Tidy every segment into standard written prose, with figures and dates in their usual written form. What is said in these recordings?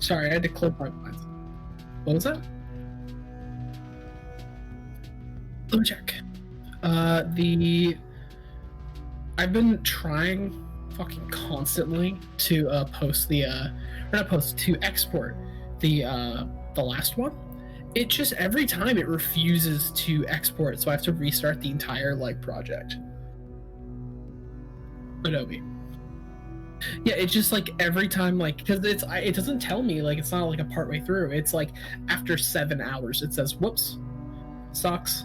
Sorry, I had to close my blinds. What was that? Let me check. I've been trying fucking constantly to to export the last one. It just every time it refuses to export, so I have to restart the entire project. Adobe. Yeah, it's just every time because it doesn't tell me it's not a part way through. It's after 7 hours it says whoops, sucks.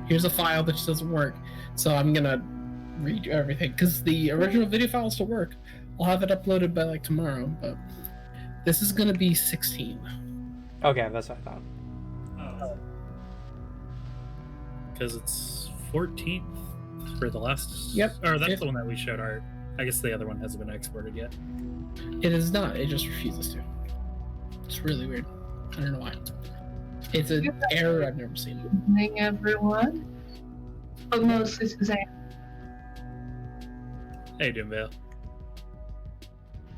Here's a file that just doesn't work. So I'm gonna redo everything because the original video file still work. I'll have it uploaded by tomorrow, but this is gonna be 16. Okay, that's what I thought. Because it's 14th for the last. Yep. Or that's the one that we showed art. I guess the other one hasn't been exported yet. It is not. It just refuses to. It's really weird. I don't know why. It's an error I've never seen. Good evening, everyone. But mostly Suzanne. Hey, Doomvale.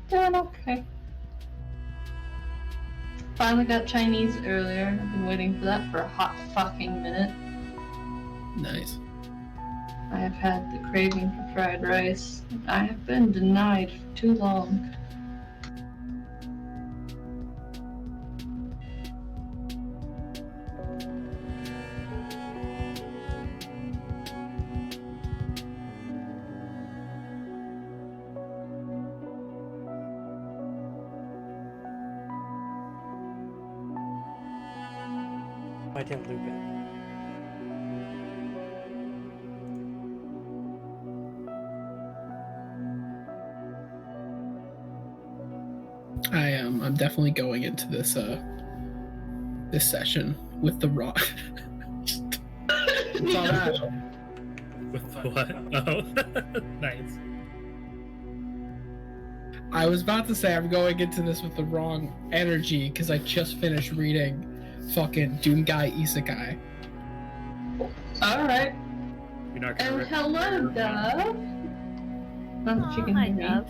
Doing okay. Finally got Chinese earlier. I've been waiting for that for a hot fucking minute. Nice. I have had the craving for fried rice. I have been denied for too long. I didn't loop it. I'm definitely going into this this session with the raw. With the what? Oh, nice. I was about to say I'm going into this with the wrong energy because I just finished reading fucking Doomguy Isekai. Alright. You're not gonna And hello, Dove. Not that you can Hi, hear me. Dove.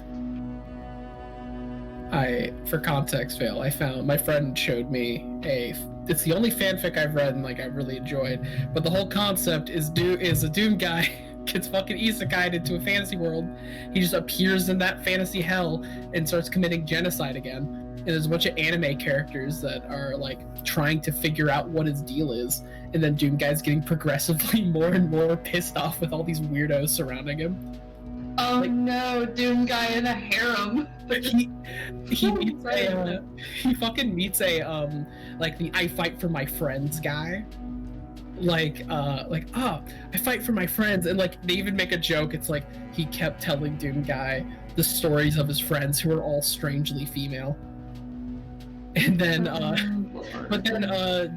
For context fail, I found my friend showed me it's the only fanfic I've read and I really enjoyed, but the whole concept is a Doom guy gets fucking isekai'd into a fantasy world. He just appears in that fantasy hell and starts committing genocide again. And there's a bunch of anime characters that are trying to figure out what his deal is, and then Doom guy's getting progressively more and more pissed off with all these weirdos surrounding him. Oh no, Doom guy in a harem. He meets he fucking meets the I fight for my friends guy. I fight for my friends, and they even make a joke. It's he kept telling Doom guy the stories of his friends who are all strangely female. And then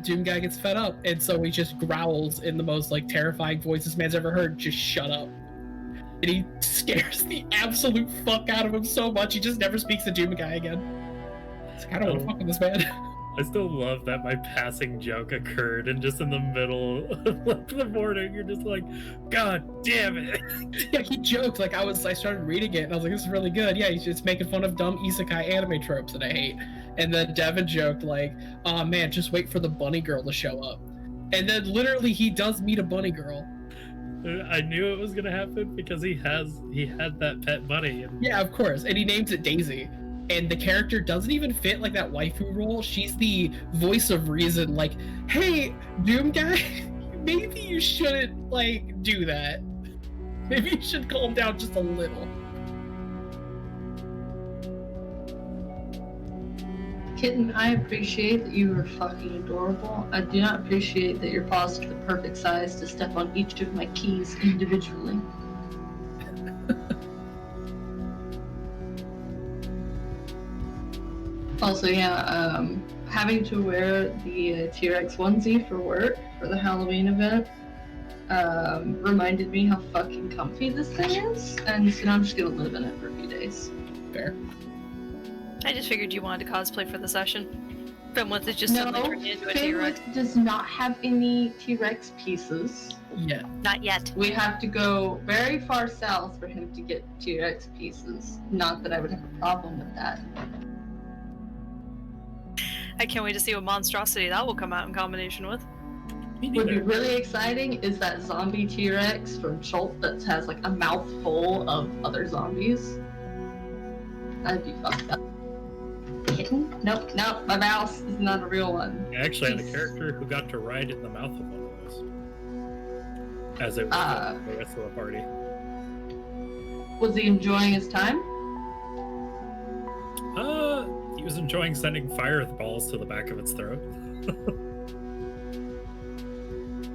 Doom guy gets fed up, and so he just growls in the most terrifying voice this man's ever heard, just shut up. And he scares the absolute fuck out of him so much, he just never speaks to Doom guy again. It's I don't want to fuck with this man. I still love that my passing joke occurred and just in the middle of the morning you're just God damn it. Yeah, he joked I started reading it and I was this is really good. Yeah, he's just making fun of dumb isekai anime tropes that I hate. And then Devin joked oh man, just wait for the bunny girl to show up. And then literally he does meet a bunny girl. I knew it was gonna happen because he had that pet bunny. And... Yeah, of course. And he names it Daisy. And the character doesn't even fit that waifu role. She's the voice of reason. Hey, Doom guy, maybe you shouldn't do that. Maybe you should calm down just a little. Kitten, I appreciate that you are fucking adorable. I do not appreciate that you're paused to the perfect size to step on each of my keys individually. Also, yeah, having to wear the T-Rex onesie for work for the Halloween event reminded me how fucking comfy this thing is, and so now I'm just gonna live in it for a few days. Fair. I just figured you wanted to cosplay for the session. But once it's just suddenly turned into a T-Rex. Finland does not have any T-Rex pieces. Yeah. Not yet. We have to go very far south for him to get T-Rex pieces. Not that I would have a problem with that. I can't wait to see what monstrosity that will come out in combination with. Me Would be neither. really exciting is that zombie T-Rex from Chult that has like a mouth full of other zombies. That'd be fucked up. Kitten? Nope, my mouse is not a real one. I actually had a character who got to ride in the mouth of one of those. As it was the rest of the party. Was he enjoying his time? He was enjoying sending fireballs to the back of its throat.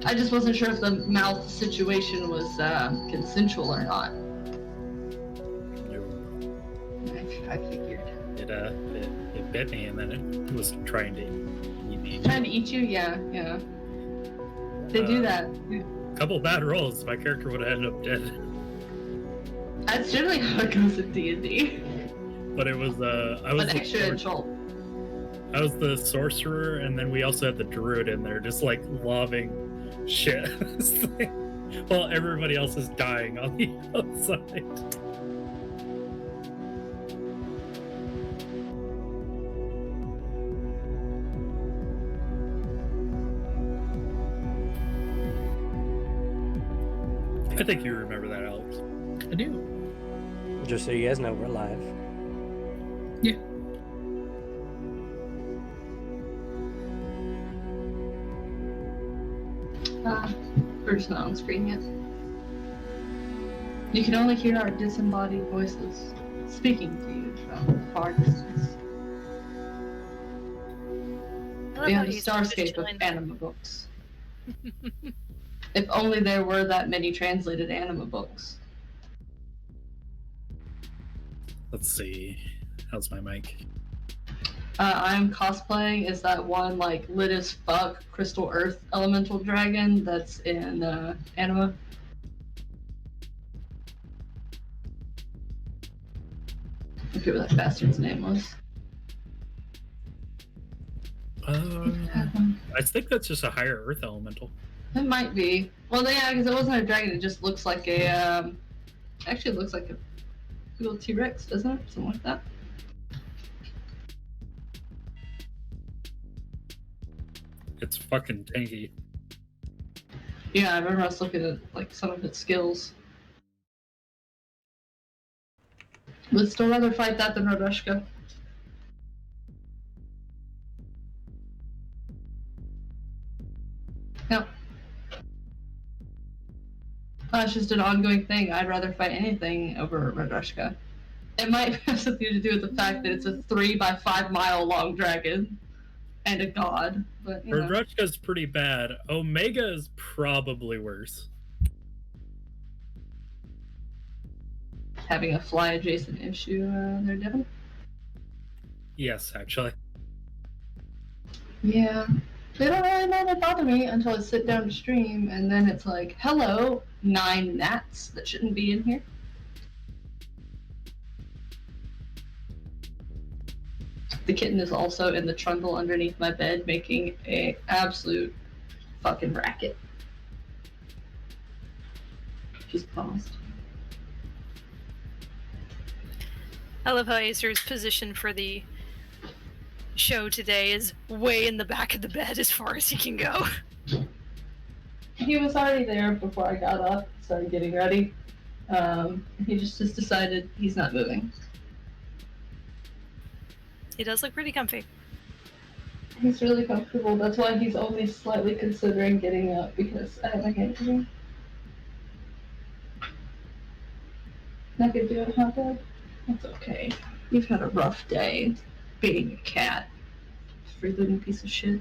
I just wasn't sure if the mouth situation was consensual or not. I figured. It bit me and then it was trying to eat me. Trying to eat you? Yeah. They do that. Couple bad rolls, my character would have ended up dead. That's generally how it goes in D&D. But it was I was An extra control. I was the sorcerer, and then we also had the druid in there, just like lobbing shit. While everybody else is dying on the outside. I think you remember that, Alex. I do. Just so you guys know, we're live. Yeah. We're just not on screen yet. You can only hear our disembodied voices speaking to you from far distance. I love We how have a he's starscape of chilling. anima books. If only there were that many translated anima books. Let's see. How's my mic? I'm cosplaying as that one like lit as fuck crystal earth elemental dragon that's in Anima. I forget what that bastard's name was. I think that's just a higher earth elemental. It might be. Well, yeah, because it wasn't a dragon. It just looks like a. Actually, it looks like a little T-Rex, doesn't it? Something like that. It's fucking tanky. Yeah, I remember us looking at like some of its skills. Would still rather fight that than Radushka. Yep. It's just an ongoing thing. I'd rather fight anything over Radushka. It might have something to do with the fact that it's a 3 by 5 mile long dragon and a god, but you know. Radushka's pretty bad. Omega is probably worse. Having a fly adjacent issue there, Devin? Yes, actually. Yeah. They don't really know they bother me until I sit down to stream, and then it's like, hello, 9 gnats that shouldn't be in here. The kitten is also in the trundle underneath my bed, making a absolute fucking racket. She's paused. I love how Acer's position for the show today is way in the back of the bed as far as he can go. He was already there before I got up, started getting ready. He just decided he's not moving. He does look pretty comfy. He's really comfortable. That's why he's only slightly considering getting up, because I have my hand to him. Not gonna do it, huh, Dad? That's okay. You've had a rough day being a cat. Freeloading piece of shit.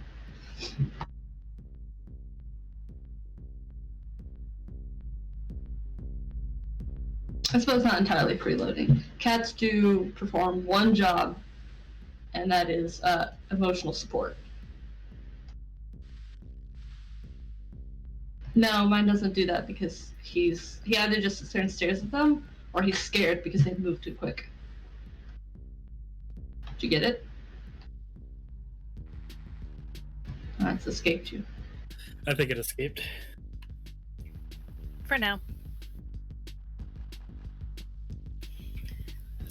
I suppose not entirely freeloading. Cats do perform one job, and that is emotional support. No, mine doesn't do that because he either just sits there and stares at them, or he's scared because they move too quick. Did you get it? It's escaped you. I think it escaped. For now.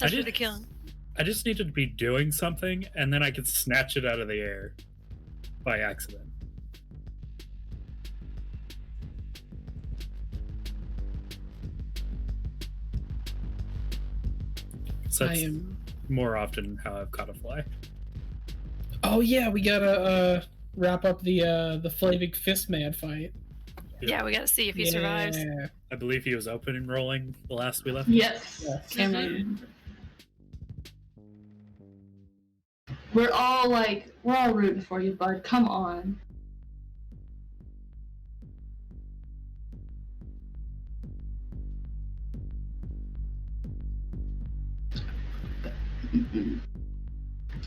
I After did- the killing. I just needed to be doing something, and then I could snatch it out of the air by accident. So that's more often how I've caught a fly. Oh yeah, we gotta wrap up the Flaming Fist Man fight. Yeah, we gotta see if he survives. I believe he was open and rolling the last we left. Yes. Mhm. We're all rooting for you, bud. Come on.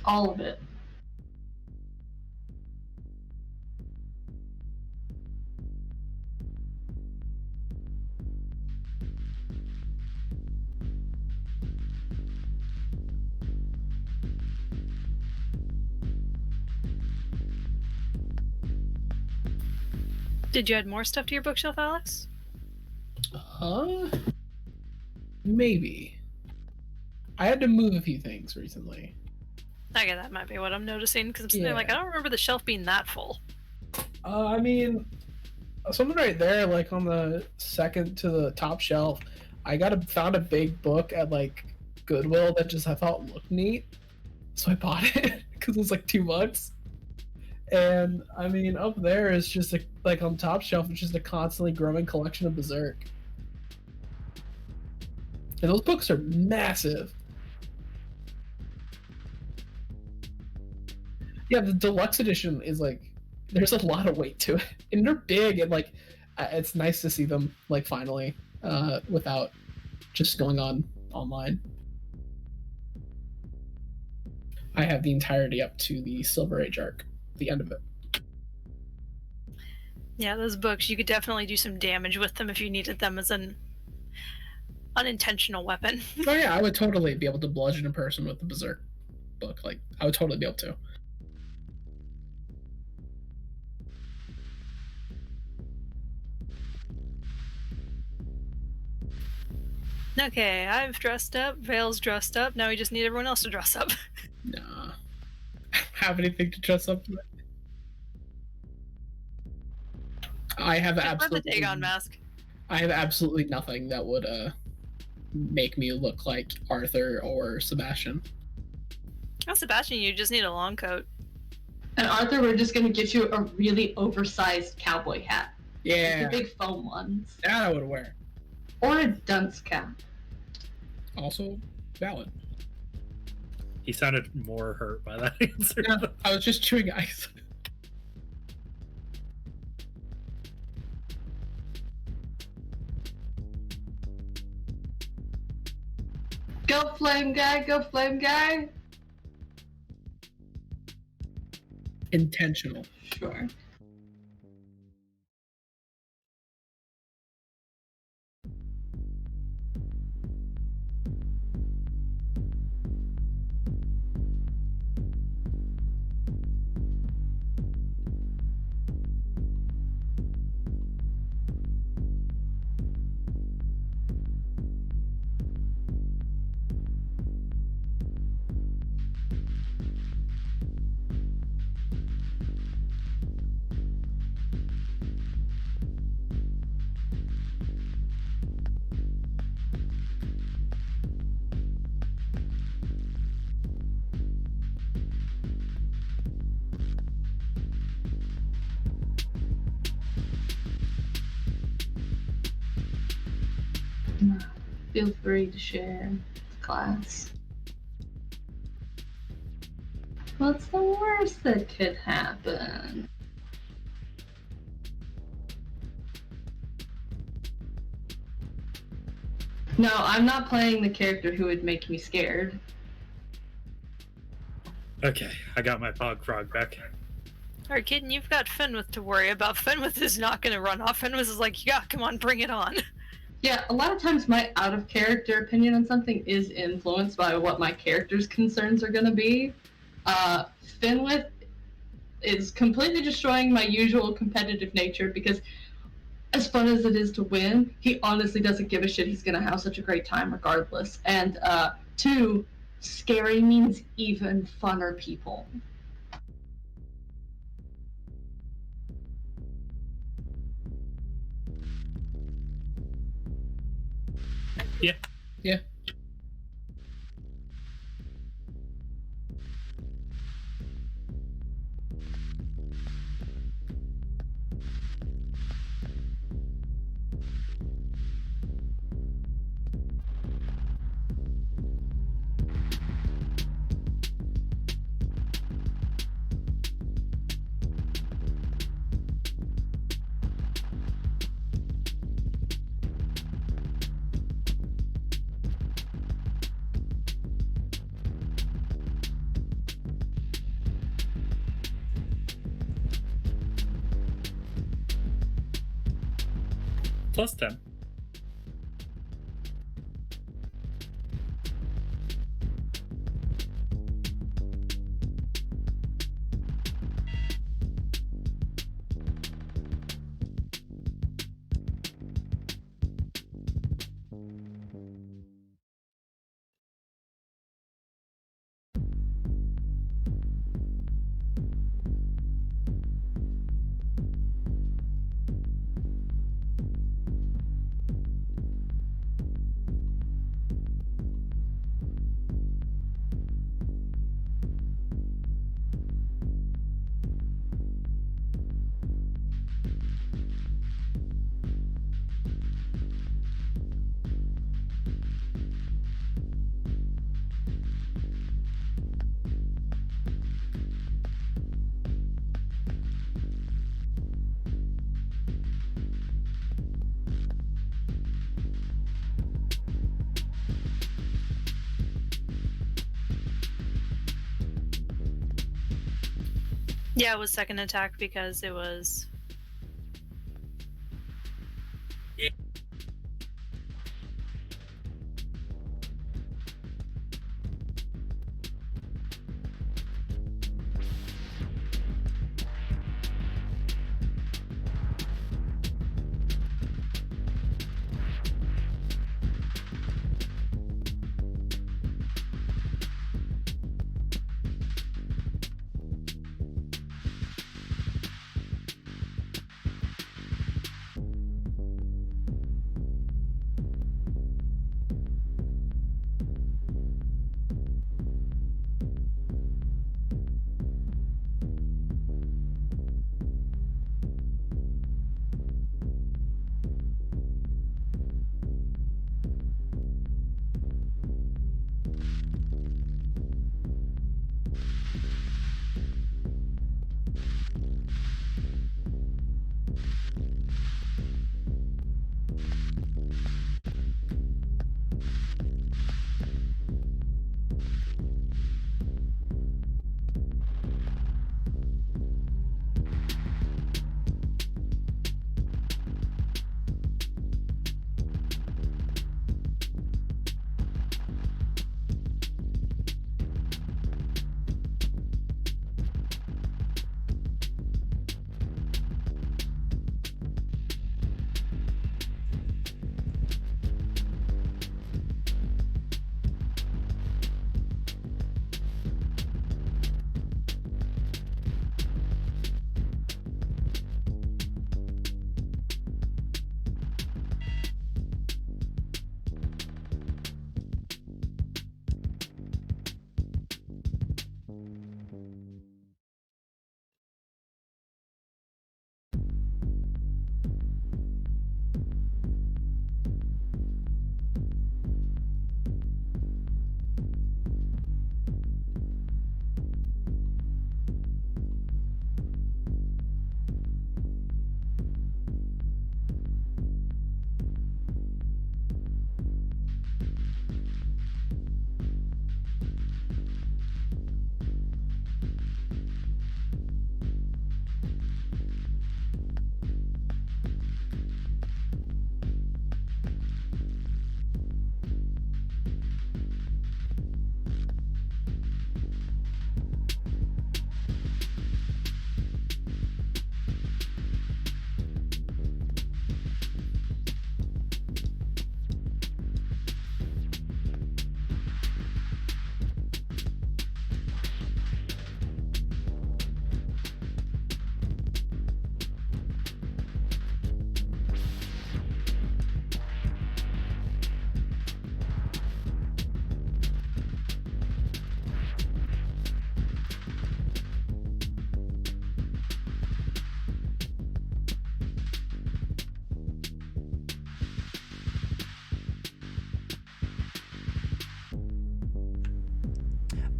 All of it. Did you add more stuff to your bookshelf, Alex? Maybe. I had to move a few things recently. Okay, that might be what I'm noticing, because I'm sitting there like, I don't remember the shelf being that full. I mean, something right there, like on the second to the top shelf, I found a big book at like Goodwill that just I thought looked neat, so I bought it because it was like $2. And I mean, up there is just like on top shelf, it's just a constantly growing collection of Berserk. And those books are massive. Yeah, the deluxe edition is like, there's a lot of weight to it, and they're big, and like, it's nice to see them like finally, without just going on online. I have the entirety up to the Silver Age arc, the end of it. Yeah, those books, you could definitely do some damage with them if you needed them as an unintentional weapon. Oh yeah, I would totally be able to bludgeon a person with the Berserk book. Like, I would totally be able to. Okay, I've dressed up, Vale's dressed up, now we just need everyone else to dress up. Nah. Have anything to dress up with? I have absolutely the Dagon mask. I have absolutely nothing that would make me look like Arthur or Sebastian. Oh, Sebastian, you just need a long coat. And Arthur, we're just gonna get you a really oversized cowboy hat. Yeah. The big foam ones. That I would wear. Or a dunce cap. Also valid. He sounded more hurt by that answer. Yeah, I was just chewing ice. Go flame guy, go flame guy. Intentional. Sure. Feel free to share class. What's the worst that could happen? No, I'm not playing the character who would make me scared. Okay, I got my Pog Frog back. Alright, kid, you've got Fenwith to worry about. Fenwith is not gonna run off. Fenwith is like, yeah, come on, bring it on. Yeah, a lot of times my out-of-character opinion on something is influenced by what my character's concerns are going to be. Fenwith is completely destroying my usual competitive nature because as fun as it is to win, he honestly doesn't give a shit. He's going to have such a great time regardless. And two, Scary means even funner people. Yeah. Yeah. Plus 10. Yeah, it was second attack because it was.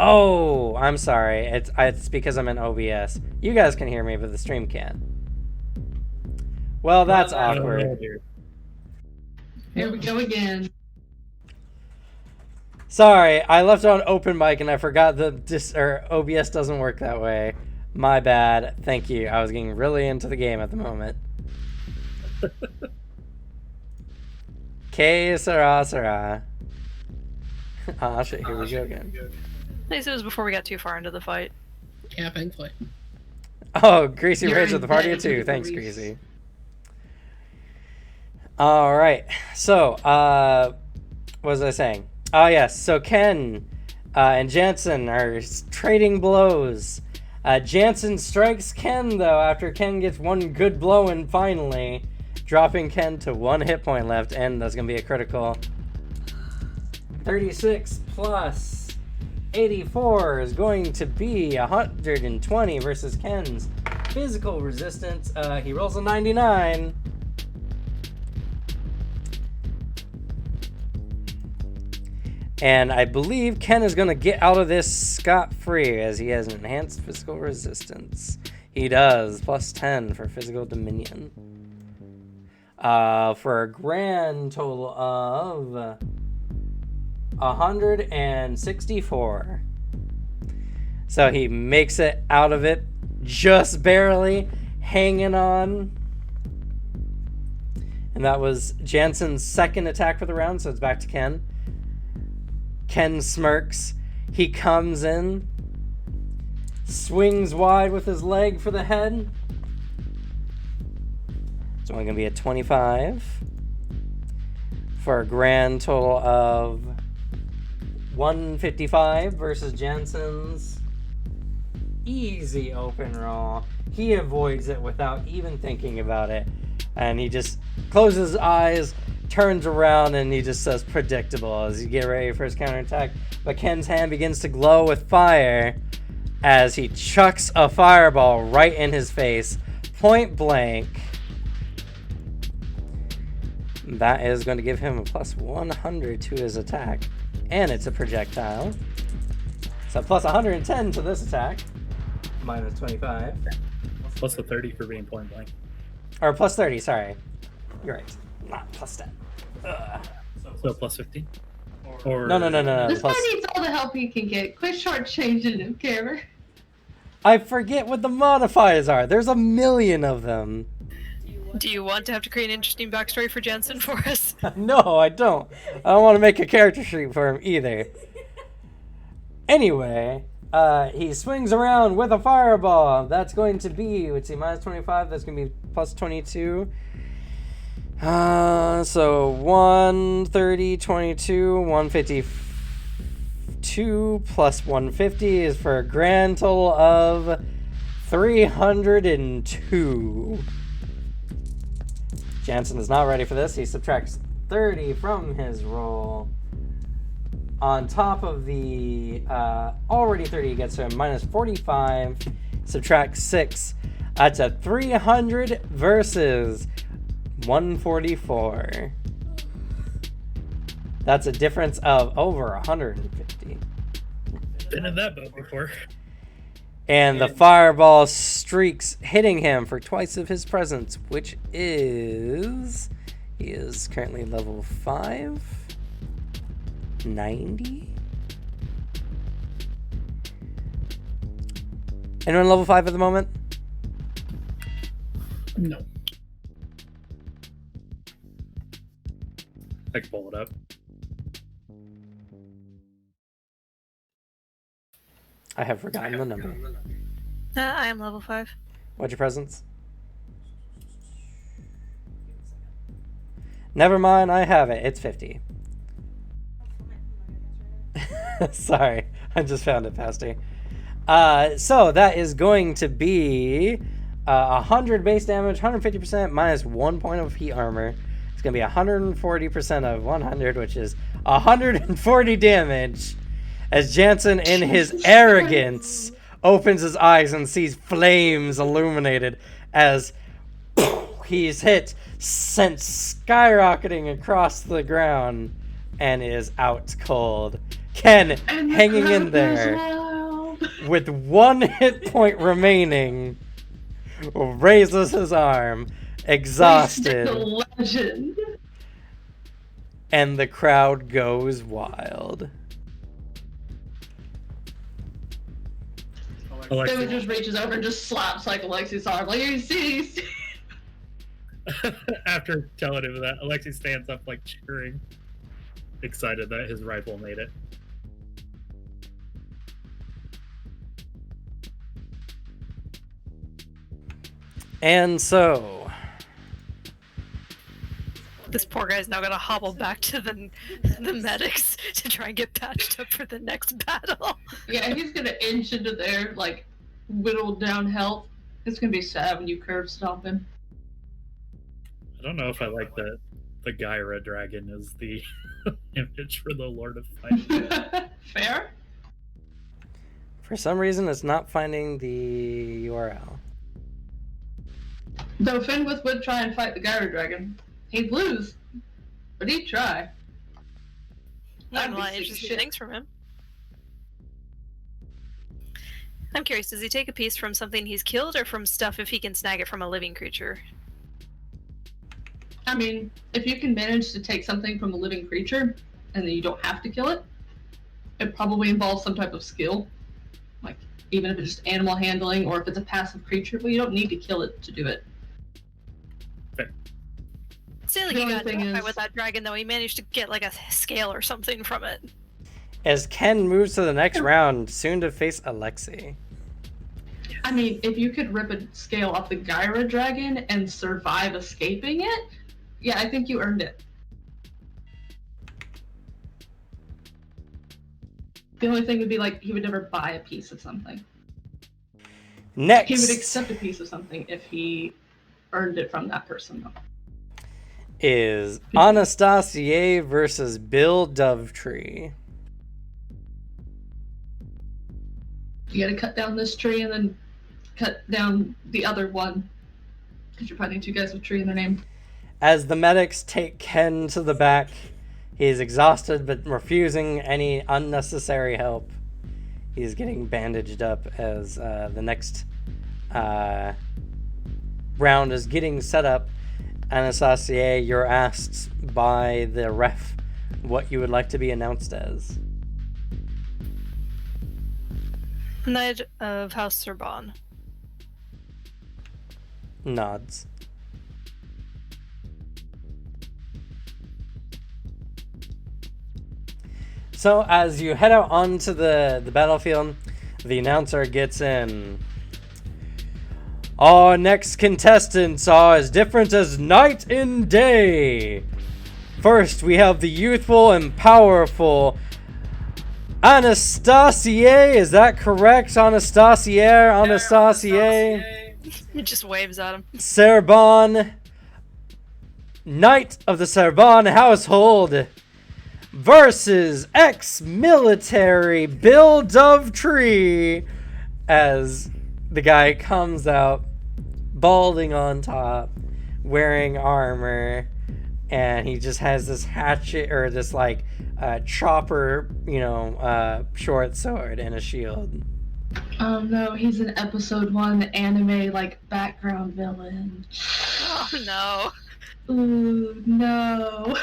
Oh, I'm sorry. It's because I'm in OBS. You guys can hear me, but the stream can't. Well, that's awkward. Here we go again. Sorry, I left it on open mic and I forgot OBS doesn't work that way. My bad. Thank you. I was getting really into the game at the moment. Que sera. Ah, shit, here we go again. At least it was before we got too far into the fight. Yeah, thankfully. Oh, Greasy You're rage at the party embedded too. in Thanks, Grease. Greasy. All right. So, what was I saying? Oh, yes. So Ken and Jansen are trading blows. Jansen strikes Ken, though, after Ken gets one good blow in finally, dropping Ken to 1 hit point left, and that's going to be a critical. 36 plus 84 is going to be 120 versus Ken's physical resistance. He rolls a 99. And I believe Ken is going to get out of this scot-free as he has enhanced physical resistance. He does, plus 10 for physical dominion. For a grand total of 164. So he makes it out of it, just barely hanging on. And that was Jansen's second attack for the round, so it's back to Ken. Ken smirks. He comes in, swings wide with his leg for the head. It's only going to be a 25 for a grand total of 155 versus Jansen's easy open roll. He avoids it without even thinking about it. And he just closes his eyes, turns around, and he just says predictable as you get ready for his counterattack. But Ken's hand begins to glow with fire as he chucks a fireball right in his face, point blank. That is going to give him a plus 100 to his attack. And it's a projectile. So plus 110 to this attack. Minus 25. Plus the 30 for being point blank. Or plus 30, sorry. You're right. Not plus 10. Ugh. So plus 15? Or... No. This Plus... guy needs all the help he can get. Quit shortchanging him, Cameron. I forget what the modifiers are. There's a million of them. Do you want to have to create an interesting backstory for Jensen for us? No, I don't. I don't want to make a character sheet for him either. Anyway, he swings around with a fireball. That's going to be, let's see, minus 25. That's going to be plus 22. So 130, 22, 152 plus 150 is for a grand total of 302. Jansen is not ready for this. He subtracts 30 from his roll. On top of the already 30 he gets to him, minus 45, subtract 6. That's a 300 versus 144. That's a difference of over 150. Been in that boat before. And the fireball streaks, hitting him for twice of his presence, which is... He is currently level 5. 90? Anyone level 5 at the moment? No. I can pull it up. I have forgotten the number. I am level 5. What's your presence? Never mind, I have it. It's 50. Sorry, I just found it, Pasty. So that is going to be 100 base damage, 150% minus 1 point of heat armor. It's going to be 140% of 100, which is 140 damage. As Jansen, in his arrogance, opens his eyes and sees flames illuminated as he's hit, sent skyrocketing across the ground, and is out cold. Ken And the hanging in crowd goes there wild. with 1 hit point remaining, raises his arm, exhausted, The legend. and the crowd goes wild. Alexi, David just reaches over and just slaps like Alexi's arm. Like, you see. after telling him that, Alexi stands up like cheering, excited that his rifle made it. And so, This poor guy's now gonna hobble back to the medics to try and get patched up for the next battle. Yeah, he's gonna inch into there, like, whittled down health. It's gonna be sad when you curve stomp him. I don't know if I like that the Gyra dragon is the image for the Lord of Fight. Fair? for some reason, it's not finding the URL. Though Fenwith would try and fight the Gyra Dragon. He'd lose, but he'd try. Not That'd gonna be lie, sick interesting shit. things from him. I'm curious, does he take a piece from something he's killed or from stuff if he can snag it from a living creature? I mean, if you can manage to take something from a living creature, and then you don't have to kill it, it probably involves some type of skill. Like, even if it's just animal handling, or if it's a passive creature, but you don't need to kill it to do it. Still, like The he only got thing terrified is- with that dragon, though. He managed to get like a scale or something from it. As Ken moves to the next round, soon to face Alexi. I mean, if you could rip a scale off the Gyra Dragon and survive escaping it, yeah, I think you earned it. The only thing would be, like, he would never buy a piece of something. Next He would accept a piece of something if he earned it from that person, though. is Anastasia versus Bill Dovetree. You gotta cut down this tree and then cut down the other one. Because you're fighting two guys with tree in their name. As the medics take Ken to the back, he is exhausted but refusing any unnecessary help. He's getting bandaged up as the next round is getting set up. Anastasia, you're asked by the ref what you would like to be announced as. Knight of House Sorbonne. Nods. So as you head out onto the battlefield, the announcer gets in. Our next contestants are as different as night and day. First, we have the youthful and powerful Anastasia. Is that correct? Anastasia. He just waves at him. Sorbonne, Knight of the Sorbonne household, versus ex-military Bill Dovetree, as the guy comes out balding on top, wearing armor, and he just has this hatchet or this like chopper, short sword and a shield. Oh no, he's an episode 1 anime, like, background villain. Oh no. Ooh, no.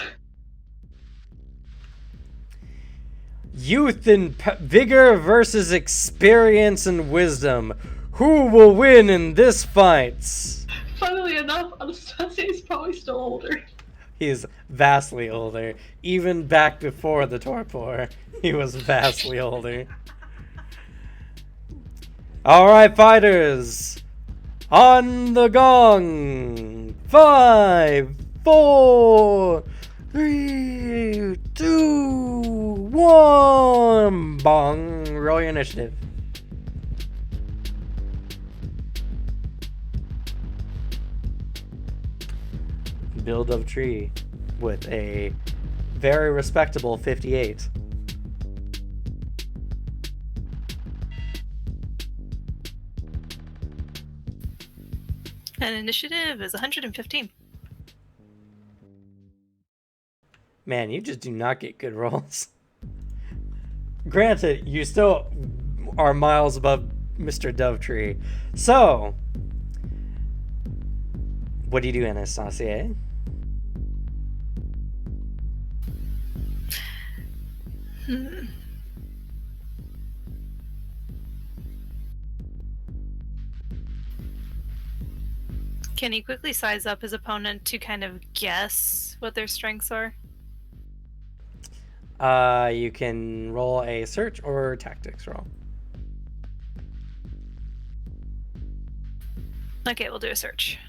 Youth and vigor versus experience and wisdom. Who will win in this fight? Funnily enough, Anastasia's probably still older. He's vastly older. Even back before the torpor, he was vastly older. Alright, fighters. On the gong. 5, 4, 3, 2, 1. Bong. Roll your initiative. Build of tree with a very respectable 58. And initiative is 115. Man, you just do not get good rolls. Granted, you still are miles above Mr. Dovetree. So, what do you do, Anastasia? Can he quickly size up his opponent to kind of guess what their strengths are? You can roll a search or tactics roll. Okay, we'll do a search.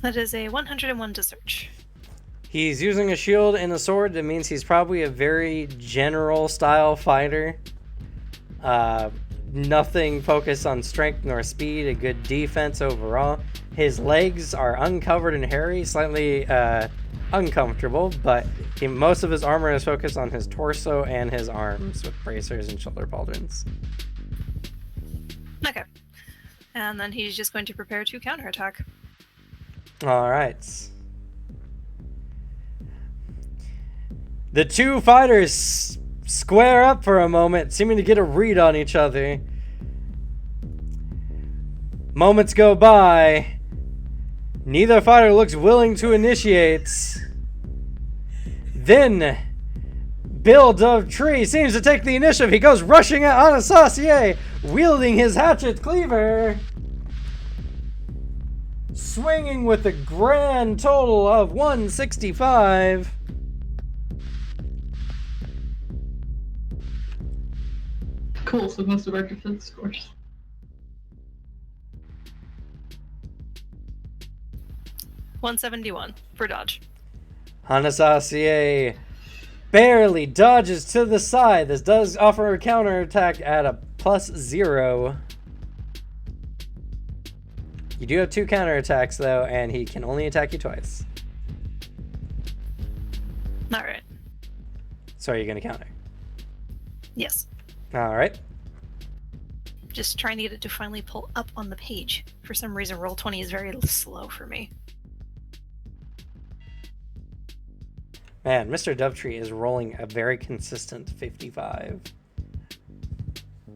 That is a 101 to search. He's using a shield and a sword. That means he's probably a very general style fighter. Nothing focused on strength nor speed. A good defense overall. His legs are uncovered and hairy, slightly uncomfortable, but most of his armor is focused on his torso and his arms with bracers and shoulder pauldrons. Okay. And then he's just going to prepare to counterattack. All right. The two fighters square up for a moment, seeming to get a read on each other. Moments go by. Neither fighter looks willing to initiate. Then, Bill Dovetree seems to take the initiative. He goes rushing at Anastasia, wielding his hatchet cleaver. Swinging with a grand total of 165. Cool, so most of our defense scores. $171 for dodge. Anastasia barely dodges to the side. This does offer a counterattack at a +0. You do have 2 counterattacks, though, and he can only attack you twice. Alright. So are you going to counter? Yes. Alright. Just trying to get it to finally pull up on the page. For some reason, Roll20 is very slow for me. Man, Mr. Dovetree is rolling a very consistent 55.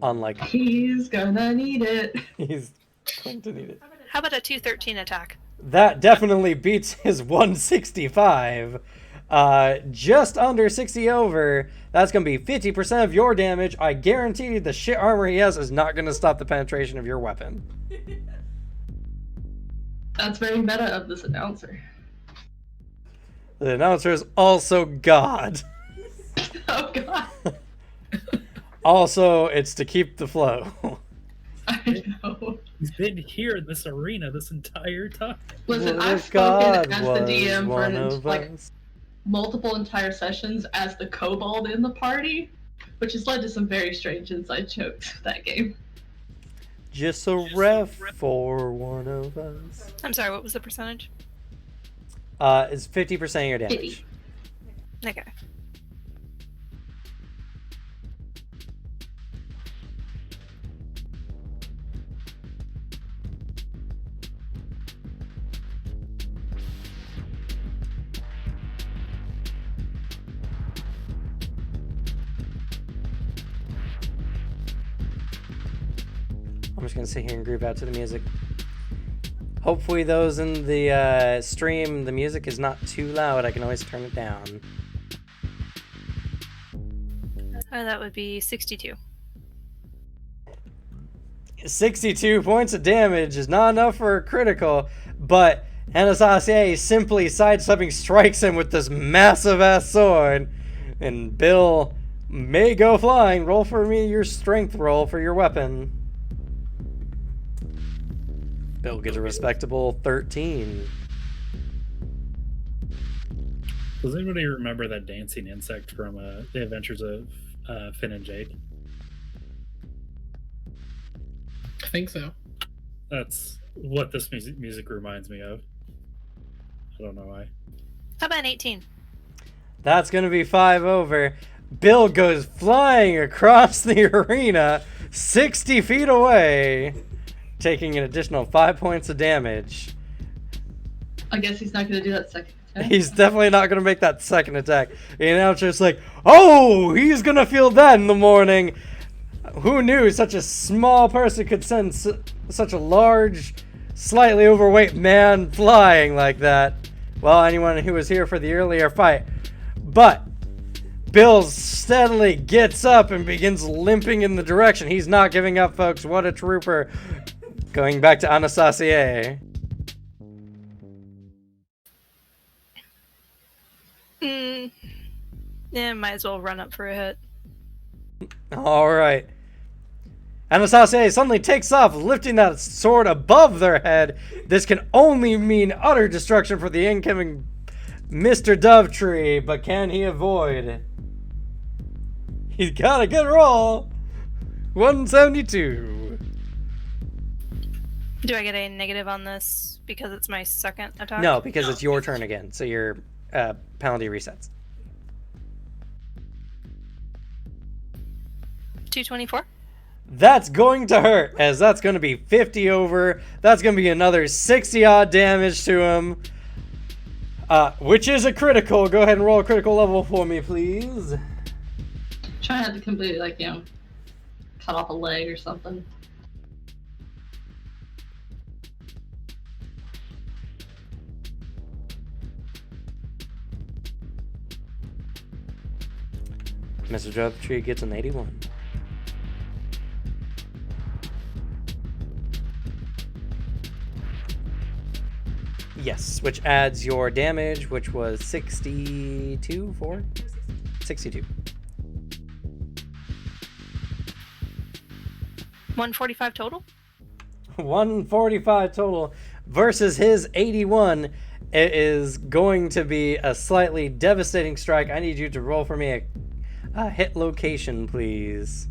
Unlike... He's gonna need it. He's going to need it. How about a 213 attack? That definitely beats his 165. Just under 60 over. That's going to be 50% of your damage. I guarantee the shit armor he has is not going to stop the penetration of your weapon. That's very meta of this announcer. The announcer is also God. Oh god. Also, it's to keep the flow. I know. He's been here in this arena this entire time. Listen, What I've if God spoken as the was DM for one of like us? multiple entire sessions as the kobold in the party, which has led to some very strange inside jokes that game. Just a ref for one of us. I'm sorry, what was the percentage? It's 50% of your damage. 50. Okay. I'm just gonna sit here and groove out to the music. Hopefully those in the stream, the music is not too loud. I can always turn it down. That would be 62. 62 points of damage is not enough for a critical, but Anastasia simply sidestepping strikes him with this massive ass sword, and Bill may go flying. Roll for me your strength roll for your weapon. Bill gets a respectable 13. Does anybody remember that dancing insect from The Adventures of Finn and Jake? I think so. That's what this music reminds me of. I don't know why. How about an 18? That's going to be 5 over. Bill goes flying across the arena 60 feet away, taking an additional 5 points of damage. I guess he's not going to do that second attack. He's definitely not going to make that second attack. The announcer's like, oh, he's going to feel that in the morning. Who knew such a small person could send such a large, slightly overweight man flying like that? Well, anyone who was here for the earlier fight. But Bill steadily gets up and begins limping in the direction. He's not giving up, folks. What a trooper. Going back to Anastasia. Yeah, might as well run up for a hit. All right. Anastasia suddenly takes off, lifting that sword above their head. This can only mean utter destruction for the incoming Mr. Dovetree, but can he avoid? He's got a good roll. 172. Do I get a negative on this because it's my second attack? No, because it's your turn again, so your penalty resets. 224. That's going to hurt, as that's going to be 50 over. That's going to be another 60 odd damage to him, which is a critical. Go ahead and roll a critical level for me, please. Try not to completely, like, cut off a leg or something. Mr. Dovetree gets an 81. Yes, which adds your damage, which was 62, 4? 62. 145 total? 145 total versus his 81. It is going to be a slightly devastating strike. I need you to roll for me a hit location, please.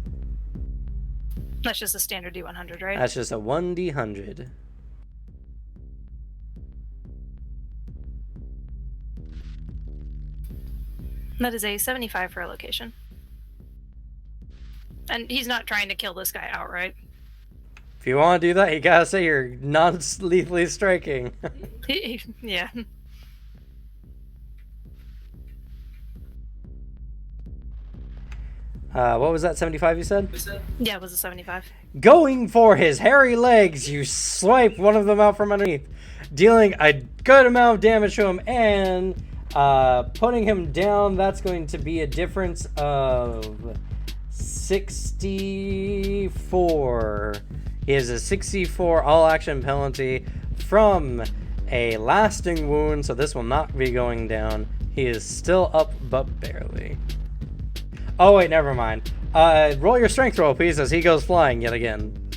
That's just a standard D100, right? That's just a 1d100. That is a 75 for a location. And he's not trying to kill this guy outright. If you want to do that, you gotta say you're non-lethally striking. Yeah. What was that, 75 you said? Yeah, it was a 75. Going for his hairy legs, you swipe one of them out from underneath, dealing a good amount of damage to him and putting him down. That's going to be a difference of 64. He has a 64 all-action penalty from a lasting wound, so this will not be going down. He is still up, but barely. Oh, wait, never mind. Roll your strength roll, please, as he goes flying yet again.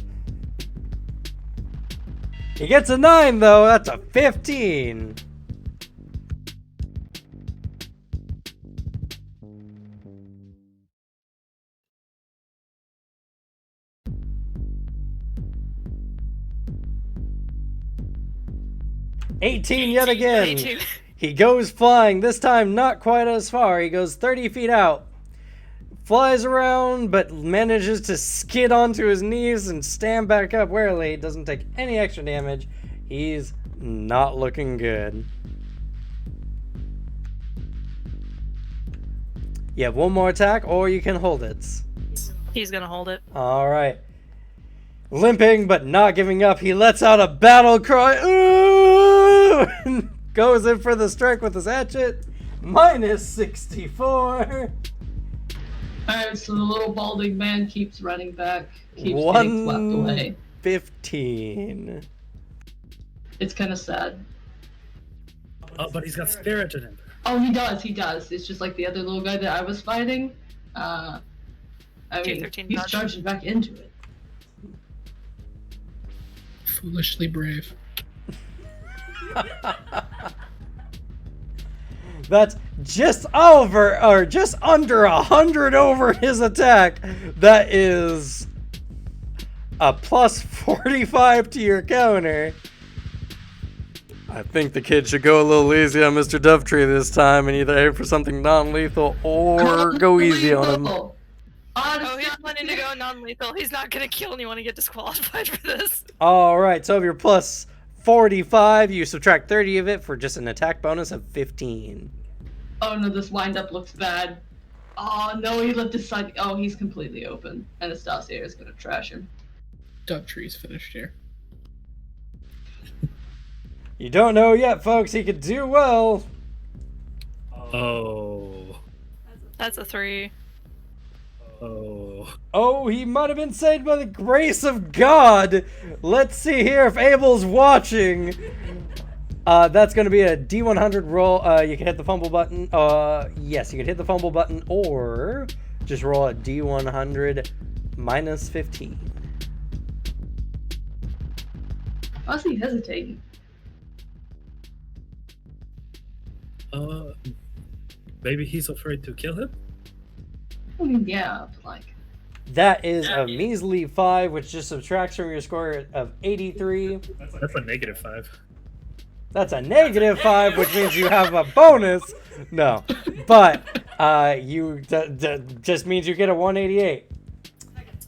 He gets a 9, though. That's a 15. Yet again. 82. He goes flying, this time not quite as far. He goes 30 feet out. Flies around, but manages to skid onto his knees and stand back up warily. Doesn't take any extra damage. He's not looking good. You have one more attack, or you can hold it. He's gonna hold it. Alright. Limping, but not giving up, he lets out a battle cry. Ooh! And goes in for the strike with his hatchet. Minus 64. Alright, so the little balding man keeps running back, keeps getting swept away. 15. It's kind of sad. Oh, but he's got spirit in him. Oh, he does. It's just like the other little guy that I was fighting. I mean, 213 he's dodge. charging back into it. Foolishly brave. That's just over, or just under 100 over his attack. That is a plus 45 to your counter. I think the kid should go a little easy on Mr. Dovetree this time and either aim for something non-lethal or go easy on him. Non-lethal. Oh, he's planning to go non-lethal. He's not gonna kill anyone and get disqualified for this. Alright, so if you're plus 45, you subtract 30 of it for just an attack bonus of 15. Oh no, this wind-up looks bad. Oh no, he left his side. Oh, he's completely open. Anastasia is gonna trash him. Dovetree's finished here. You don't know yet, folks. He could do well. Oh. That's a 3. Oh. Oh, he might have been saved by the grace of God. Let's see here if Abel's watching. That's going to be a D100 roll. You can hit the fumble button. Yes, you can hit the fumble button or just roll a D100 minus 15. Why is he hesitating? Maybe he's afraid to kill him? I mean, yeah, but like. That is a measly 5, which just subtracts from your score of 83. That's a negative 5. That's a negative 5, which means you have a bonus. No, but just means you get a 188.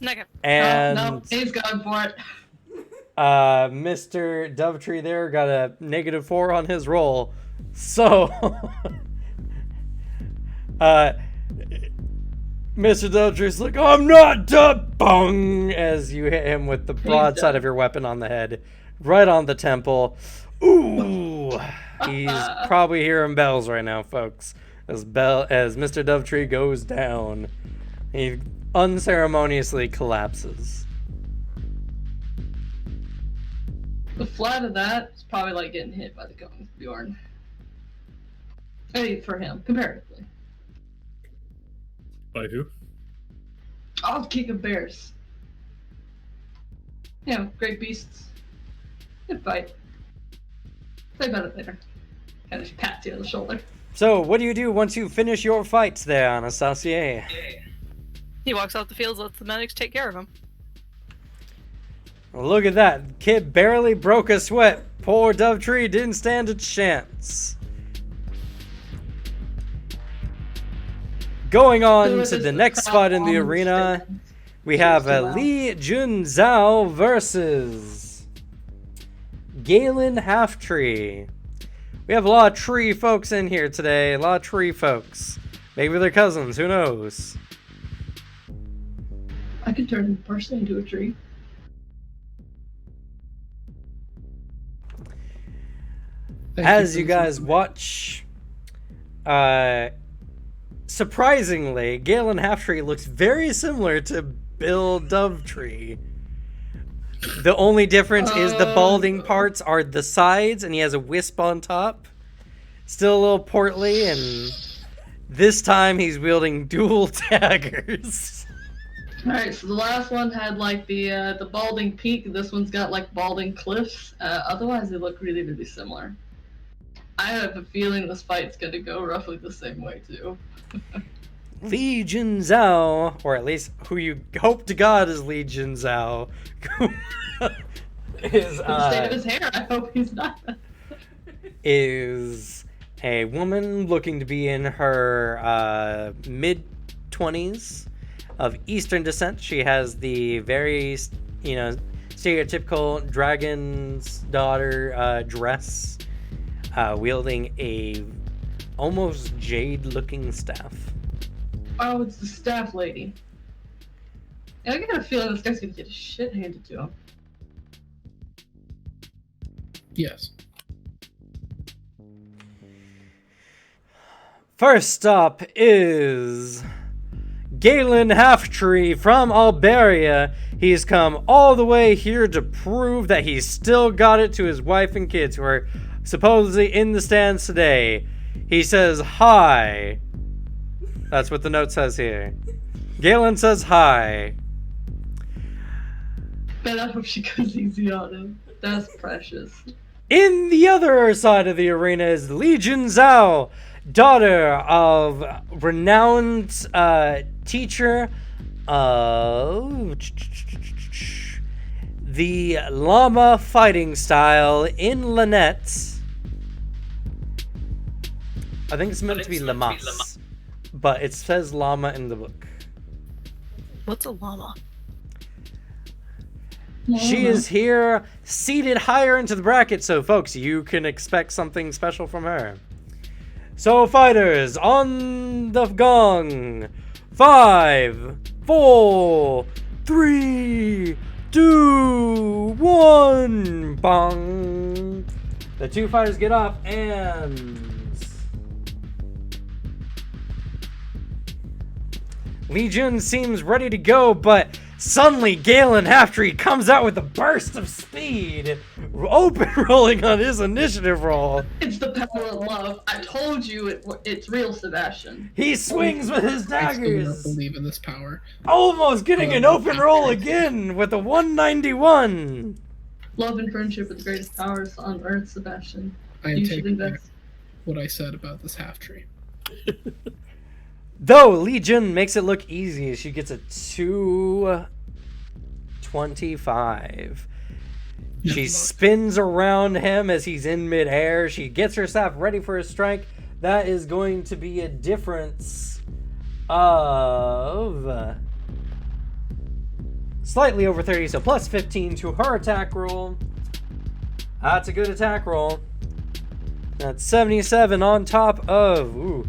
Negative. And No, he's going for it. Mr. Dovetree there got a negative 4 on his roll. So, Mr. Dovetree's like, I'm not done, bung, as you hit him with the broadside of your weapon on the head, right on the temple. Ooh, he's probably hearing bells right now, folks. As Mr. Dovetree goes down, he unceremoniously collapses. The flat of that is probably like getting hit by the gun, Bjorn. Hey, for him, comparatively. By who? I'll kick of bears. You know, great beasts. Good fight. Play about it later. Kind of pats you on the shoulder. So, what do you do once you finish your fights there, Anastasia? He walks off the field, lets the medics take care of him. Well, look at that. Kid barely broke a sweat. Poor Dovetree didn't stand a chance. Going on to the next fight in the arena, we have Li Junzhao versus Galen Halftree. We have a lot of tree folks in here today. A lot of tree folks. Maybe they're cousins. Who knows? I could turn a person into a tree. As you guys watch, surprisingly, Galen Halftree looks very similar to Bill Dovetree. The only difference is the balding parts are the sides, and he has a wisp on top. Still a little portly, and this time he's wielding dual daggers. Alright, so the last one had like the balding peak. This one's got like balding cliffs. Otherwise, they look really, really similar. I have a feeling this fight's gonna go roughly the same way too. Li Junzhao, or at least who you hope to God is Li Junzhao, is The state of his hair, I hope he's not. is a woman looking to be in her mid-20s of Eastern descent. She has the very, stereotypical dragon's daughter dress, wielding a almost jade-looking staff. Oh, it's the staff lady. I got a feeling this guy's gonna get his shit handed to him. Yes. First up is Galen Halftree from Alberia. He's come all the way here to prove that he's still got it to his wife and kids who are supposedly in the stands today. He says hi. That's what the note says here. Galen says hi. Bet I hope she goes easy on him. That's precious. In the other side of the arena is Li Junzhao, daughter of renowned teacher of the llama fighting style in Lynette. I think it's meant to be Lamas, but it says llama in the book. What's a llama? She is here, seated higher into the bracket, so folks, you can expect something special from her. So fighters, on the gong. 5, 4, 3, 2, 1. Bong. The two fighters get off and Legion seems ready to go, but suddenly Galen Halftree comes out with a burst of speed, open rolling on his initiative roll. It's the power of love. I told you it's real, Sebastian. He swings with his I still do not daggers, believe in this power. almost getting an open roll again with a 191. Love and friendship are the greatest powers on earth, Sebastian. I am You should taking back invest. what I said about this half tree. Though Legion makes it look easy, she gets a 225. She spins around him as he's in midair. She gets her staff ready for a strike. That is going to be a difference of slightly over 30, so plus 15 to her attack roll. That's a good attack roll. That's 77 on top of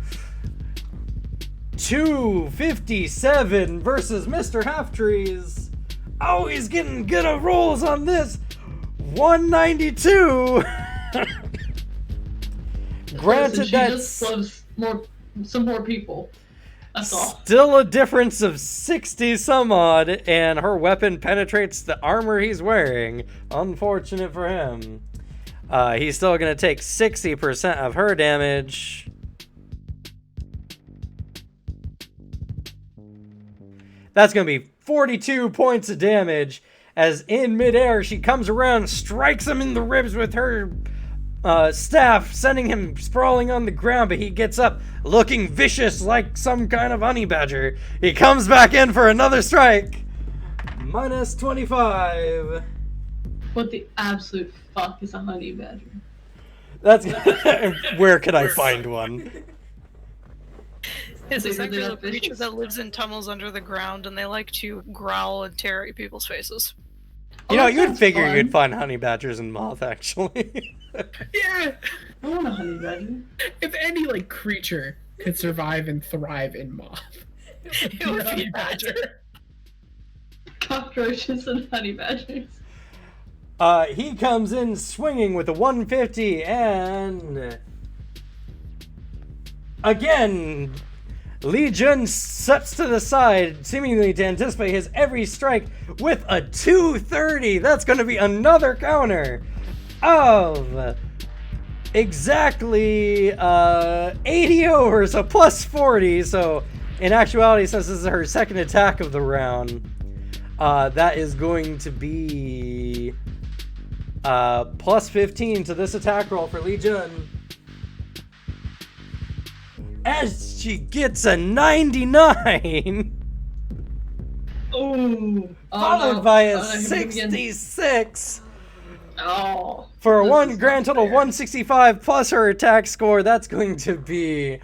257 versus Mr. Halftree's. Oh, he's getting good rolls on this. 192. Granted, She that's just loves some more people. That's all. still a difference of 60 some odd, and her weapon penetrates the armor he's wearing. Unfortunate for him. He's still going to take 60% of her damage. That's going to be 42 points of damage, as in midair she comes around, strikes him in the ribs with her staff, sending him sprawling on the ground, but he gets up looking vicious like some kind of honey badger. He comes back in for another strike. Minus 25. What the absolute fuck is a honey badger? That's where could I find one? It's They exactly really a love creature fishes. that lives in tunnels under the ground, and they like to growl and tear at people's faces. You know, that you'd sounds figure fun. you'd find honey badgers in moth, actually. Yeah! I want a honey badger. If any, like, creature could survive and thrive in moth, It would be badger. Cockroaches and honey badgers. He comes in swinging with a 150, and again, Legion steps to the side, seemingly to anticipate his every strike with a 230. That's going to be another counter of exactly 80 over, so plus 40. So in actuality, since this is her second attack of the round, that is going to be plus 15 to this attack roll for Legion. As she gets a 99, Ooh. followed by a 66, Oh. for a This one is grand not total of fair. 165 plus her attack score. That's going to be,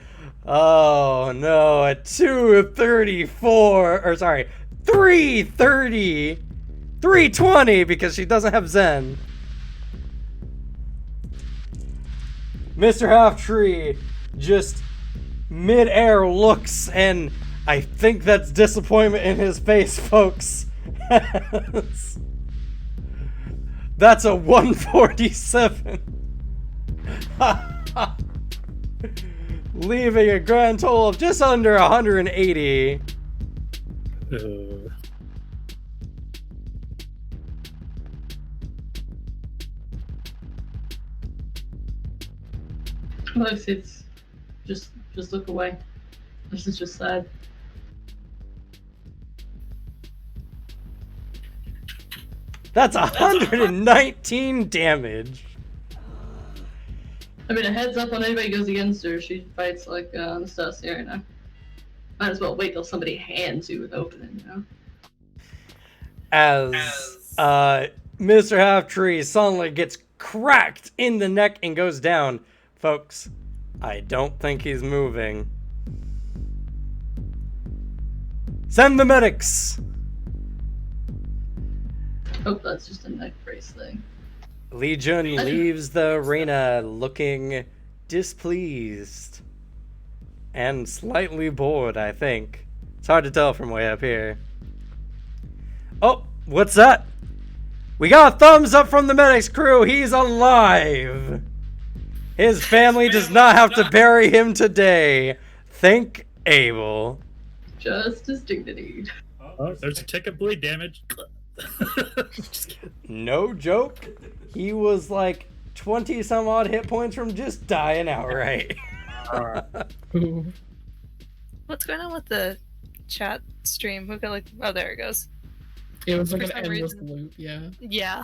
oh no, a 234, or sorry, 330, 320, because she doesn't have Zen. Mr. Halftree just mid-air looks, and I think that's disappointment in his face, folks. That's a 147. Leaving a grand total of just under 180. Look, it's just look away. This is just sad. That's 119 damage. I mean, a heads up on anybody goes against her. She fights like Anastasia right now. Might as well wait till somebody hands you with opening, you know? As Mr. Halftree suddenly gets cracked in the neck and goes down. Folks, I don't think he's moving. Send the medics! Oh, that's just a neck brace thing. Legion leaves the arena looking displeased. And slightly bored, I think. It's hard to tell from way up here. Oh, what's that? We got a thumbs up from the medics crew. He's alive. His family does not have to bury him today. Thank Abel. Justice dignity. Oh, there's a tick of bleed damage. Just kidding. No joke. He was like 20 some odd hit points from just dying outright. Ooh. What's going on with the chat stream? We've got like, oh, there it goes. It was like For an some endless reason. loop, yeah. Yeah.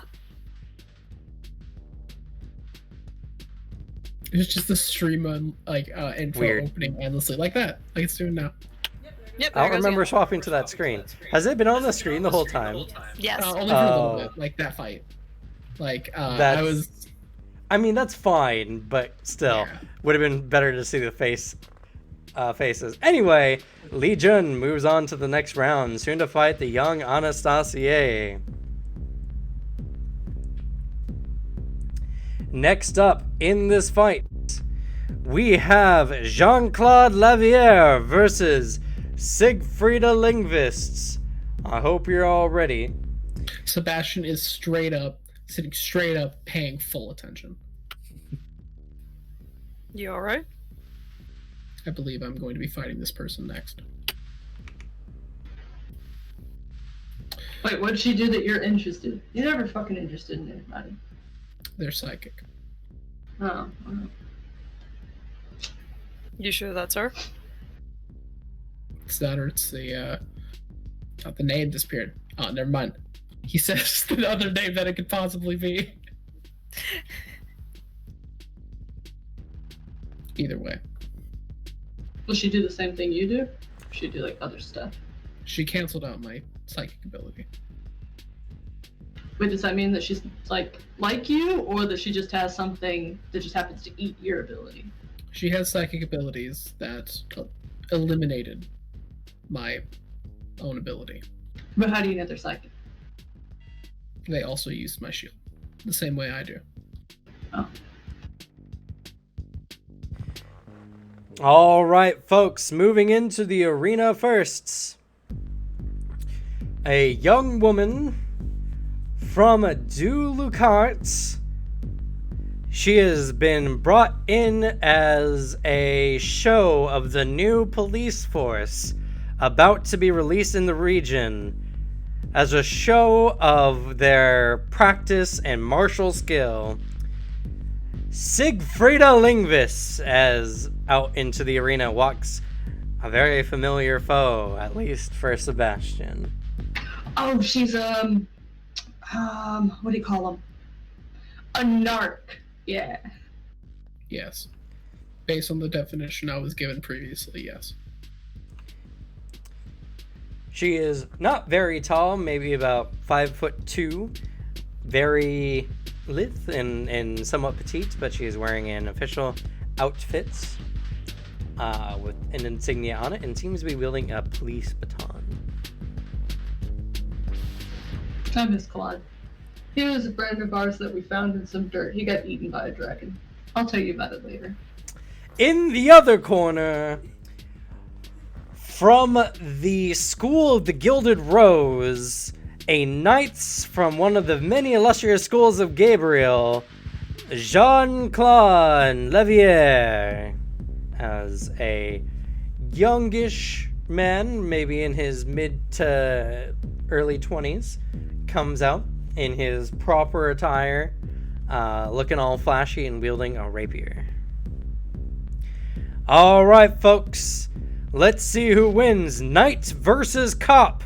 It was just the stream like info Weird. opening endlessly like that, like it's doing now. Yep. I don't remember swapping to that screen. Has it been on the screen the whole time? Yes. Only for a Oh. little bit, like that fight. Like That's- I was. I mean, that's fine, but still, Yeah. would have been better to see the faces. Anyway, Legion moves on to the next round, soon to fight the young Anastasia. Next up in this fight, we have Jean-Claude Laviere versus Siegfrieda Lingvists. I hope you're all ready. Sebastian is sitting straight up, paying full attention. You alright? I believe I'm going to be fighting this person next. Wait, what'd she do that you're interested? You're never fucking interested in anybody. They're psychic. Oh. You sure that's her? It's that or it's the the name disappeared. Oh, never mind. He says the other name that it could possibly be. Either way. Will she do the same thing you do? Or she do like other stuff? She canceled out my psychic ability. Wait, does that mean that she's like you, or that she just has something that just happens to eat your ability? She has psychic abilities that eliminated my own ability. But how do you know they're psychic? They also used my shield. The same way I do. Oh. All right, folks, moving into the arena first. A young woman from Dulucart. She has been brought in as a show of the new police force about to be released in the region as a show of their practice and martial skill. Siegfrieda Lingvis, as out into the arena walks a very familiar foe, at least for Sebastian. Oh, she's what do you call them? A narc. Yeah. Yes. Based on the definition I was given previously, yes. She is not very tall, maybe about 5'2", very lithe and somewhat petite, but she is wearing an official outfit with an insignia on it and seems to be wielding a police baton. I miss Claude. He was a friend of ours that we found in some dirt. He got eaten by a dragon. I'll tell you about it later. In the other corner, from the School of the Gilded Rose, a knight from one of the many illustrious schools of Gabriel, Jean-Claude Laviere, as a youngish man, maybe in his mid to early 20s, comes out in his proper attire, looking all flashy and wielding a rapier. All right, folks, let's see who wins. Knight versus cop.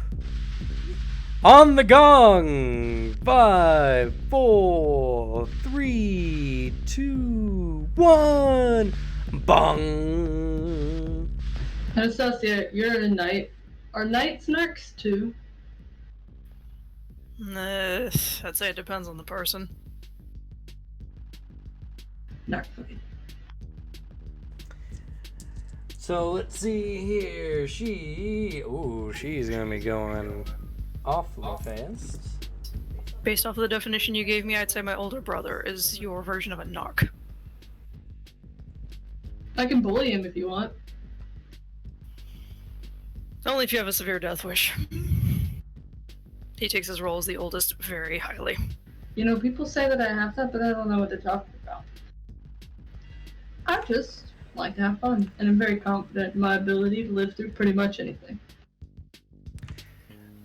On the gong. 5, 4, 3, 2, 1. Bong. Anastasia, you're a knight. Are knights narcs too? I'd say it depends on the person. Narc fight. So let's see here. She's gonna be going awfully fast. Based off of the definition you gave me, I'd say my older brother is your version of a narc. I can bully him if you want. Only if you have a severe death wish. He takes his role as the oldest very highly. You know, people say that I have that, but I don't know what they're talking about. I just like to have fun, and I'm very confident in my ability to live through pretty much anything.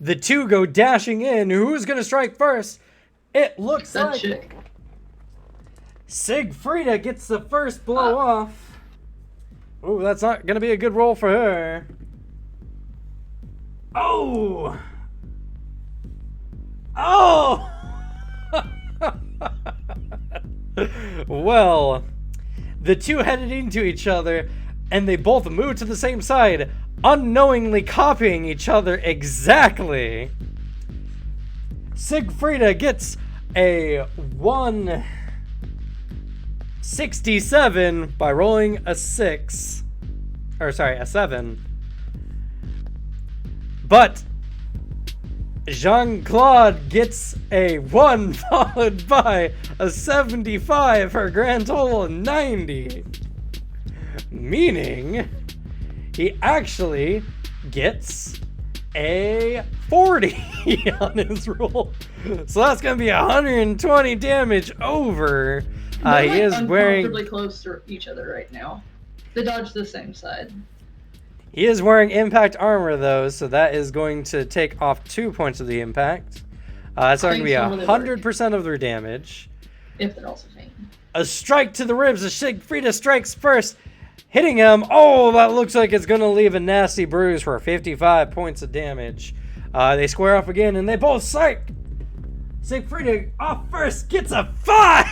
The two go dashing in. Who's gonna strike first? It looks That like chick. Sigfrida gets the first blow off. Ooh, that's not gonna be a good roll for her. Oh! Oh! Well, the two headed into each other, and they both moved to the same side, unknowingly copying each other exactly. Sigfrida gets a 167 by rolling a 6. Or sorry, a 7. But Jean-Claude gets a 1 followed by a 75, her grand total of 90. Meaning he actually gets a 40 on his roll. So that's going to be 120 damage over. They're He is wearing... uncomfortably close to each other right now. They dodge the same side. He is wearing impact armor, though, so that is going to take off 2 points of the impact. That's going to be 100% of their damage. If they're also faint. A strike to the ribs as Sigfrida strikes first, hitting him. Oh, that looks like it's going to leave a nasty bruise for 55 points of damage. They square up again, and they both strike. Sigfrida off first gets a 5!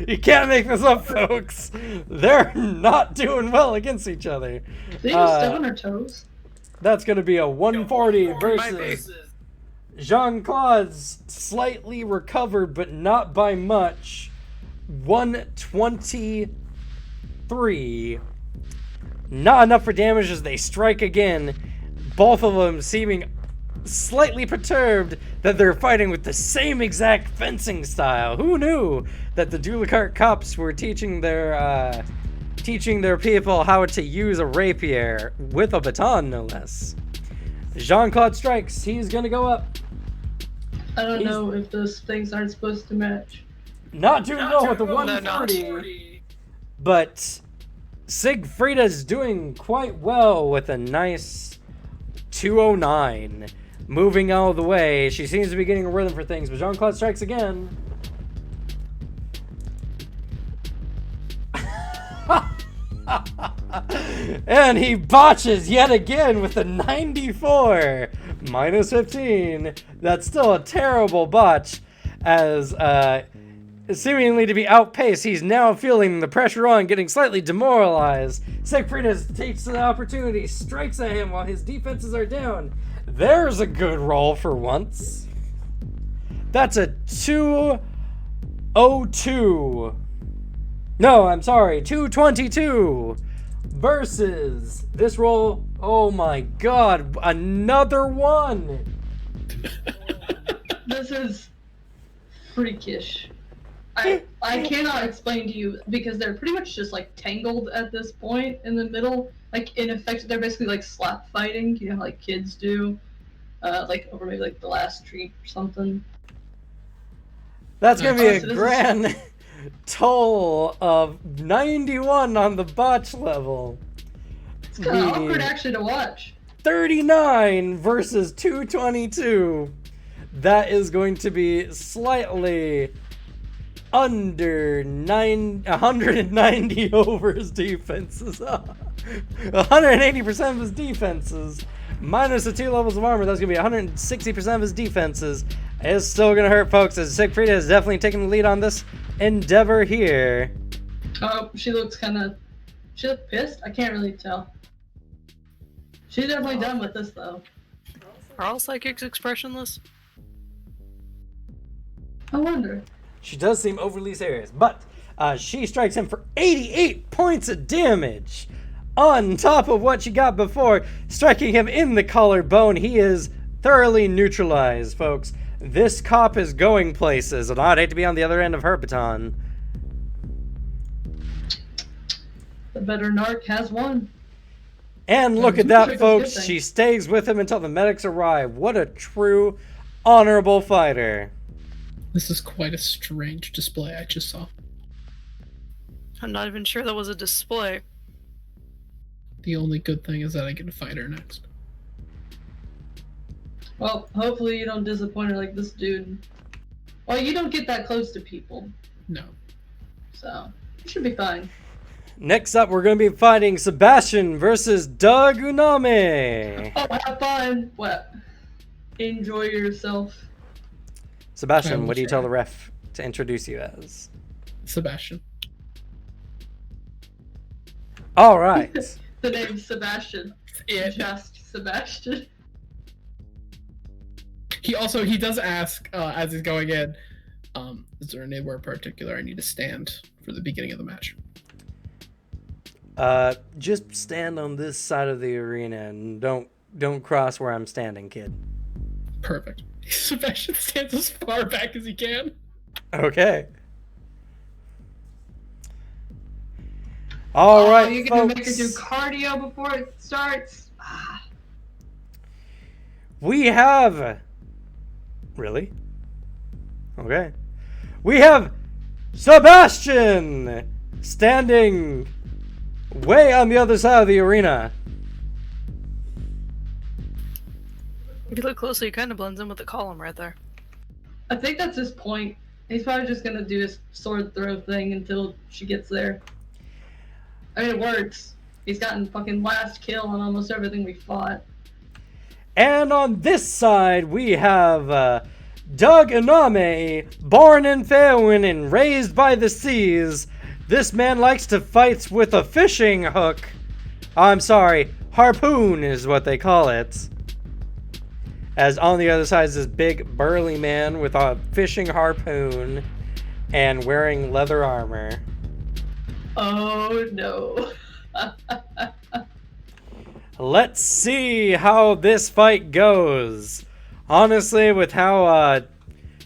You can't make this up, folks. They're not doing well against each other. They just step on her toes. That's going to be a 140 versus Jean-Claude's slightly recovered, but not by much. 123. Not enough for damage as they strike again. Both of them seeming slightly perturbed that they're fighting with the same exact fencing style. Who knew that the Dulicart cops were teaching their people how to use a rapier with a baton, no less. Jean-Claude strikes. He's gonna go up. I don't know if those things aren't supposed to match. Not doing well with the 140, but Sigfrida's doing quite well with a nice 209. Moving out of the way. She seems to be getting a rhythm for things, but Jean-Claude strikes again. And he botches yet again with a 94. Minus 15. That's still a terrible botch, as seemingly to be outpaced. He's now feeling the pressure on, getting slightly demoralized. Sigfrida takes the opportunity, strikes at him while his defenses are down. There's a good roll for once. That's a 202. No, I'm sorry, 222 versus this roll. Oh my god, another one. This is freakish. I cannot explain to you because they're pretty much just like tangled at this point in the middle. Like in effect, they're basically like slap fighting. You know, how, like kids do, like over maybe like the last treat or something. That's gonna be a grand toll of 91 on the botch level. It's kind of awkward actually to watch. 39 versus 222. That is going to be slightly under 190 over his defenses. 180% of his defenses. Minus the 2 levels of armor, that's going to be 160% of his defenses. It's still going to hurt, folks, as Sigfrida has definitely taken the lead on this endeavor here. Oh, she looks pissed? I can't really tell. She's definitely done with this, though. Are all psychics expressionless? I wonder. She does seem overly serious, but she strikes him for 88 points of damage. on top of what you got before, striking him in the collarbone. He is thoroughly neutralized, folks. This cop is going places, and I'd hate to be on the other end of her baton. The better narc has won. And look at that, folks. She stays with him until the medics arrive. What a true, honorable fighter. This is quite a strange display I just saw. I'm not even sure that was a display. The only good thing is that I get to fight her next. Well, hopefully you don't disappoint her like this dude. Well, you don't get that close to people, No. so you should be fine. Next up, we're going to be fighting Sebastian versus Doug Uname. Oh, have fun. What? Enjoy yourself. Sebastian, what do you tell the ref to introduce you as? Sebastian. All right. The name's Sebastian. Yeah. Just Sebastian. He does ask as he's going in, is there anywhere particular I need to stand for the beginning of the match? Just stand on this side of the arena and don't cross where I'm standing, kid. Perfect. Sebastian stands as far back as he can. Okay. All right, you're gonna make her folks. do cardio before it starts. Ah. We have... Really? Okay. We have Sebastian standing way on the other side of the arena. If you look closely, it kind of blends in with the column right there. I think that's his point. He's probably just gonna do his sword throw thing until she gets there. I mean, it works. He's gotten fucking last kill on almost everything we fought. And on this side, we have Doug Uname, born in Faerun and raised by the seas. This man likes to fight with a fishing hook. I'm sorry, harpoon is what they call it. As on the other side is this big burly man with a fishing harpoon and wearing leather armor. Oh no. Let's see how this fight goes. Honestly, with how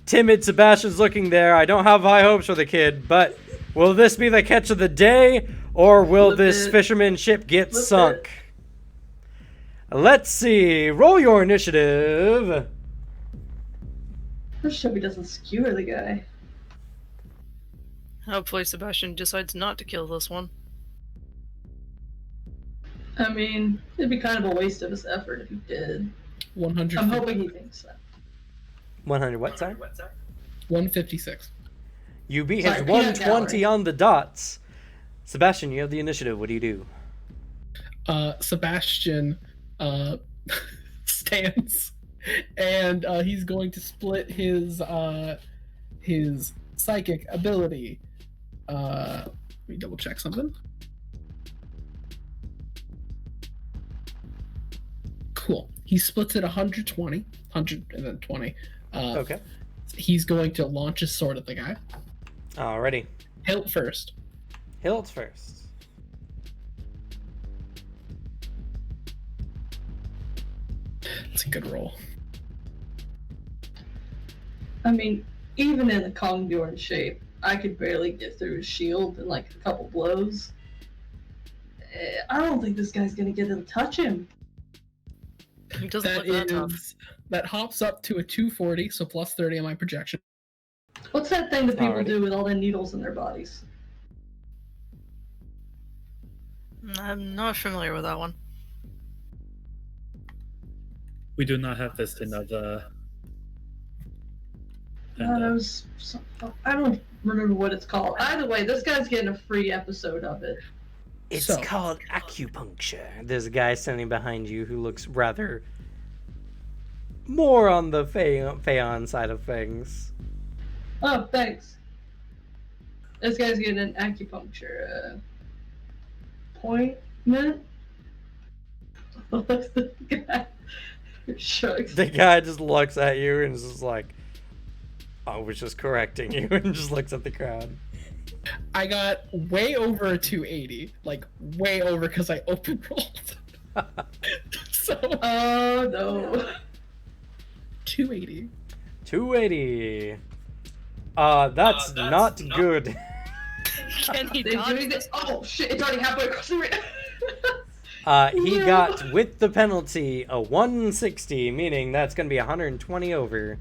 timid Sebastian's looking there, I don't have high hopes for the kid, but will this be the catch of the day, or will this fisherman ship get sunk? Let's see. Roll your initiative. Let's hope he doesn't skewer the guy. Hopefully Sebastian decides not to kill this one. I mean, it'd be kind of a waste of his effort if he did. 100. I'm hoping he thinks that. 100 what, sorry? 156. You beat Sorry, his peanut 120 gallery. on the dots. Sebastian, you have the initiative. What do you do? Sebastian stands, and he's going to split his psychic ability. Let me double check something. Cool. He splits it 120, 100 and then 20. Okay. He's going to launch his sword at the guy. Alrighty. Hilt first. Hilt first. It's a good roll. I mean, even in the Kongbjorn shape, I could barely get through his shield in like a couple blows. I don't think this guy's gonna get him to touch him. He doesn't look that tough. That hops up to a 240, so plus 30 on my projection. What's that thing that people Alrighty. do with all the needles in their bodies? I'm not familiar with that one. We do not have this in the. I don't remember what it's called. Either way, this guy's getting a free episode of it. It's So- called acupuncture. There's a guy standing behind you who looks rather more on the Phaon side of things. Oh, thanks. This guy's getting an acupuncture appointment. The guy shrugs. The guy just looks at you and is just like, I was just correcting you, and just looks at the crowd. I got way over a 280, like way over because I open rolled. So Oh no. 280. 280. That's not good. Can he They're dodge doing this? this. Oh shit! It's already halfway across the room. He No. got, with the penalty, a 160, meaning that's going to be 120 over.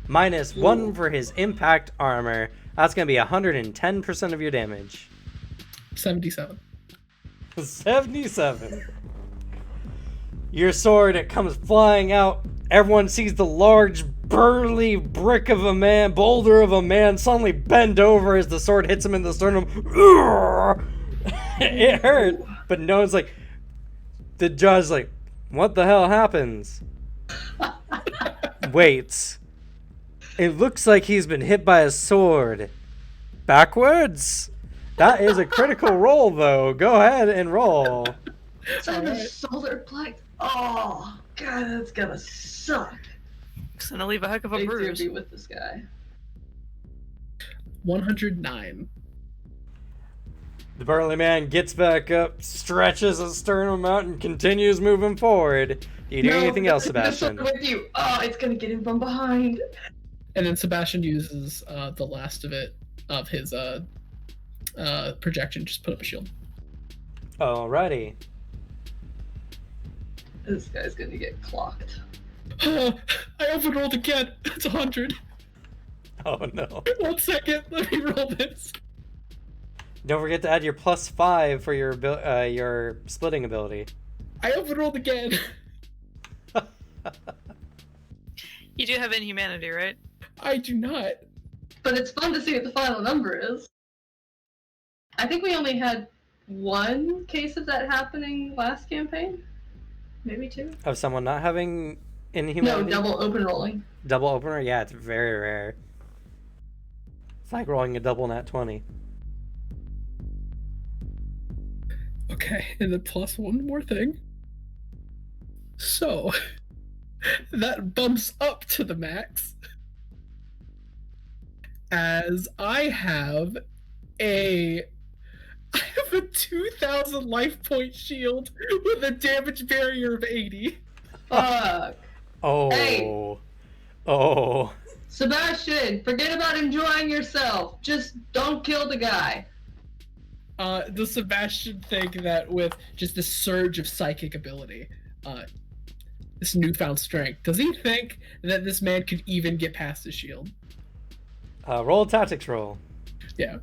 Minus 1 for his impact armor. That's going to be 110% of your damage. 77. 77. Your sword, it comes flying out. Everyone sees the large, burly boulder of a man suddenly bend over as the sword hits him in the sternum. It hurt, but no one's like, the judge's like, what the hell happens? Wait. It looks like he's been hit by a sword. Backwards? That is a critical roll, though. Go ahead and roll. Son of solar plex. Oh god, that's gonna suck. It's gonna leave a heck of a I do bruise. be with this guy. 109. The burly man gets back up, stretches his sternum out, and continues moving forward. Do you do anything else, Sebastian? With you. Oh, it's gonna get him from behind. And then Sebastian uses the last of his projection. Just put up a shield. Alrighty. This guy's gonna get clocked. I overrolled again. It's 100. Oh no. 1 second. Let me roll this. Don't forget to add your +5 for your splitting ability. I overrolled again. You do have inhumanity, right? I do not. But it's fun to see what the final number is. I think we only had one case of that happening last campaign. Maybe 2. Of someone not having No, inhumanity? double open rolling. Double opener? Yeah, it's very rare. It's like rolling a double nat 20. Okay, and then plus one more thing. So, that bumps up to the max. As I have a 2,000 life point shield with a damage barrier of 80. Fuck. Oh. Hey. Oh. Sebastian, forget about enjoying yourself. Just don't kill the guy. Does Sebastian think that with just this surge of psychic ability, this newfound strength, does he think that this man could even get past his shield? Roll a tactics roll. Yeah.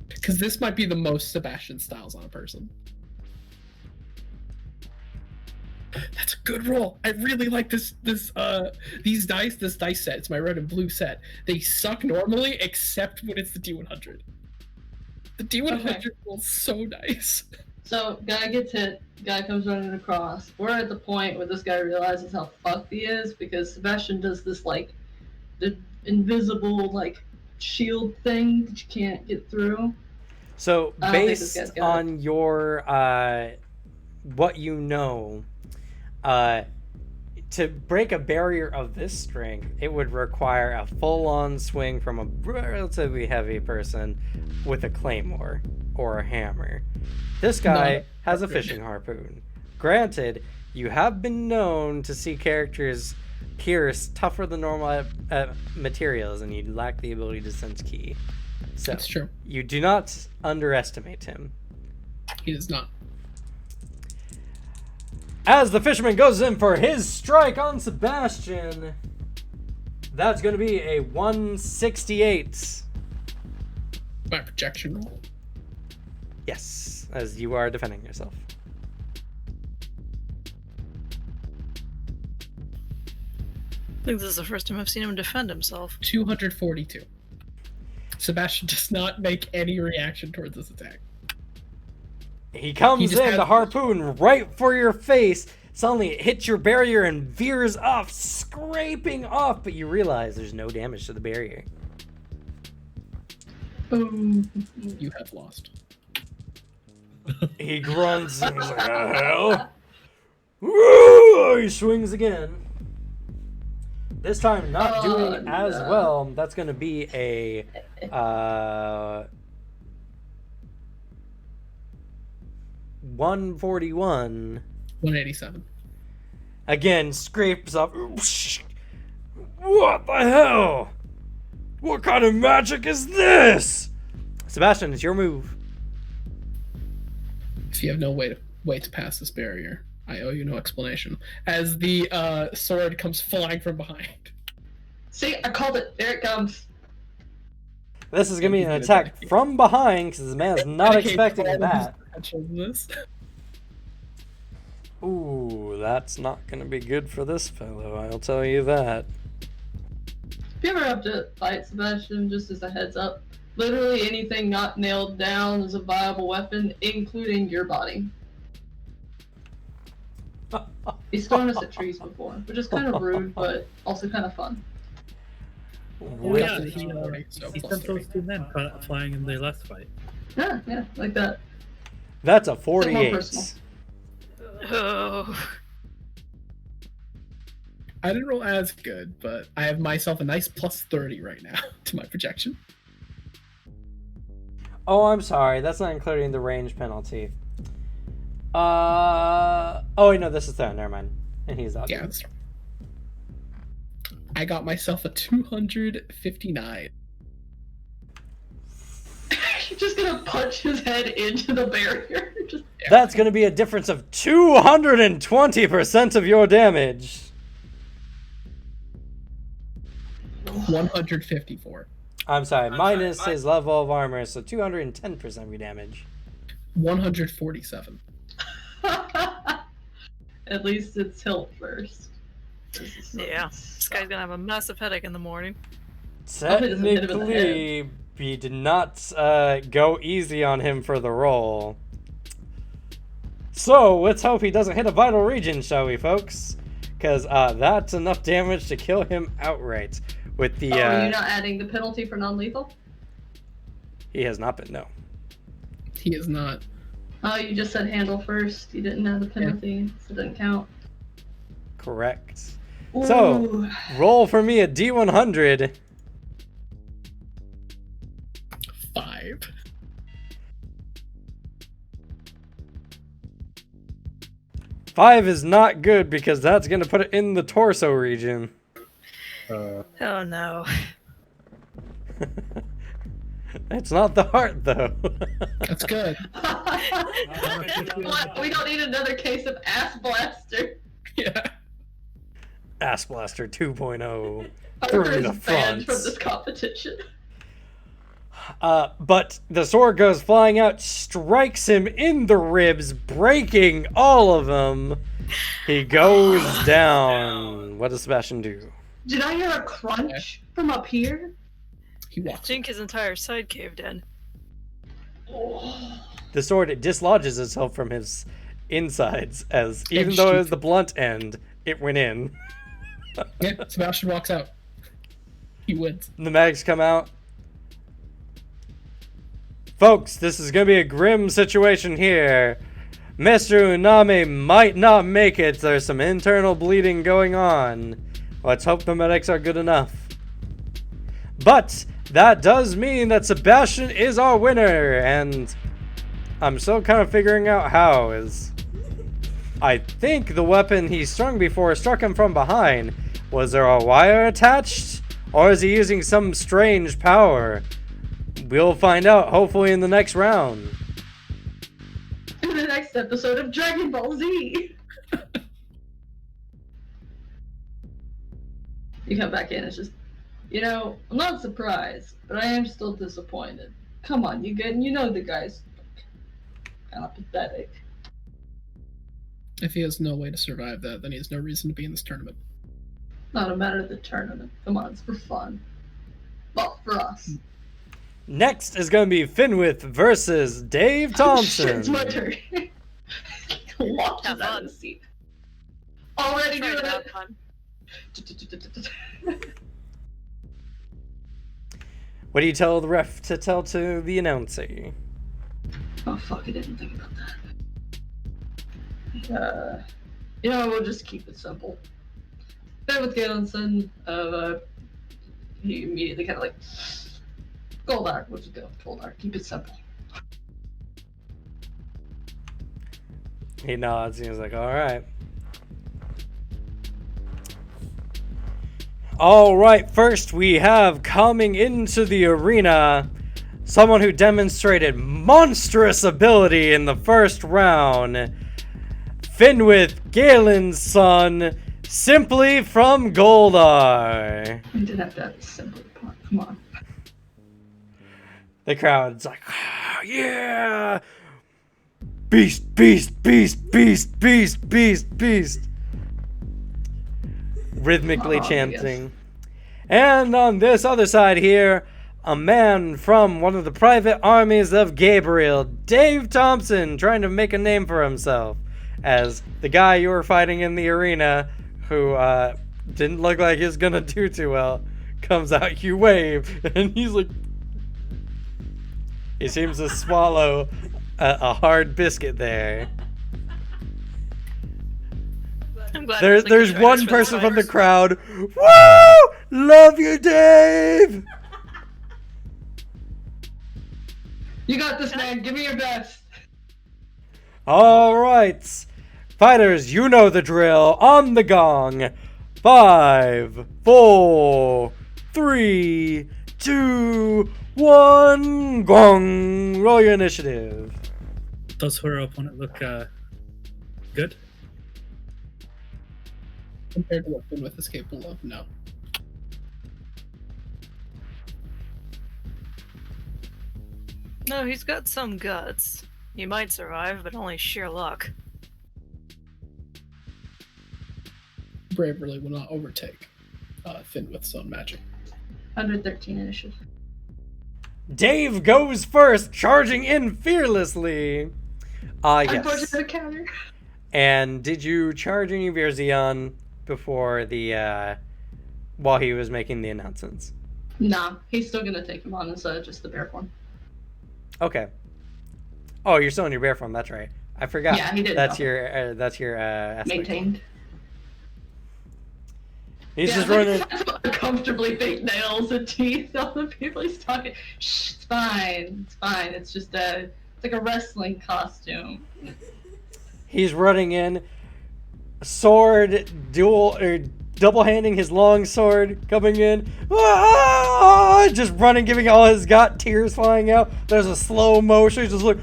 Because this might be the most Sebastian styles on a person. That's a good roll. I really like these dice. This dice set. It's my red and blue set. They suck normally, except when it's the D100. The D100 Okay. rolls so nice. So, guy gets hit, guy comes running across. We're at the point where this guy realizes how fucked he is because Sebastian does this, like, the invisible, like, shield thing that you can't get through. So, I don't think this based guy's got on your, what you know, to break a barrier of this strength, it would require a full-on swing from a relatively heavy person with a claymore or a hammer. This guy No. has a fishing harpoon. Granted, you have been known to see characters pierce tougher than normal materials, and you lack the ability to sense ki. So, That's true. you do not underestimate him. He does not. As the fisherman goes in for his strike on Sebastian, that's going to be a 168. My projection roll. Yes, as you are defending yourself. I think this is the first time I've seen him defend himself. 242. Sebastian does not make any reaction towards this attack. He comes He just in, has- the harpoon right for your face. Suddenly it hits your barrier and veers off, scraping off, but you realize there's no damage to the barrier. Boom. You have lost. He grunts and he's like, "Oh, hell?" Woo! He swings again. This time, not doing as no. well. That's going to be a 141. 187. Again, scrapes up. What the hell? What kind of magic is this? Sebastian, it's your move. If you have no way to pass this barrier, I owe you no explanation. As the sword comes flying from behind. See, I called it. There it comes. This is going to be an attack from behind because the man's not expecting that. This. Ooh, that's not going to be good for this fellow, I'll tell you that. If you ever have to fight Sebastian, just as a heads up, literally anything not nailed down is a viable weapon, including your body. He's thrown us at trees before, which is kind of rude, but also kind of fun. Oh yeah, He's he already so sent plus those 2 men flying in the last fight. Yeah, like that. That's a Bit more 48. personal. Oh. I didn't roll as good, but I have myself a nice plus 30 right now to my projection. Oh, I'm sorry. That's not including the range penalty. Oh, wait, no, this is there. Never mind. And he's out. Yeah, that's... I got myself a 259. You're just gonna punch his head into the barrier. Just... That's going to be a difference of 220% of your damage. 154. I'm sorry, minus his level of armor, so 210% of your damage. 147. At least it's hilt first. Yeah, this guy's gonna have a massive headache in the morning. Technically, he did not go easy on him for the roll. So, let's hope he doesn't hit a vital region, shall we, folks? Because that's enough damage to kill him outright. With the, are you not adding the penalty for non-lethal? He has not been, no. He is not. Oh, you just said handle first. You didn't add the penalty, so it doesn't count. Correct. Ooh. So, roll for me a D100. 5. Five is not good because that's going to put it in the torso region. Oh no. It's not the heart, though. That's good. What? We don't need another case of ass blaster. Yeah. Ass Blaster 2.0. Harper Through is the banned front. from this competition. But the sword goes flying out, strikes him in the ribs, breaking all of them. He goes down. What does Sebastian do? Did I hear a crunch from up here? He I walks. think his entire side caved in. Oh. The sword dislodges itself from his insides, as even And though it was shoots. the blunt end, it went in. Yeah, Sebastian walks out. He wins. The mags come out. Folks, this is going to be a grim situation here. Mr. Unami might not make it. There's some internal bleeding going on. Let's hope the medics are good enough. But that does mean that Sebastian is our winner, and I'm still kind of figuring out how. I think the weapon he strung before struck him from behind. Was there a wire attached? Or is he using some strange power? We'll find out, hopefully, in the next round. In the next episode of Dragon Ball Z. You come back in, it's just, I'm not surprised, but I am still disappointed. Come on, you good? You know the guy's kind of pathetic. If he has no way to survive that, then he has no reason to be in this tournament. Not a matter of the tournament. Come on, it's for fun. Well, for us. Next is going to be Finwith versus Dave Thompson. Shit, it's my turn. Launches Have out fun. of the seat. Already Try doing to have it. fun. What do you tell the ref to tell to the announcer? Oh fuck, I didn't think about that. We'll just keep it simple. Then with Galenson, he immediately kind of like, Goldar, we'll just go with Goldar. Keep it simple. He nods. He's like, all right. All right, first we have coming into the arena someone who demonstrated monstrous ability in the first round. Finwith Galen's son, simply from Goldar. We did have to have a simple part. Come on. The crowd's like, oh, yeah! Beast, beast, beast, beast, beast, beast, beast. Rhythmically chanting. Yes. And on this other side here, a man from one of the private armies of Gabriel, Dave Thompson, trying to make a name for himself as the guy you were fighting in the arena who didn't look like he's gonna do too well, comes out, you wave, and he's like, he seems to swallow a hard biscuit there. I'm glad There's one person from the crowd. Woo! Love you, Dave! You got this, man. Give me your best. All right. Fighters, you know the drill. On the gong. 5, 4, 3, 2, 1. Gong. Roll your initiative. Does her opponent look good? Compared to what Finwith is capable of, no. No, he's got some guts. He might survive, but only sheer luck. Braverly will not overtake Finwith's own magic. 113 initiative. Dave goes first, charging in fearlessly. Yes. Unfortunate counter. And did you charge any of your Xeon before the, while he was making the announcements? Nah, he's still gonna take him on as just the bear form. Okay. Oh, you're still in your bear form. That's right. I forgot. Yeah, he did. That's your aspect. Maintained. He's just running. Uncomfortably fake nails and teeth. All the people he's talking. Shh, it's fine. It's fine. It's just it's like a wrestling costume. He's running in, sword double-handing his long sword, coming in, just running, giving all his got, tears flying out. There's a slow motion, just like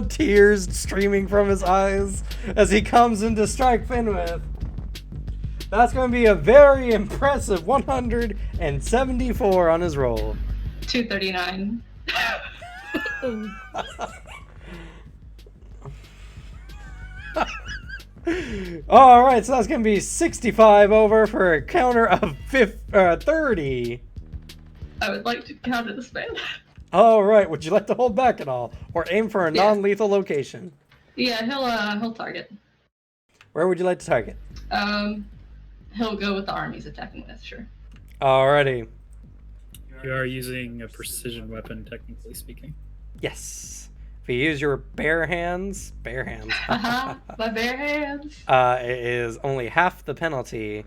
tears streaming from his eyes as he comes in to strike Finwith. That's going to be a very impressive 174 on his roll. 239. All right, so that's gonna be 65 over for a counter of 30. I would like to counter this man. All right, would you like to hold back at all, or aim for a non-lethal location? Yeah, he'll target. Where would you like to target? He'll go with the arm he's attacking with, sure. Alrighty. You are using a precision weapon, technically speaking. Yes. If you use your bare hands, My bare hands. it is only half the penalty.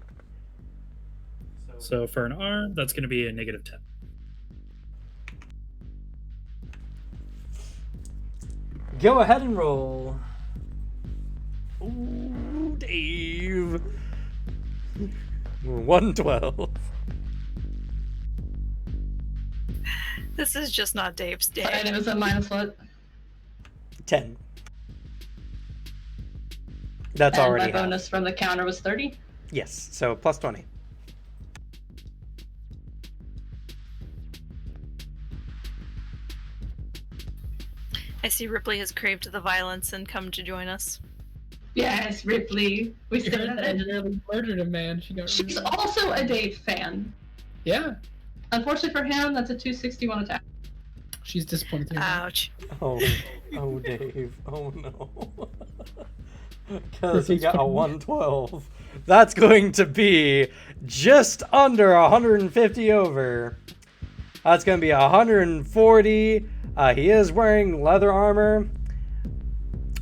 So for an arm, that's going to be a -10. Go ahead and roll. Ooh, Dave. 112. This is just not Dave's day. And it was a minus what? 10. That's And already my half. bonus from the counter was 30. Yes, so plus 20. I see Ripley has craved the violence and come to join us. Yes, Ripley. We She said heard that. that nearly murdered a man. She got She's really- also a Dave fan. Yeah, Unfortunately for him, that's a 261 attack. she's disappointed. in her. Ouch. Oh, Dave. Oh, no. Because he got a 112. That's going to be just under 150 over. That's going to be 140. He is wearing leather armor.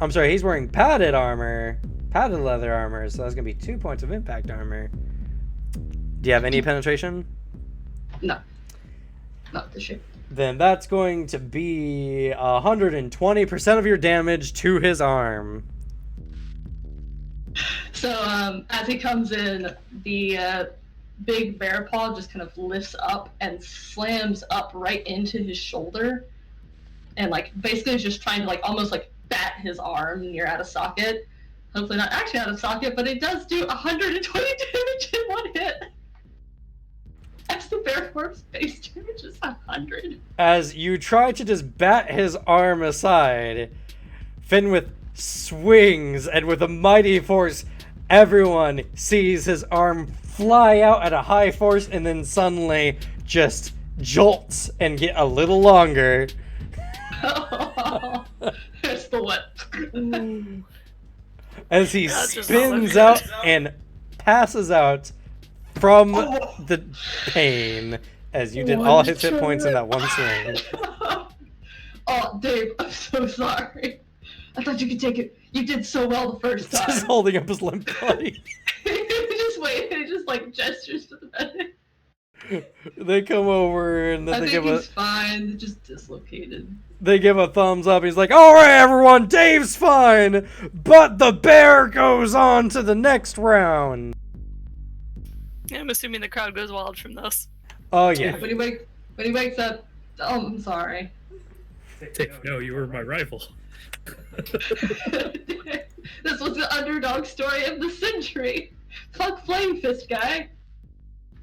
I'm sorry, he's wearing padded armor. padded leather armor, so that's going to be 2 points of impact armor. Do you have any penetration? No. Not this shape. Then that's going to be 120% of your damage to his arm. So as he comes in, the big bear paw just kind of lifts up and slams up right into his shoulder, and like basically is just trying to like almost like bat his arm near out of socket. Hopefully not actually out of socket, but it does do 120 damage in one hit. As the bear force base damage is 100. As you try to just bat his arm aside, Finwith swings, and with a mighty force, everyone sees his arm fly out at a high force and then suddenly just jolts and get a little longer. There's the what? As he spins out and passes out from the pain, as you did all his hit points in that one swing. Oh, Dave, I'm so sorry. I thought you could take it. You did so well the first time. Just holding up his limp body. Just wait. He just like gestures to the medic. They come over and then I they think give he's fine. Just dislocated. They give a thumbs up. He's like, "All right, everyone, Dave's fine, but the bear goes on to the next round." I'm assuming the crowd goes wild from this. Oh yeah. When he wakes up, oh, I'm sorry. No, you were my rival. This was the underdog story of the century. Fuck Flame Fist, guy.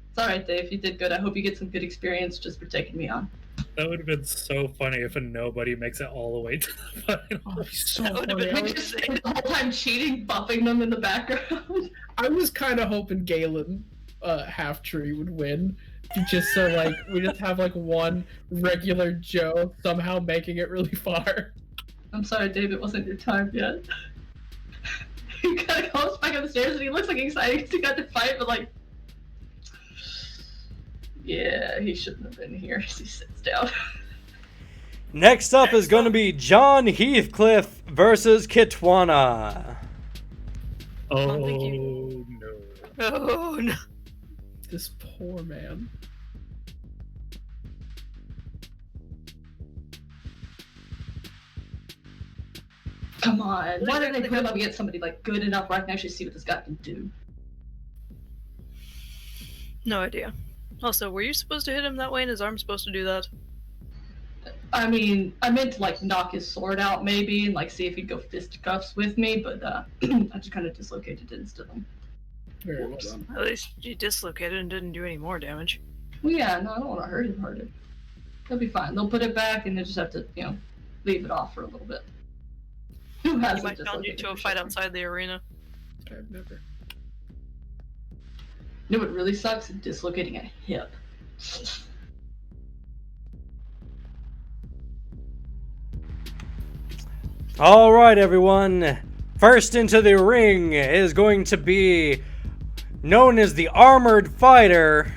It's alright, Dave. You did good. I hope you get some good experience just for taking me on. That would have been so funny if nobody makes it all the way to the final. Oh, so That would've funny. been We just spent the whole time cheating, buffing them in the background. I was kind of hoping Galen Half Tree would win. Just so like we just have like one regular Joe somehow making it really far. I'm sorry, Dave. It wasn't your time yet. He kind of comes back up the stairs and he looks like excited because he got to fight, but like, yeah, he shouldn't have been here. He sits down. Next up is going to be John Heathcliff versus Kitwana. Oh thank no. Oh no. This poor man. Come on. Why didn't they put him up against somebody like good enough where I can actually see what this guy can do? No idea. Also, were you supposed to hit him that way and his arm supposed to do that? I mean, I meant to like knock his sword out maybe and like see if he'd go fisticuffs with me, but I just kind of dislocated it instantly. Very well done. At least you dislocated and didn't do any more damage. Well, yeah, no, I don't want to hurt him harder. He'll be fine. They'll put it back and they just have to, you know, leave it off for a little bit. Who He hasn't might challenge you dislocated to a for fight sure? outside the arena. I've never. You know what really sucks? Dislocating a hip. All right, everyone. First into the ring is going to be known as the Armored Fighter,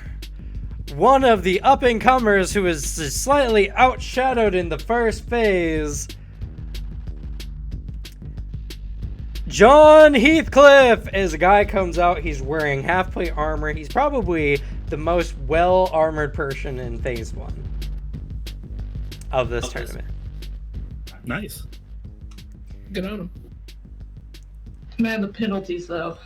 one of the up-and-comers who is slightly outshadowed in the first phase. John Heathcliff, as a guy comes out, he's wearing half-plate armor. He's probably the most well-armored person in phase 1 of this tournament. Nice. Good on him. Man, the penalties though.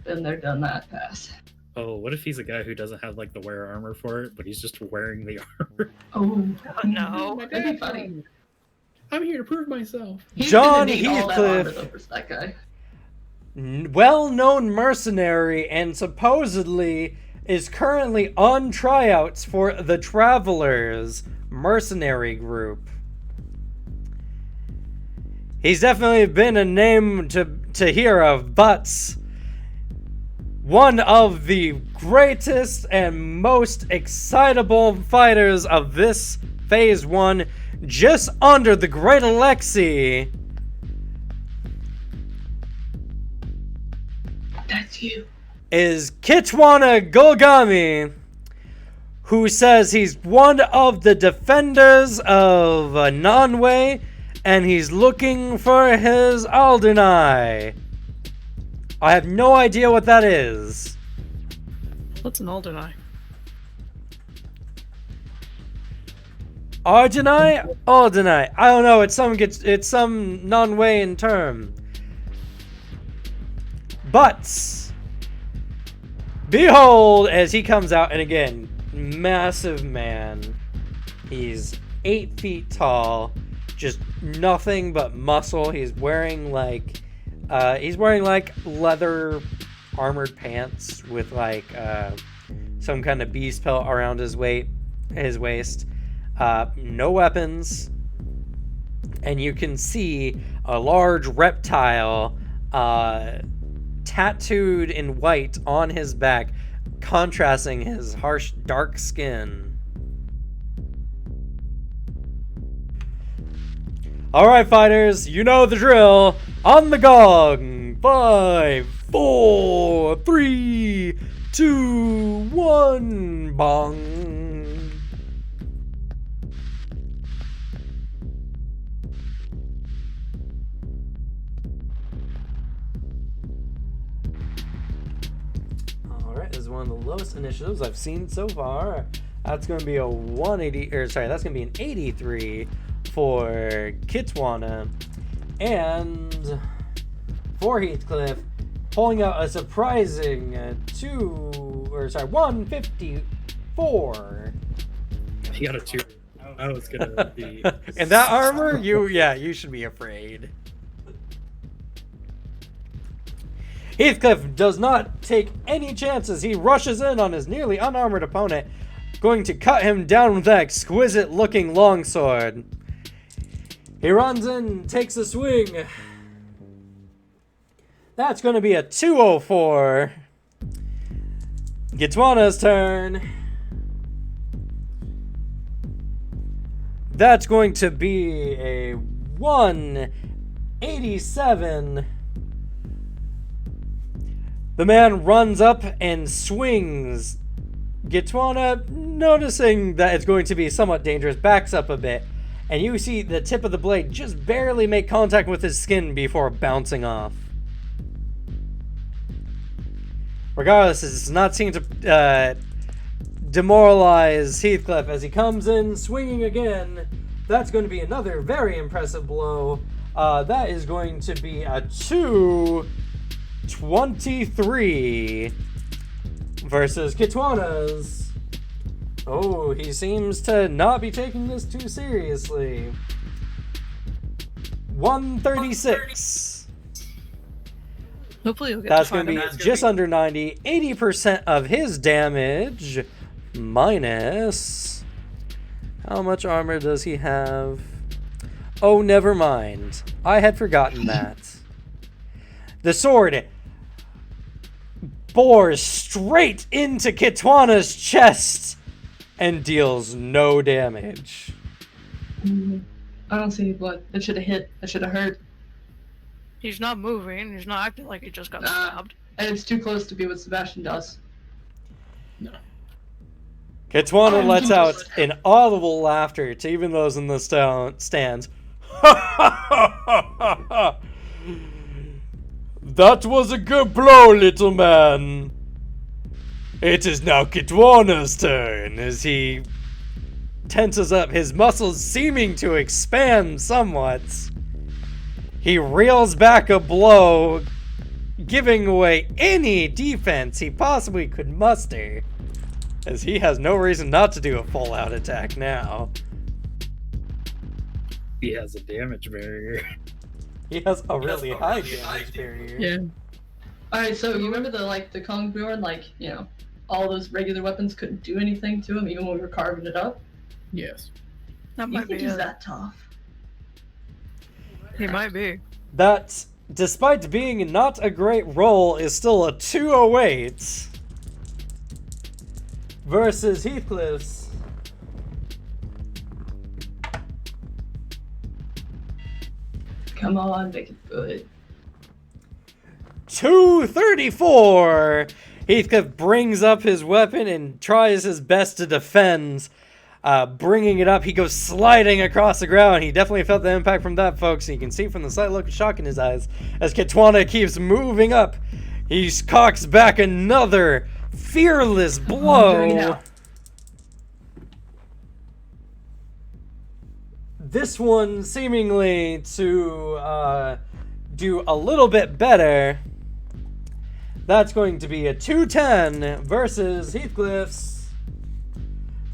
Been there, done that, pass. Oh, what if he's a guy who doesn't have like the wear armor for it, but he's just wearing the armor? Oh, no. My That'd be dad funny. told me. I'm here to prove myself. He's John gonna need all that armor, Heathcliff. though, for that guy. Well-known mercenary and supposedly is currently on tryouts for the Travelers mercenary group. He's definitely been a name to hear of, but one of the greatest and most excitable fighters of this phase 1, just under the Great Alexi. That's you. Is Kitwana Golgami, who says he's one of the defenders of Nanway, and he's looking for his Alderney. I have no idea what that is. What's an Alderney? Ardenai? Aldenai. I don't know. It's some non-weighing term. But behold, as he comes out, and again, massive man. He's 8 feet tall, just nothing but muscle. He's wearing like leather armored pants with like some kind of beast pelt around his waist. No weapons, and you can see a large reptile tattooed in white on his back, contrasting his harsh dark skin. Alright, fighters, you know the drill. On the gong. 5, 4, 3, 2, 1. Bong. Alright, this is one of the lowest initiatives I've seen so far. That's going to be a 180, or sorry, that's going to be an 83 for Kitwana. And for Heathcliff, pulling out a surprising 154. He got a 2. I was gonna be. In that armor, you should be afraid. Heathcliff does not take any chances. He rushes in on his nearly unarmored opponent, going to cut him down with that exquisite-looking longsword. He runs in, takes a swing. That's going to be a 204. Gitwana's turn. That's going to be a 187. The man runs up and swings. Gitwana, noticing that it's going to be somewhat dangerous, backs up a bit. And you see the tip of the blade just barely make contact with his skin before bouncing off. Regardless, it does not seem to demoralize Heathcliff as he comes in swinging again. That's going to be another very impressive blow. That is going to be a 223 versus Kitwana's. Oh, he seems to not be taking this too seriously. 136. Hopefully you'll get That's to going to find be him. just under 90. 80% of his damage minus... How much armor does he have? Oh, never mind. I had forgotten that. The sword bores straight into Kitwana's chest and deals no damage. I don't see any blood. It should have hit. It should have hurt. He's not moving. He's not acting like he just got stabbed. And it's too close to be what Sebastian does. No. Kitwana lets out an audible laughter to even those in the stands. That was a good blow, little man. It is now Kitwana's turn as he tenses up, his muscles seeming to expand somewhat. He reels back a blow, giving away any defense he possibly could muster, as he has no reason not to do a full-out attack now. He has a damage barrier. He has a really high damage barrier. Yeah. Alright, so you remember the Kong Bjorn, all those regular weapons couldn't do anything to him even when we were carving it up? Yes. That You might think be he's it. that tough? He might be. That, despite being not a great roll, is still a 208 versus Heathcliff's. Come on, make it good. 234. Heathcliff brings up his weapon and tries his best to defend. bringing it up. He goes sliding across the ground. He definitely felt the impact from that, folks. And you can see from the slight look of shock in his eyes as Kitwana keeps moving up. He cocks back another fearless blow. This one seemingly to do a little bit better. That's going to be a 210 versus Heathcliff's.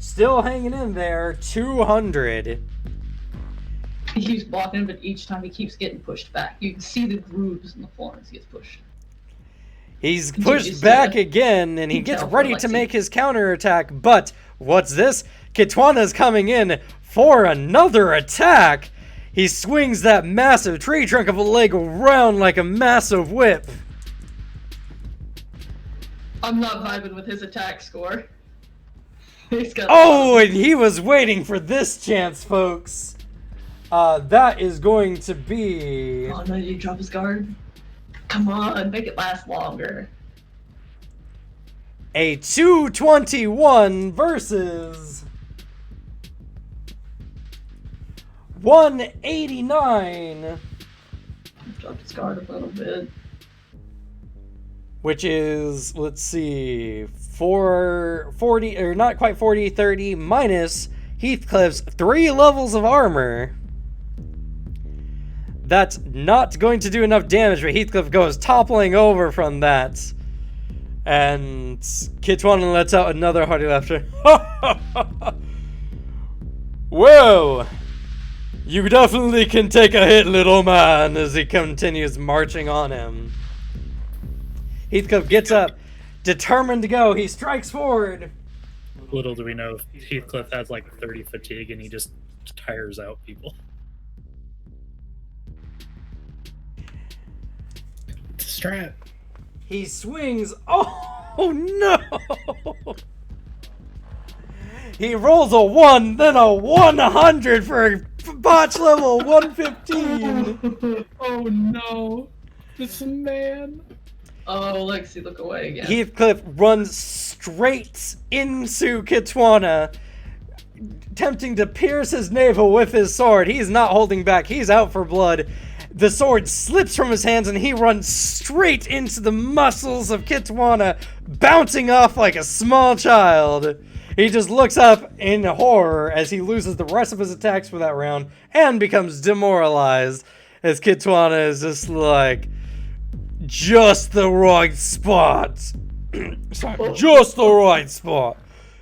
Still hanging in there, 200. He keeps blocking, but each time he keeps getting pushed back. You can see the grooves in the floor as he gets pushed. He's pushed back again, and he gets ready to make his counterattack. But what's this? Kitwana's coming in for another attack. He swings that massive tree trunk of a leg around like a massive whip. I'm not vibing with his attack score. Oh, and he was waiting for this chance, folks. That is going to be... Oh no, you drop his guard? Come on, make it last longer. A 221 versus 189. Drop his guard a little bit. Which is, let's see, 440, or not quite 40, 30, minus Heathcliff's 3 levels of armor. That's not going to do enough damage, but Heathcliff goes toppling over from that. And Kitwana lets out another hearty laughter. Whoa! You definitely can take a hit, little man, as he continues marching on him. Heathcliff gets up, determined to go. He strikes forward. Little do we know, Heathcliff has like 30 fatigue and he just tires out people. Strat. He swings. Oh no! He rolls a 1, then a 100 for botch level 115. Oh no. This man. Oh, Lexi, look away again. Heathcliff runs straight into Kitwana, attempting to pierce his navel with his sword. He's not holding back. He's out for blood. The sword slips from his hands and he runs straight into the muscles of Kitwana, bouncing off like a small child. He just looks up in horror as he loses the rest of his attacks for that round and becomes demoralized as Kitwana is just like, just the right spot. Sorry, just the right spot.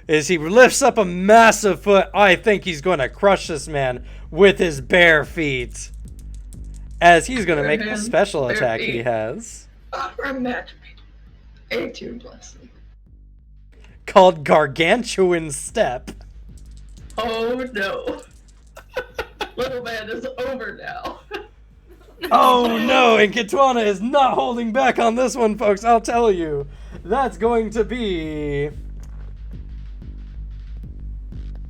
As he lifts up a massive foot, I think he's going to crush this man with his bare feet. As he's going to make a special attack he has. A-tier blessing. Called Gargantuan Step. Oh no. Little man is over now. Oh no, and Kitwana is not holding back on this one, folks, I'll tell you. That's going to be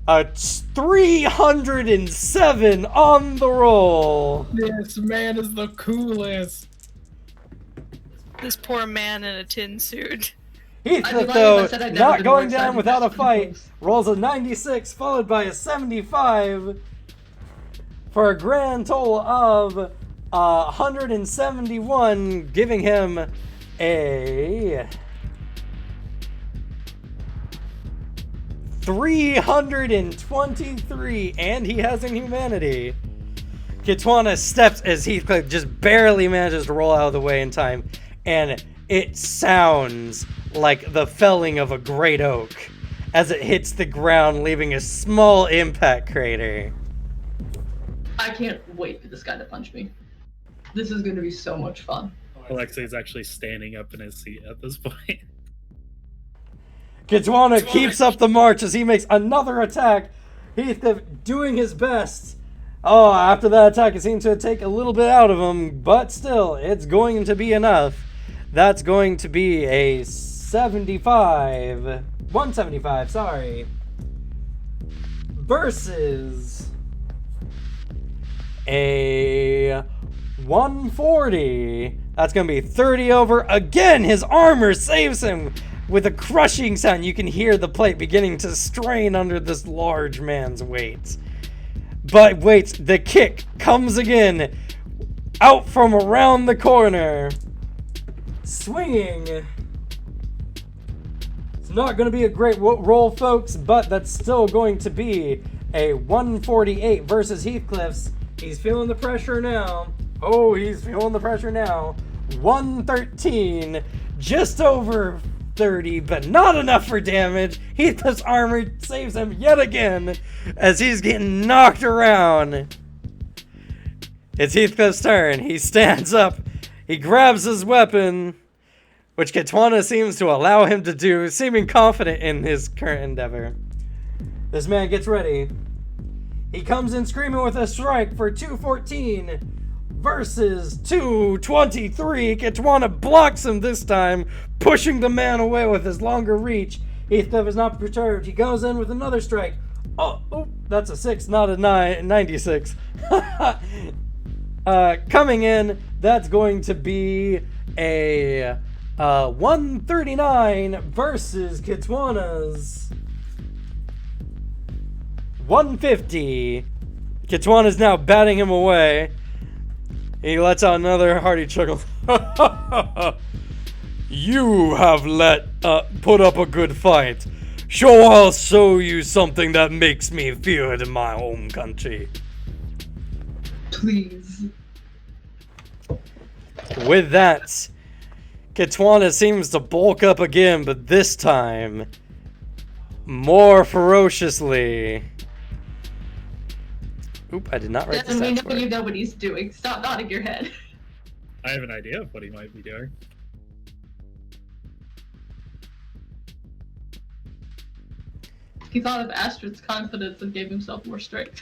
a 307 on the roll. This man is the coolest. This poor man in a tin suit. Heathcliff, though, not going down without a fight, rolls a 96 followed by a 75 for a grand total of 171, giving him a 323, and he has inhumanity. Kitwana steps as Heathcliff just barely manages to roll out of the way in time, and it sounds like the felling of a great oak as it hits the ground, leaving a small impact crater. I can't wait for this guy to punch me. This is going to be so much fun. Alexei is actually standing up in his seat at this point. Kitwana keeps up the march as he makes another attack. Heathcliff doing his best. Oh, after that attack, it seemed to take a little bit out of him, but still, it's going to be enough. That's going to be a 175, sorry. Versus a 140. That's going to be 30 over. Again, his armor saves him With a crushing sound, you can hear the plate beginning to strain under this large man's weight. But wait, the kick comes again, out from around the corner, swinging. It's not going to be a great roll, folks, but that's still going to be a 148 versus Heathcliff's. He's feeling the pressure now. Oh, he's feeling the pressure now. 113, just over 30, but not enough for damage. Heathcliff's armor saves him yet again as he's getting knocked around. It's Heathcliff's turn. He stands up. He grabs his weapon, which Katwana seems to allow him to do, seeming confident in his current endeavor. This man gets ready. He comes in screaming with a strike for 214 versus 223. Katwana blocks him this time, pushing the man away with his longer reach. Heathcliff is not perturbed. He goes in with another strike. Oh, that's a 6, not a 96. Coming in, that's going to be a 139 versus Katwana's 150. Katwana's now batting him away. He lets out another hearty chuckle. You have put up a good fight. Sure, I'll show you something that makes me feared in my home country. Please. With that, Katwana seems to bulk up again, but this time more ferociously. Oop, I did not write the stats for it. You know what he's doing. Stop nodding your head. I have an idea of what he might be doing. He thought of Astrid's confidence and gave himself more strength.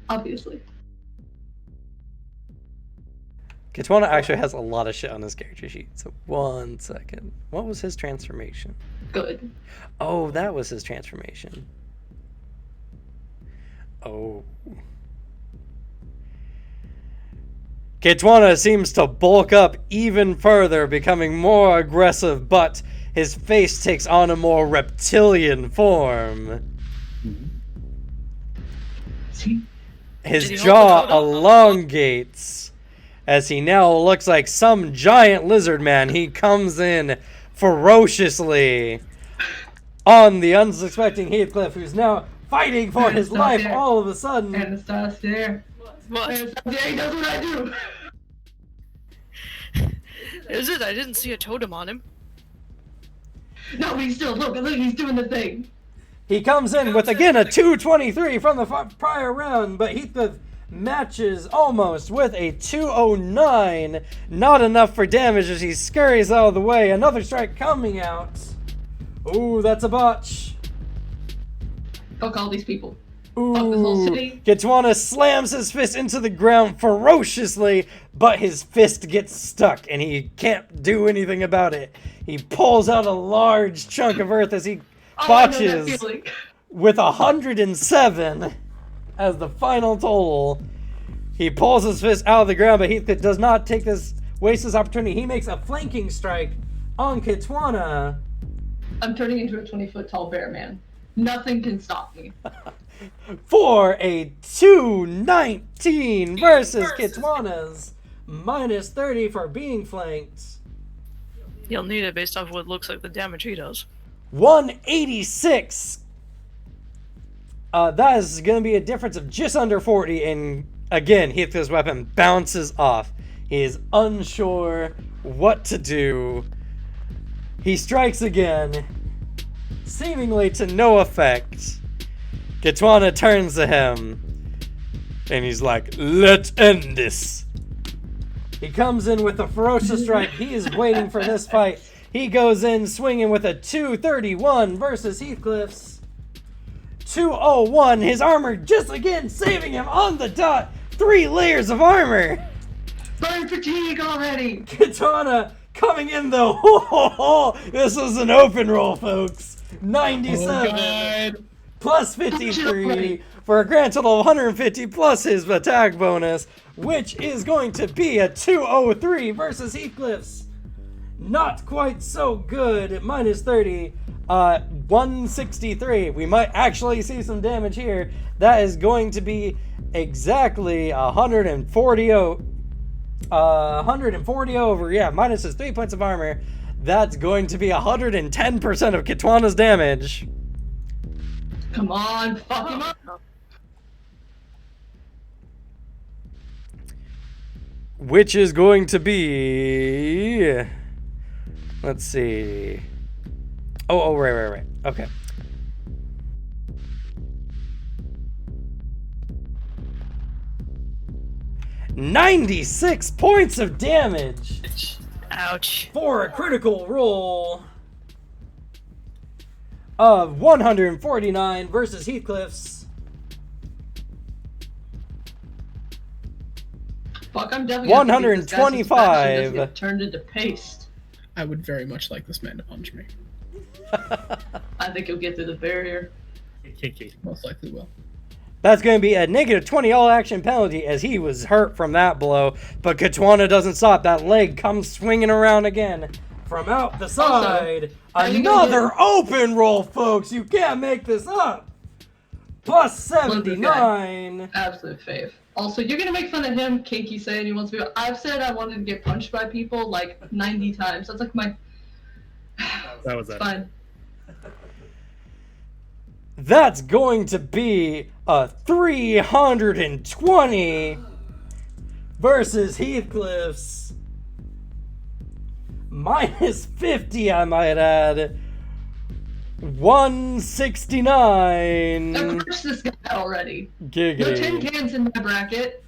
Obviously. Katwana actually has a lot of shit on his character sheet, so 1 second. What was his transformation? Good. Oh, that was his transformation. Oh. Katwana seems to bulk up even further, becoming more aggressive, but his face takes on a more reptilian form. His jaw elongates as he now looks like some giant lizard man. He comes in ferociously on the unsuspecting Heathcliff, who's now fighting for his life all of a sudden. Anastasia. What? Anastasia, he does what I do. Is it? I didn't see a totem on him. No, he's still, look, he's doing the thing. He comes in with, again, a 223 from the prior round, but Heathcliff matches almost with a 209. Not enough for damage as he scurries out of the way. Another strike coming out. Ooh, that's a botch. Fuck all these people. Ooh, Fuck this whole city. Katwana slams his fist into the ground ferociously, but his fist gets stuck and he can't do anything about it. He pulls out a large chunk of earth as he botches with 107 as the final total. He pulls his fist out of the ground, but Heathcliff does not waste this opportunity. He makes a flanking strike on Katwana. I'm turning into a 20-foot tall bear man. Nothing can stop me. For a 219 versus Katwana's minus 30 for being flanked. You'll need it based off what looks like the damage he does. 186. That is going to be a difference of just under 40. And again, Heathcliff's weapon bounces off. He is unsure what to do. He strikes again, seemingly to no effect. Katwana turns to him, and he's like, "Let's end this." He comes in with a ferocious strike. He is waiting for this fight. He goes in swinging with a 231 versus Heathcliff's 201. His armor just again saving him on the dot. 3 layers of armor. Burn fatigue already. Katwana coming in though. This was an open roll, folks. 97 plus 53 for a grand total of 150 plus his attack bonus, which is going to be a 203 versus Heathcliff's Not quite so good at minus 30. 163. We might actually see some damage here. That is going to be exactly 140 over. Yeah, minus his 3 points of armor. That's going to be 110% of Kitwana's damage. Come on, fuck him up. Which is going to be... Let's see. Oh, right. Okay. $96 points of damage. Ouch. For a critical roll of 149 versus Heathcliff's. Fuck, I'm definitely gonna have to beat this guy since Bastion doesn't 125. get turned into paste. I would very much like this man to punch me. I think he'll get through the barrier. Kinky. Most likely will. That's going to be a negative 20 all action penalty as he was hurt from that blow. But Kitwana doesn't stop. That leg comes swinging around again from out the side. Another open roll, folks. You can't make this up. Plus 79. Absolute fave. Also, you're gonna make fun of him, Kinky saying he wants to be. I've said I wanted to get punched by people like 90 times. That's like my. That was it. Fine. That's going to be a 320 versus Heathcliff's minus 50, I might add. 169. I crushed this guy already. Giggity. No tin cans in my bracket.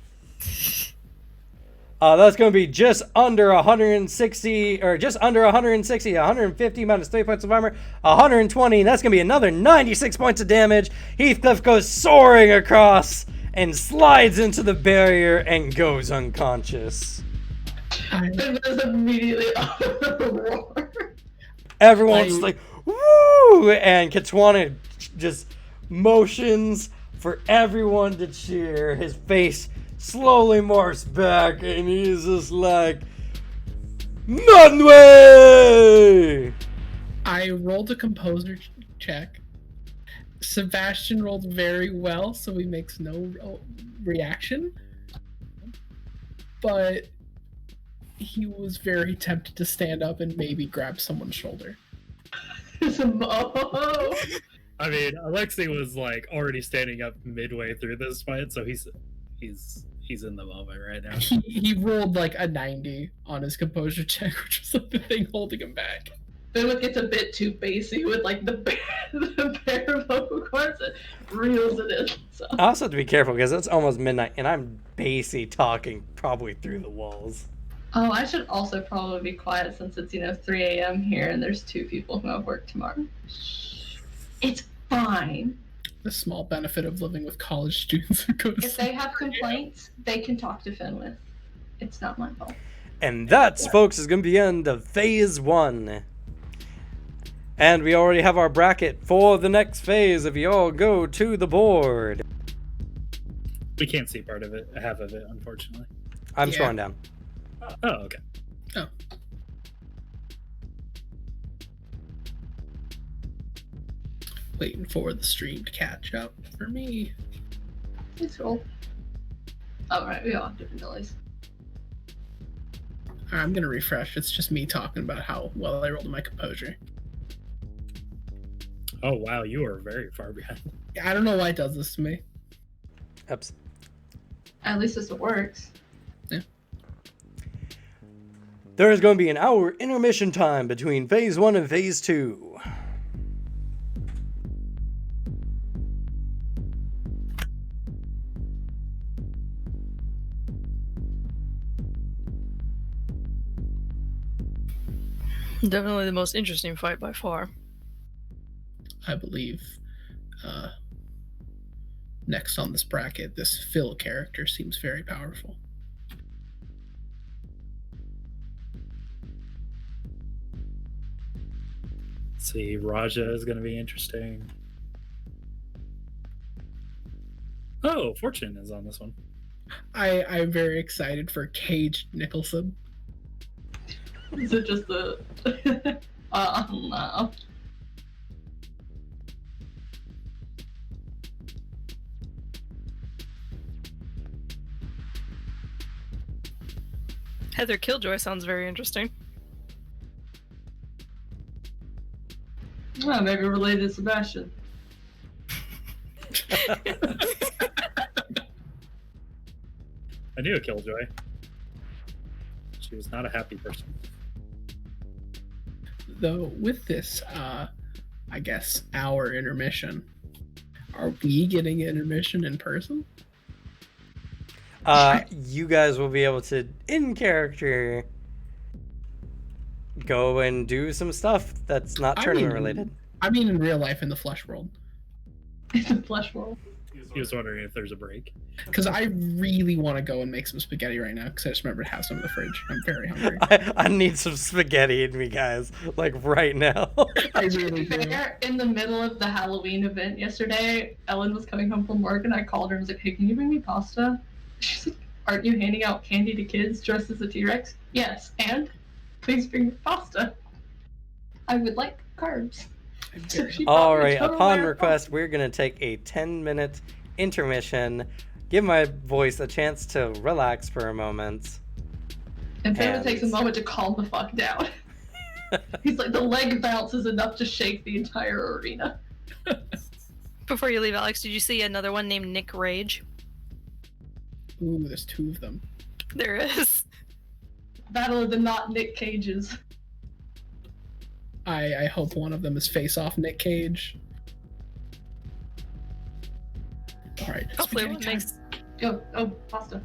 That's going to be just under 160, or just under 160, 150 minus 3 points of armor, 120. That's going to be another 96 points of damage. Heathcliff goes soaring across and slides into the barrier and goes unconscious. And there's immediately a roar. Everyone's like, woo! And Kitwana just motions for everyone to cheer. His face slowly morphs back, and he's just like, Nunway! I rolled a composer check. Sebastian rolled very well, so he makes no reaction. But he was very tempted to stand up and maybe grab someone's shoulder. I mean, Alexei was like already standing up midway through this fight, so he's in the moment right now. He rolled like a 90 on his composure check, which was like the thing holding him back. Then it gets a bit too bassy with like the bare vocal cords. It reels it in. So. I also have to be careful because it's almost midnight, and I'm bassy talking probably through the walls. Oh, I should also probably be quiet since it's 3 a.m. here and there's 2 people who have work tomorrow. It's fine. The small benefit of living with college students who go to If they have complaints, they can talk to Finn with. It's not my fault. And that's, folks, is going to be the end of Phase 1. And we already have our bracket for the next phase if you all go to the board. We can't see part of it, half of it, unfortunately. I'm Yeah. scrolling down. Oh, okay. Oh. Waiting for the stream to catch up for me. Please roll. Oh, right, we all have different delays. I'm gonna refresh. It's just me talking about how well I rolled in my composure. Oh, wow, you are very far behind. I don't know why it does this to me. Oops. At least this works. There is going to be an hour intermission time between Phase 1 and Phase 2. Definitely the most interesting fight by far. I believe next on this bracket, this Phil character seems very powerful. Let's see, Raja is going to be interesting. Oh, Fortune is on this one. I'm very excited for Cage Nicholson. Is it just the? No. Heather Killjoy sounds very interesting. Well, maybe related to Sebastian. I knew a Killjoy. She was not a happy person. Though with this, I guess hour intermission, are we getting intermission in person? You guys will be able to, in character, go and do some stuff that's not tournament related. I mean, in real life, in the flesh world. It's a flesh roll. He was wondering if there's a break. Because I really want to go and make some spaghetti right now, because I just remembered to have some in the fridge. I'm very hungry. I need some spaghetti in me, guys. Like, right now. I To really be do. fair, in the middle of the Halloween event yesterday, Ellen was coming home from work and I called her and was like, hey, can you bring me pasta? She's like, aren't you handing out candy to kids dressed as a T-Rex? Yes, and please bring me pasta. I would like carbs. So she brought All me a right, total upon layer of request, pasta. we're going to take a 10-minute intermission. Give my voice a chance to relax for a moment. And Finn And- takes a moment to calm the fuck down. He's like, the leg bounce is enough to shake the entire arena. Before you leave, Alex, did you see another one named Nick Rage? Ooh, there's two of them. There is. Battle of the not Nick Cages. I hope one of them is face off Nick Cage. All right. Hopefully spaghetti one time. makes... Oh, pasta.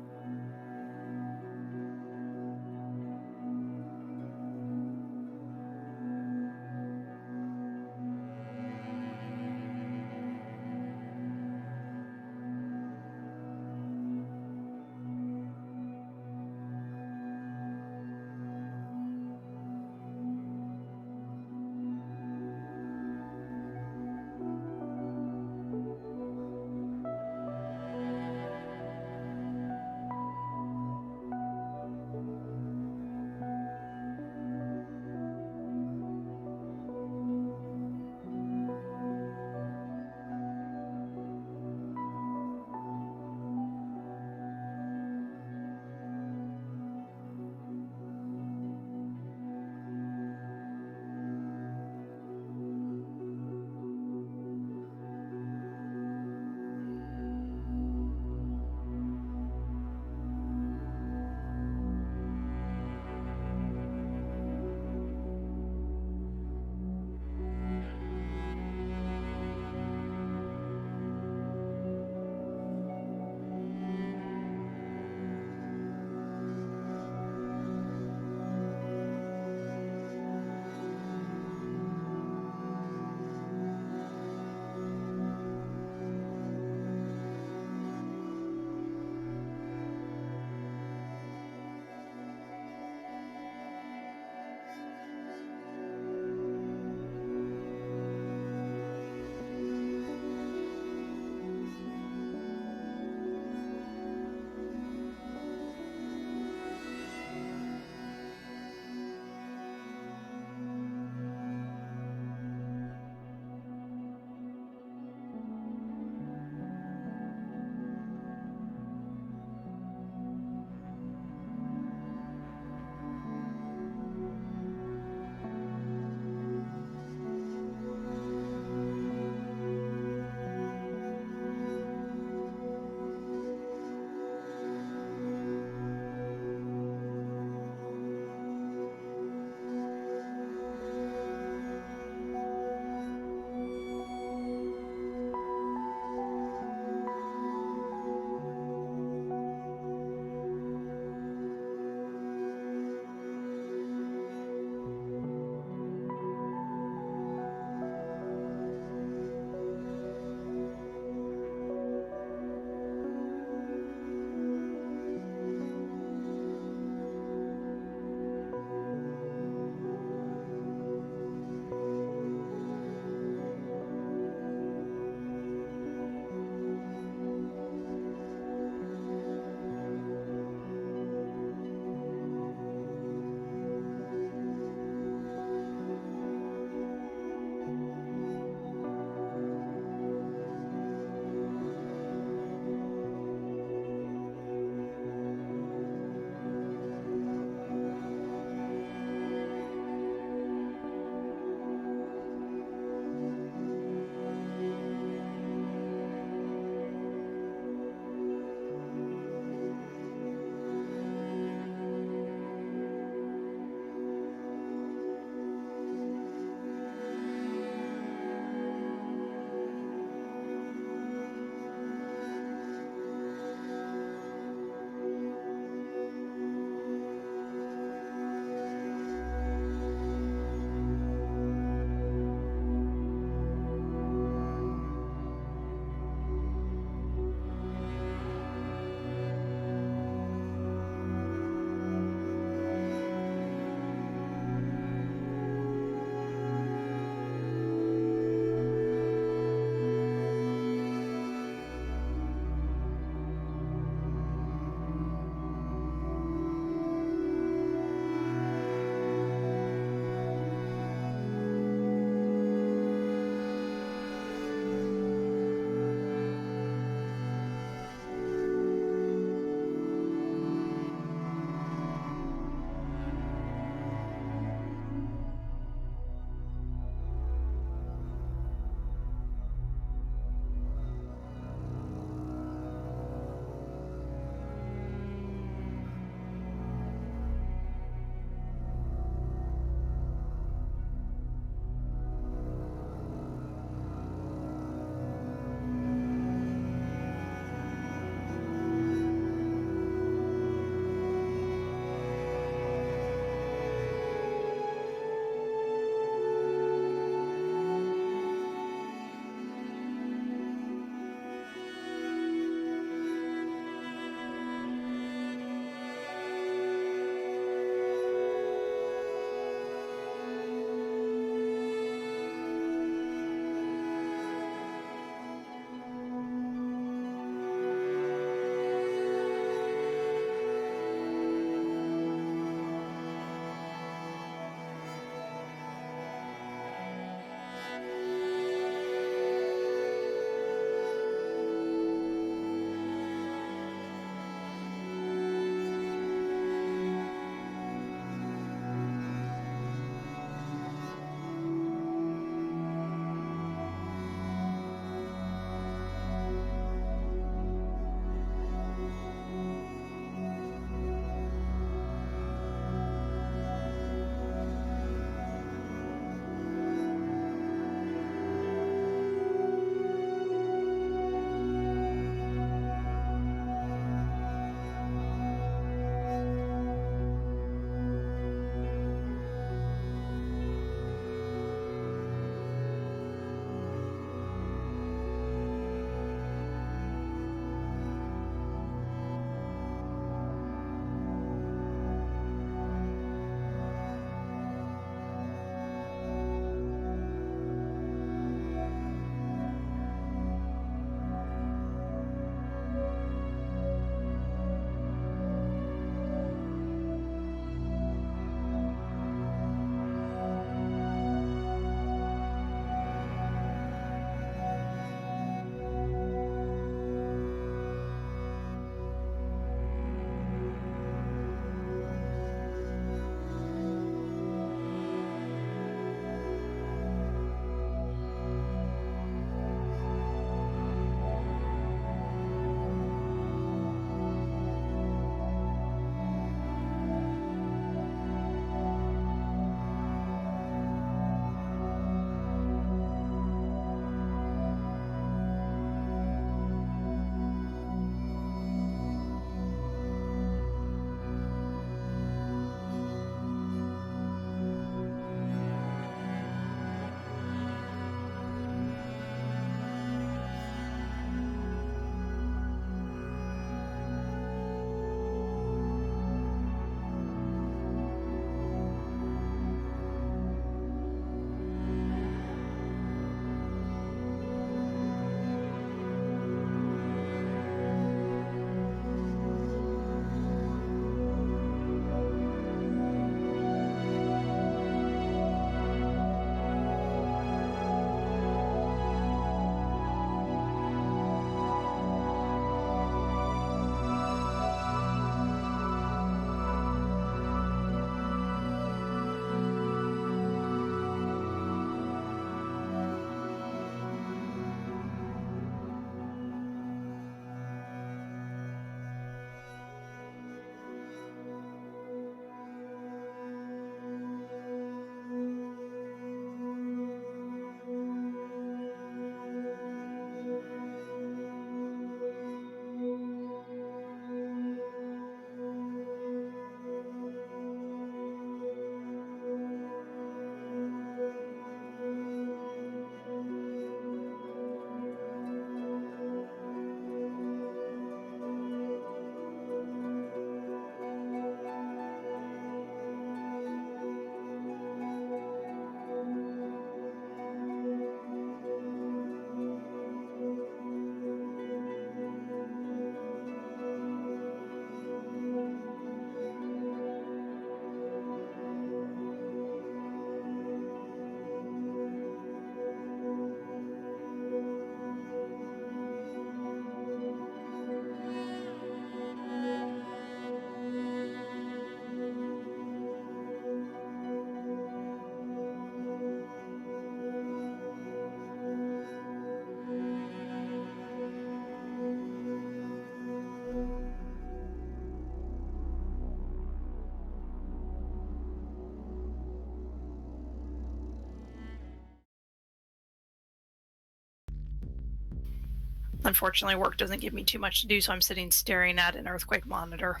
Unfortunately, work doesn't give me too much to do, so I'm sitting staring at an earthquake monitor.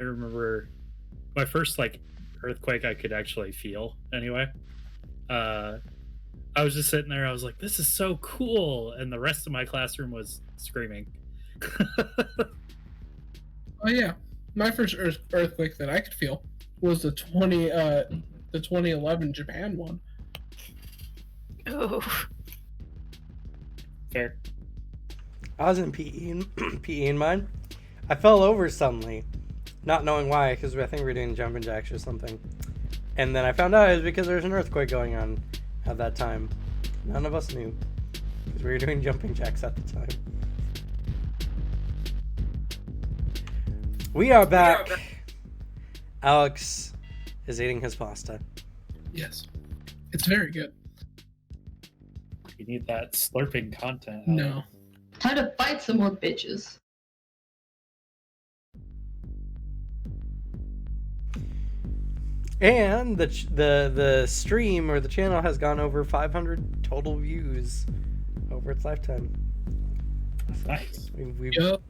I remember my first earthquake I could actually feel anyway. I was just sitting there, I was like, this is so cool, and the rest of my classroom was screaming. Oh yeah, my first earthquake that I could feel was the 2011 Japan one. Ooh. Fair. I was in PE in mine. I fell over suddenly, not knowing why, because I think we were doing jumping jacks or something. And then I found out it was because there was an earthquake going on at that time. None of us knew, because we were doing jumping jacks at the time. We are back. Alex is eating his pasta. Yes, it's very good. You need that slurping content. No. Time to fight some more bitches. And the stream or the channel has gone over 500 total views over its lifetime. Nice. We've Yup.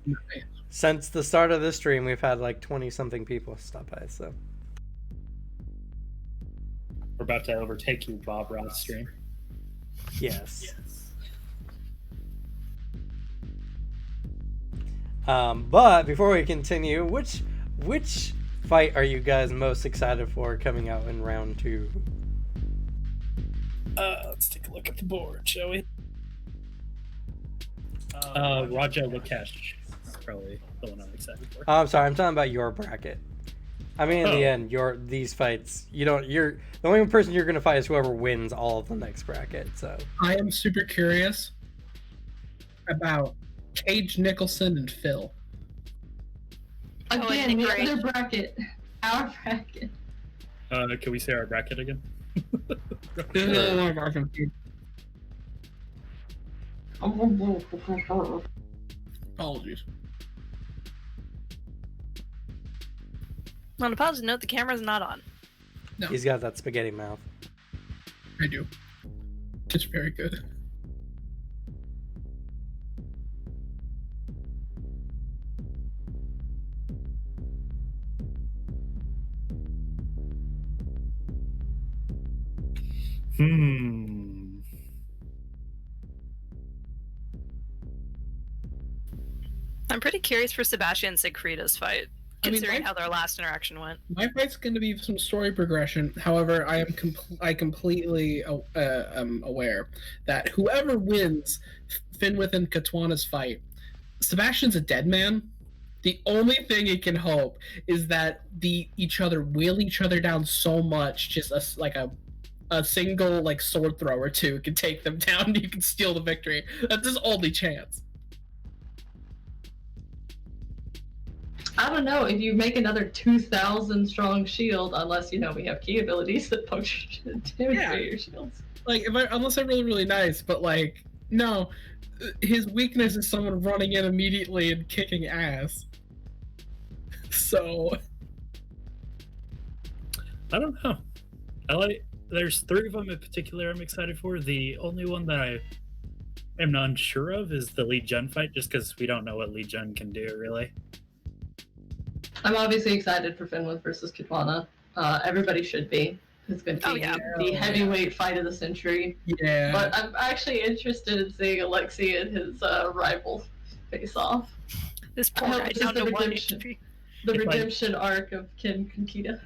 since the start of this stream, we've had like 20 something people stop by. So We're about to overtake you, Bob Ross stream. yes. But before we continue, which fight are you guys most excited for coming out in round 2? Let's take a look at the board, shall we? Raja Lakesh is probably the one I'm excited for. I'm sorry, I'm talking about your bracket. I mean, in the end, these fights, you're the only person you're gonna fight is whoever wins all of the next bracket. So I am super curious about Cage Nicholson and Phil. Again, the great. other bracket. Our bracket. Can we say our bracket again? Apologies. On a positive note, the camera's not on. No, he's got that spaghetti mouth. I do. It's very good. I'm pretty curious for Sebastian and Siegfrieda's fight, I mean, considering how their last interaction went. My fight's going to be some story progression. However, I am completely aware that whoever wins Finwith and Katwana's fight, Sebastian's a dead man. The only thing he can hope is that each other wheel each other down so much, just a single sword throw or two can take them down. And you can steal the victory. That's his only chance. I don't know if you make another 2,000 strong shield, unless we have key abilities that puncture and damage your shields. Unless I'm really, really nice, but no, his weakness is someone running in immediately and kicking ass. So I don't know. There's 3 of them in particular I'm excited for. The only one that I am not unsure of is the Lee Jun fight, just because we don't know what Lee Jun can do, really. I'm obviously excited for Finwith versus Katwana. Everybody should be. It's going to be the heavyweight fight of the century. yeah, But I'm actually interested in seeing Alexei and his rival face off. This poor I hope guy this down is to the 1 redemption. HP. The If I- redemption arc of Ken Konkita.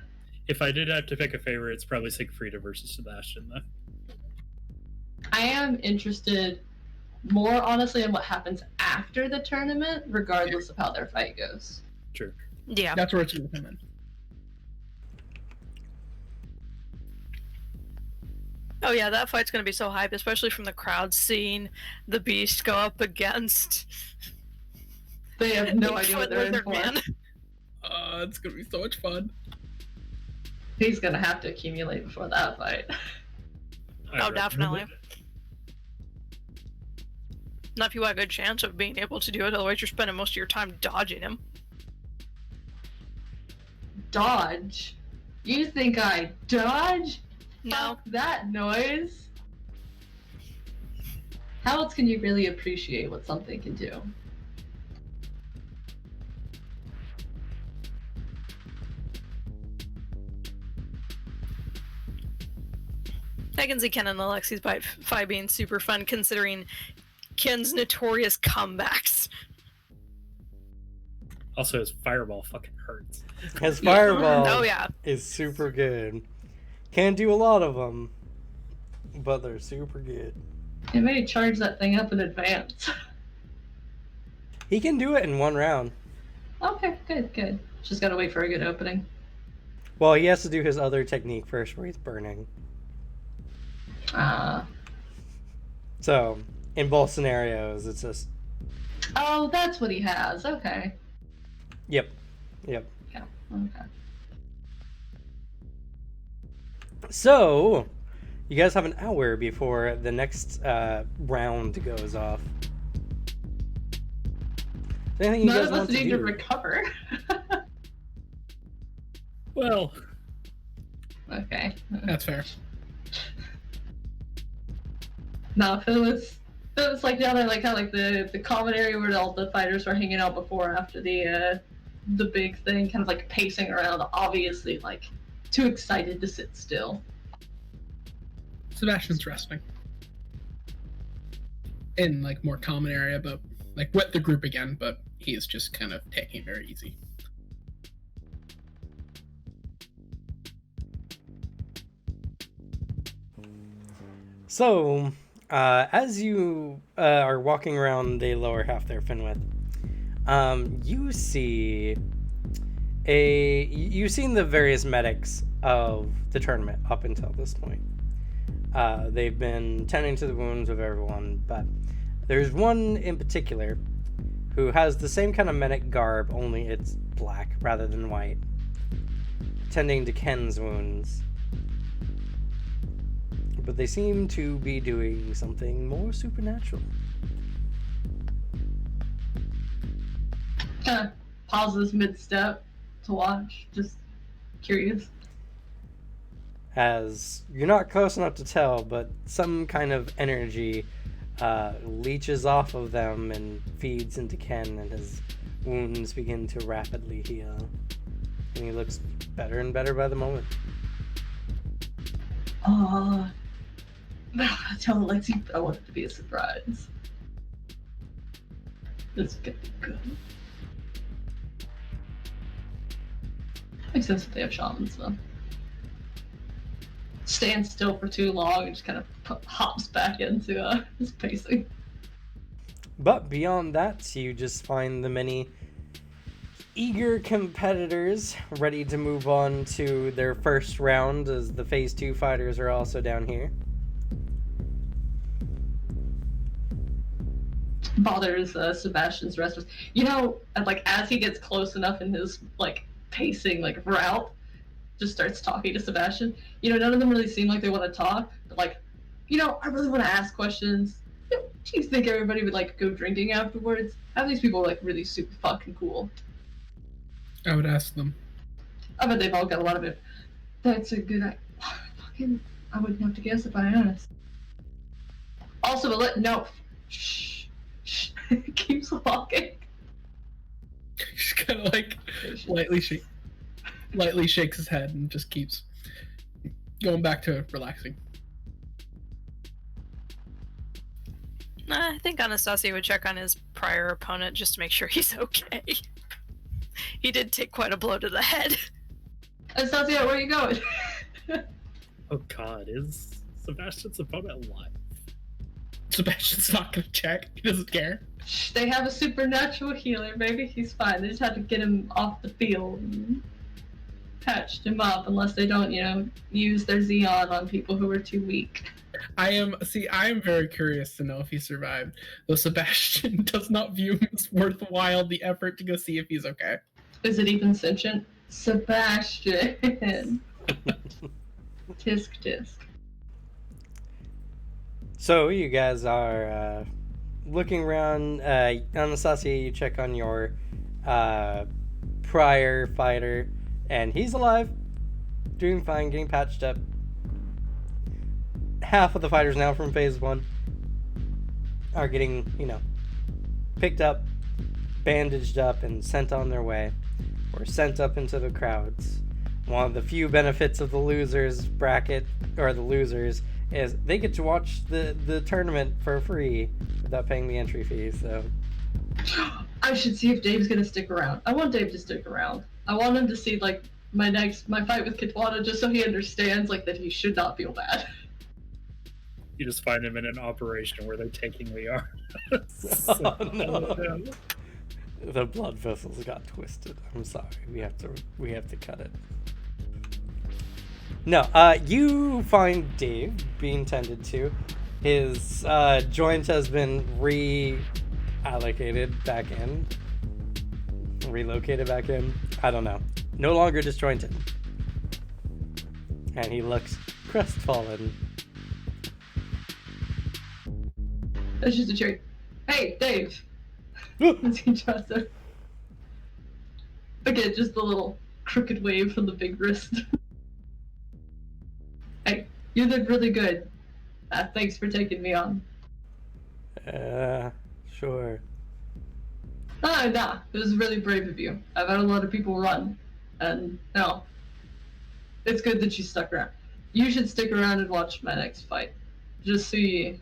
If I did have to pick a favorite, it's probably Siegfrieda versus Sebastian, though. I am interested more honestly in what happens after the tournament, regardless of how their fight goes. True. Yeah. that's where it's going to come in. Oh yeah, that fight's gonna be so hype, especially from the crowd seeing the Beast go up against. They have no idea what Bigfoot they're in Lizard for. Man. It's going to be so much fun. He's gonna have to accumulate before that fight. Oh, definitely. Not if you have a good chance of being able to do it, otherwise you're spending most of your time dodging him. Dodge? You think I dodge? No. Fuck that noise. How else can you really appreciate what something can do? I can see Ken and Alexi's fight being super fun, considering Ken's notorious comebacks. Also, his fireball fucking hurts. His fireball Oh yeah. is super good. Can't do a lot of them, but they're super good. He may charge that thing up in advance. He can do it in one round. Okay, good. Just gotta wait for a good opening. Well, he has to do his other technique first where he's burning. So, in both scenarios, it's just... Oh, that's what he has. Okay. Yep. Yeah. Okay. So, you guys have an hour before the next round goes off. Is there anything you None guys of us want to need do? to recover. Well, Okay. That's fair. No, if it was like down there, like kind of like the common area where all the fighters were hanging out before, after the big thing, kind of like pacing around, obviously like too excited to sit still. Sebastian's resting. In like more common area, but like with the group again, but he is just kind of taking it very easy. So, as you are walking around the lower half there, Finwith, you see you've seen the various medics of the tournament up until this point. They've been tending to the wounds of everyone, but there's one in particular who has the same kind of medic garb, only it's black rather than white, tending to Ken's wounds. But they seem to be doing something more supernatural. Kind of pauses mid-step to watch, just curious. As you're not close enough to tell, but some kind of energy leeches off of them and feeds into Ken, and his wounds begin to rapidly heal. And he looks better and better by the moment. Tell Alexi, but I want it to be a surprise. This is gonna be good. Makes sense that they have shamans, though. Stands still for too long and just kind of hops back into his pacing. But beyond that, you just find the many eager competitors ready to move on to their first round, as the Phase 2 fighters are also down here. Bothers Sebastian's rest. You know, and, like, as he gets close enough in his like pacing like route, just starts talking to Sebastian. You know, none of them really seem like they want to talk, but like, you know, I really want to ask questions. Do you think everybody would like go drinking afterwards? How these people are like really super fucking cool. I would ask them. I bet they've all got a lot of it. That's a good. Fucking, I wouldn't have to guess if I asked. Also, no. Shh. Keeps walking. He's kind of like lightly shakes his head and just keeps going back to relaxing. I think Anastasia would check on his prior opponent just to make sure he's okay. He did take quite a blow to the head. Anastasia, where are you going? oh god, is Sebastian's opponent alive? Sebastian's not gonna check. He doesn't care. Shh, they have a supernatural healer, baby. He's fine. They just have to get him off the field and patched him up, unless they don't, you know, use their Xeon on people who are too weak. I am very curious to know if he survived, though Sebastian does not view him as worthwhile the effort to go see if he's okay. Is it even sentient? Sebastian. Tisk. So you guys are looking around. Anastasia, you check on your prior fighter, and he's alive, doing fine, getting patched up. Half of the fighters now from Phase 1. are getting, picked up, bandaged up, and sent on their way, or sent up into the crowds. One of the few benefits of the losers bracket, or the losers, is they get to watch the tournament for free without paying the entry fee. So I should see if Dave's gonna stick around. I want Dave to stick around. I want him to see like my fight with Kitwana, just so he understands like that he should not feel bad. You just find him in an operation where they're taking the arm. Oh, no. The blood vessels got twisted. I'm sorry. We have to cut it. No, you find Dave being tended to. His joint has been reallocated back in. Relocated back in. I don't know. No longer disjointed. And he looks crestfallen. That's just a cherry. Hey, Dave. As he tries to... Again, just the little crooked wave from the big wrist. Hey, you did really good. Thanks for taking me on. Sure. Nah, it was really brave of you. I've had a lot of people run, and no, it's good that you stuck around. You should stick around and watch my next fight. Just see.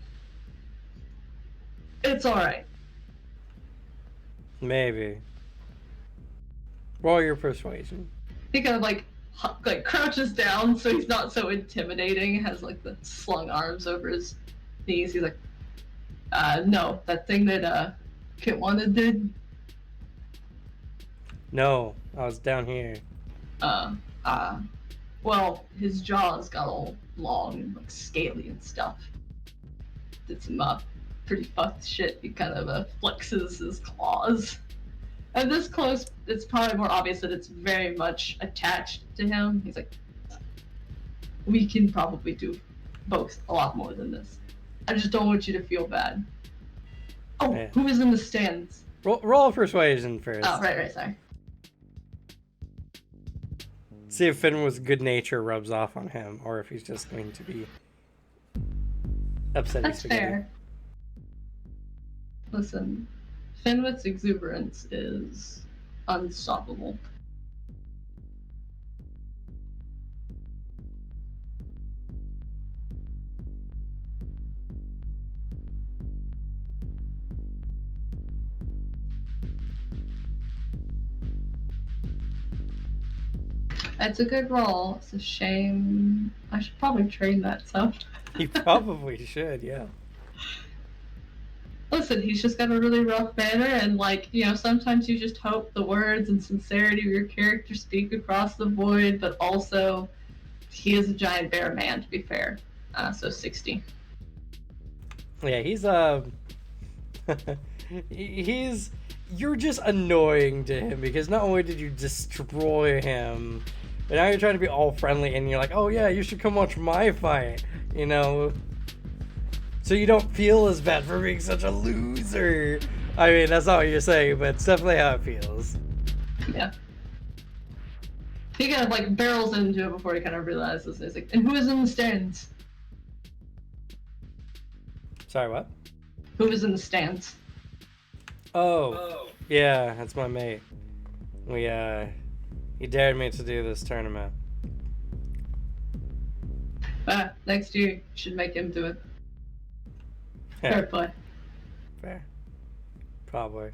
It's alright. Maybe. Roll your persuasion. He kind of like crouches down so he's not so intimidating, has like the slung arms over his knees. He's like, no, that thing that Kitwana did. No, I was down here. Well, his jaws got all long and like scaly and stuff. Did some pretty fucked shit. He kind of flexes his claws. And this close, it's probably more obvious that it's very much attached to him. He's like, we can probably do both a lot more than this. I just don't want you to feel bad. Oh, yeah. Who is in the stands? Roll persuasion first. Oh, right, sorry. See if Finwith's good nature rubs off on him, or if he's just going to be upset. That's fair. Listen, Finwith's exuberance is unstoppable. It's a good roll. It's a shame. I should probably train that some. You probably should, yeah. Listen, he's just got a really rough manner, and sometimes you just hope the words and sincerity of your character speak across the void, but also he is a giant bear man, to be fair. So 60. Yeah, you're just annoying to him, because not only did you destroy him, but now you're trying to be all friendly, and you're like, oh yeah, you should come watch my fight, so you don't feel as bad for being such a loser. I mean, that's not what you're saying, but it's definitely how it feels. Yeah. He kind of barrels into it before he kind of realizes. He's like, and who is in the stands? Sorry, what? Who is in the stands? Oh. Yeah, that's my mate. He dared me to do this tournament. Next year, you should make him do it. Yeah. Fair play. Fair. Probably.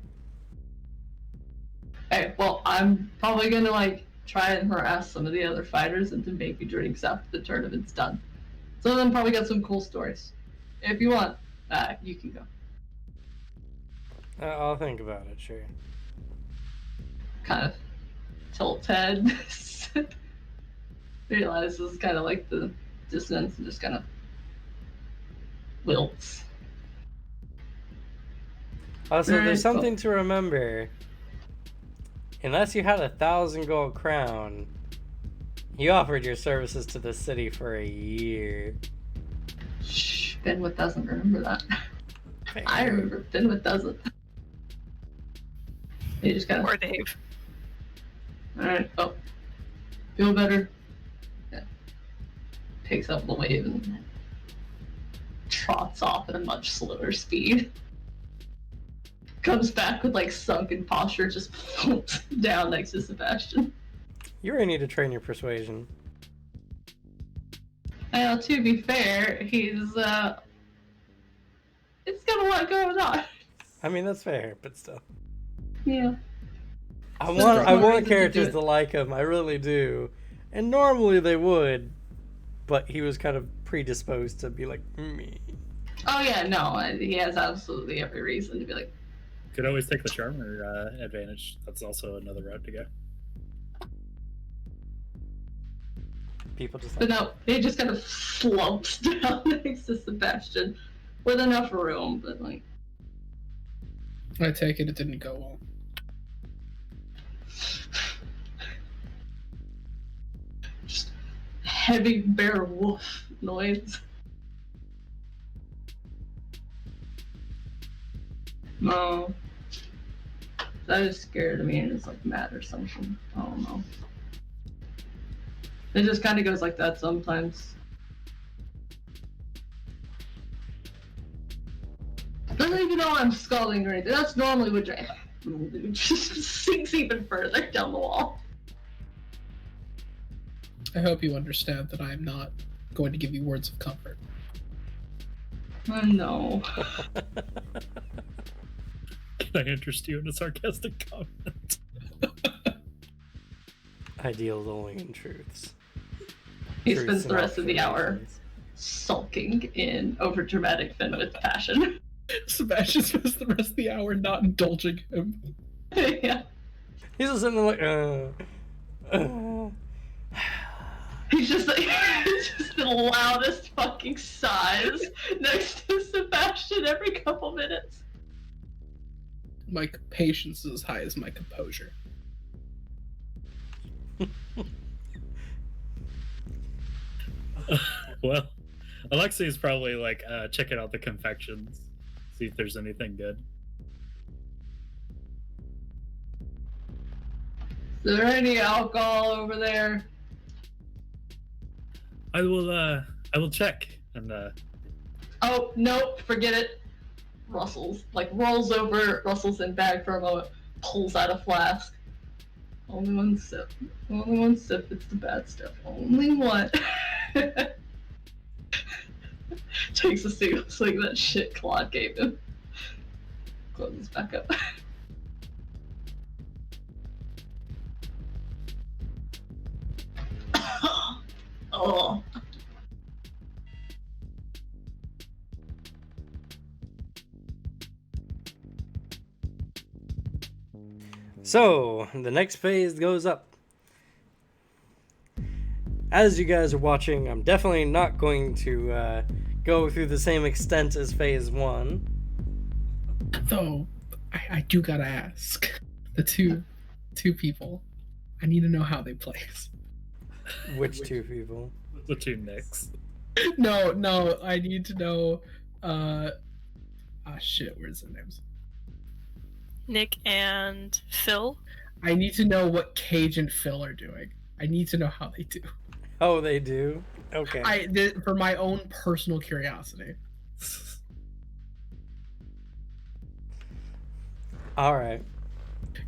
Hey, well, I'm probably gonna try and harass some of the other fighters into maybe drinks after the tournament's done. Some of them probably got some cool stories. If you want, you can go. I'll think about it, sure. Kind of tilts head. Realizes kind of the dissonance and just kind of wilts. Also, there's something to remember. Unless you had 1,000 gold crown, you offered your services to the city for a year. Shh, Benwood doesn't remember that. Fair. I remember, Benwood doesn't. He just kind of... Poor Dave. Alright, oh. Feel better? Yeah. Picks up the wave and trots off at a much slower speed. Comes back with like sunken posture, just floats down next to Sebastian. You really need to train your persuasion. Now, to be fair, it's got a lot going on. I mean, that's fair, but still. Yeah. I So want there's more reason to characters do to it. like him. I really do. And normally they would, but he was kind of predisposed to be like me. Oh yeah, no, he has absolutely every reason to be like, Could always take the charmer advantage. That's also another route to go. People just but like, no, he just kind of slumps down next to Sebastian with enough room, but like, I take it didn't go well. just heavy bear wolf noise. No. That is scared of me and it's like mad or something. I don't know. It just kind of goes like that sometimes. Doesn't even know I'm scolding or anything. That's normally what just sinks even further down the wall. I hope you understand that I am not going to give you words of comfort. Oh no. Can I interest you in a sarcastic comment? I deal only in truths. He Truths spends and the rest of the hour observations. sulking in overdramatic Finn with passion. Sebastian spends the rest of the hour not indulging him. Yeah. He's just sitting there like, He's just like, just the loudest fucking sighs next to Sebastian every couple minutes. My patience is as high as my composure. Well, Alexei is probably like checking out the confections, see if there's anything good. Is there any alcohol over there? I will check and Oh, nope, forget it. Russell's, like, rolls over, Russell's in bag for a moment, pulls out a flask. Only one sip. Only one sip, it's the bad stuff. Only one. Takes a single swing of that shit Claude gave him. Closes back up. Oh. So, the next phase goes up. As you guys are watching, I'm definitely not going to go through the same extent as phase 1. Though, I do gotta ask. The two people. I need to know how they place. Which two people? the two Nicks. No, I need to know, shit, where's their names? Nick and Phil. I need to know what Cage and Phil are doing. I need to know how they do. Oh, they do? Okay. For my own personal curiosity. Alright.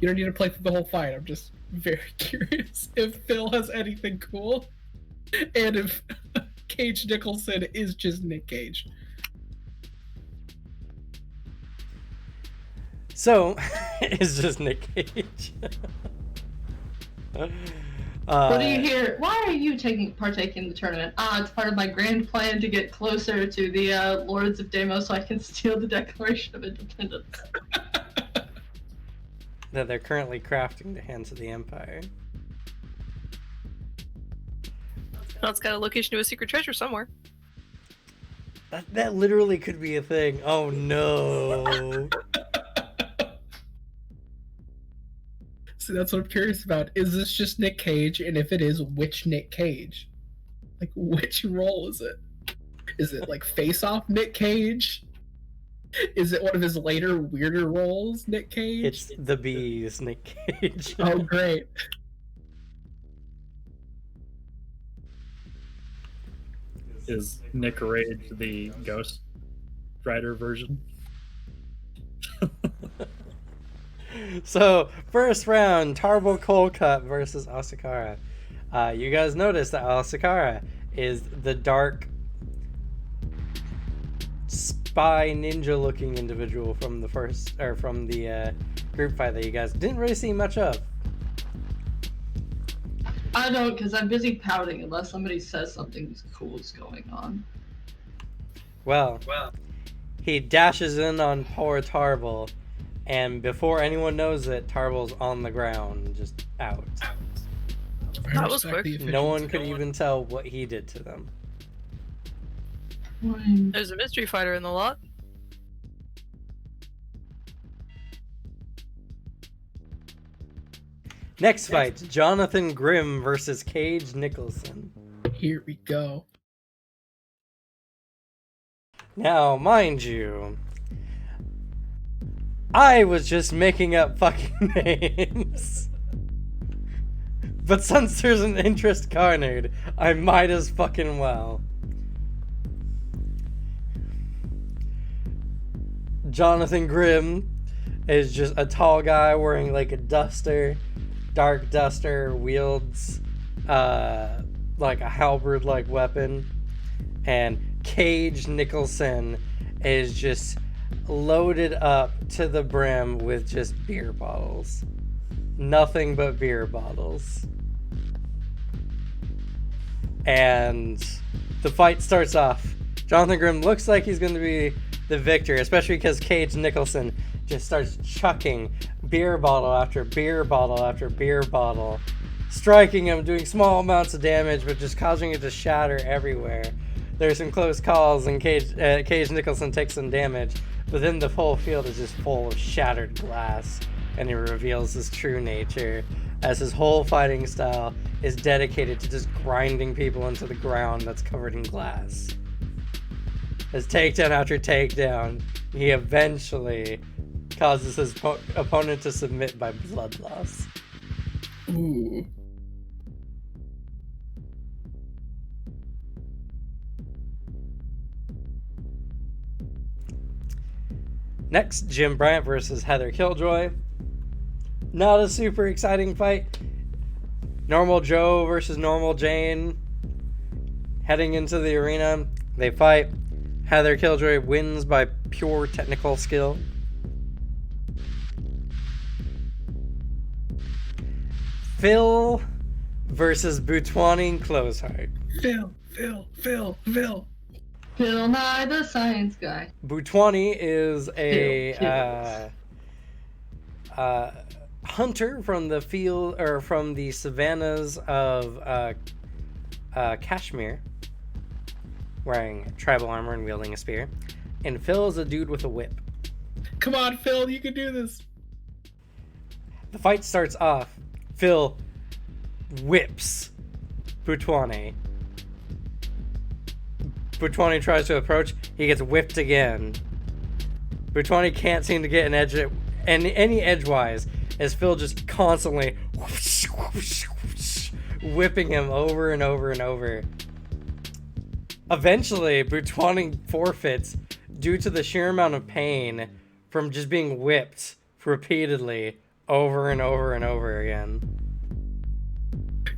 You don't need to play through the whole fight. I'm just very curious if Phil has anything cool, and if Cage Nicholson is just Nick Cage. So, it's just Nick Cage. What do you hear? Why are you partaking in the tournament? It's part of my grand plan to get closer to the Lords of Deimos so I can steal the Declaration of Independence. That they're currently crafting to hand to the Empire. Well, it's got a location to a secret treasure somewhere. That literally could be a thing. Oh no. See, that's what I'm curious about. Is this just Nick Cage? And if it is, which Nick Cage? Like, which role is it? Is it like face-off Nick Cage? Is it one of his later, weirder roles, Nick Cage? It's the bees, Nick Cage. Oh, great. Is Nick Rage the ghost? Rider version. So, first round, Tarble Cold Cut versus Asakara. You guys notice that Asakara is the dark spy ninja looking individual from the group fight that you guys didn't really see much of. I don't, because I'm busy pouting unless somebody says something cool is going on. Well, he dashes in on poor Tarble, and before anyone knows it, Tarble's on the ground, just out. That was quick. No one could even tell what he did to them. There's a mystery fighter in the lot. Next fight, Jonathan Grimm versus Cage Nicholson. Here we go. Now, mind you, I was just making up fucking names. But since there's an interest garnered, I might as fucking well. Jonathan Grimm is just a tall guy wearing like a duster, dark duster, wields like a halberd-like weapon. And Cage Nicholson is just loaded up to the brim with just beer bottles. Nothing but beer bottles. And the fight starts off. Jonathan Grimm looks like he's going to be the victor, especially because Cage Nicholson just starts chucking beer bottle after beer bottle after beer bottle, striking him, doing small amounts of damage, but just causing it to shatter everywhere. There's some close calls, and Cage Nicholson takes some damage, but then the whole field is just full of shattered glass, and he reveals his true nature, as his whole fighting style is dedicated to just grinding people into the ground that's covered in glass. As takedown after takedown, he eventually causes his opponent to submit by blood loss. Ooh. Next, Jim Bryant versus Heather Killjoy. Not a super exciting fight. Normal Joe versus Normal Jane. Heading into the arena, they fight. Heather Killjoy wins by pure technical skill. Phil versus Boutwani Closeheart. Phil. Bill Nye the Science Guy. Boutwani is a hunter from the field or from the savannas of Kashmir, wearing tribal armor and wielding a spear. And Phil is a dude with a whip. Come on, Phil, you can do this. The fight starts off. Phil whips Boutwani. Boutwani tries to approach. He gets whipped again. Boutwani can't seem to get an edge any edgewise, as Phil just constantly whoosh, whoosh, whoosh, whipping him over and over and over. Eventually, Boutwani forfeits due to the sheer amount of pain from just being whipped repeatedly over and over and over again.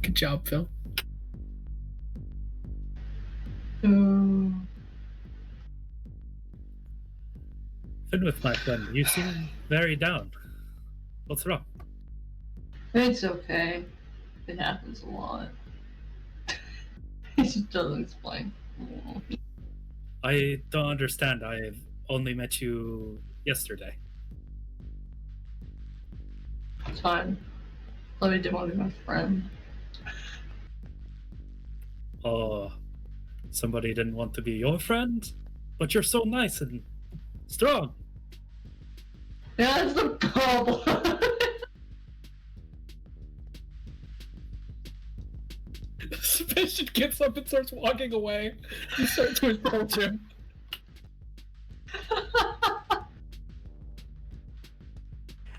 Good job, Phil. Been with my friend. You seem very down. What's wrong? It's okay. It happens a lot. He just doesn't explain. I don't understand. I've only met you yesterday. It's fine. Let me demo my friend. Oh, somebody didn't want to be your friend? But you're so nice and strong. Yeah, that's the problem. Sebastian gets up and starts walking away. You start to approach him.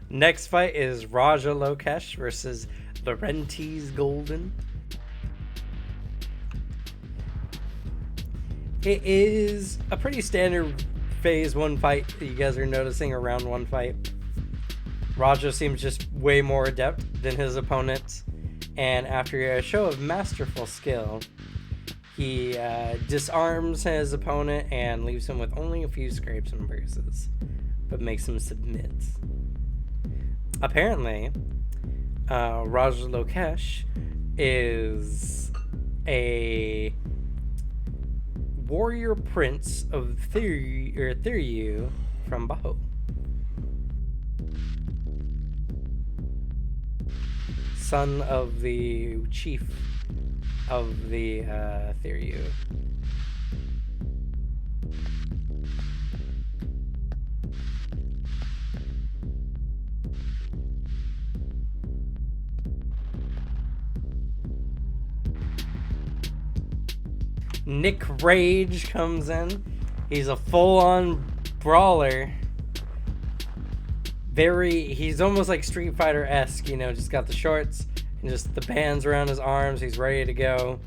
Next fight is Raja Lokesh versus Laurentiis Golden. It is a pretty standard phase one fight that you guys are noticing, or round one fight, Raja seems just way more adept than his opponent, and after a show of masterful skill, he disarms his opponent and leaves him with only a few scrapes and bruises, but makes him submit. Apparently, Raja Lokesh is a warrior prince of Thiryu from Baho. Son of the chief of the Thiryu. Nick Rage comes in. He's a full-on brawler. He's almost like Street Fighter-esque, you know, just got the shorts and just the bands around his arms. He's ready to go.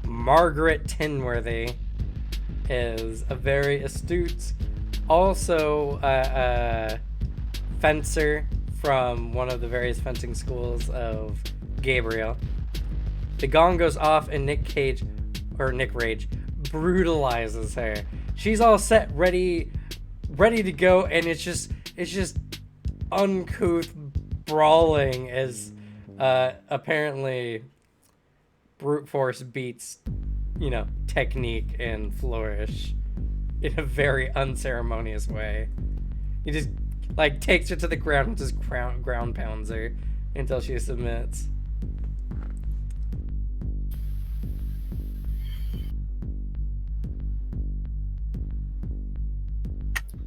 Margaret Tinworthy is a very astute, also a fencer from one of the various fencing schools of Gabriel. The gong goes off and Nick Rage brutalizes her. She's all set, ready to go, and it's just uncouth brawling as apparently brute force beats, you know, technique and flourish in a very unceremonious way. He just like takes her to the ground and just ground pounds her until she submits.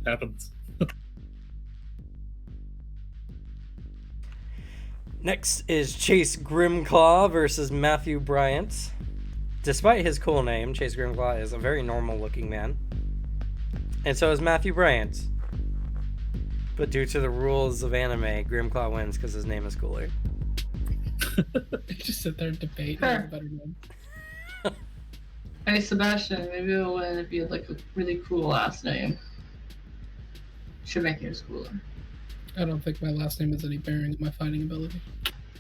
Happens. Next is Chase Grimclaw versus Matthew Bryant. Despite his cool name, Chase Grimclaw is a very normal-looking man. And so is Matthew Bryant. But due to the rules of anime, Grimclaw wins because his name is cooler. Just sit there and debate. Who's the better name. Hey, Sebastian, maybe it'll win if you had like a really cool last name. Should make yours cooler. I don't think my last name has any bearing on my fighting ability.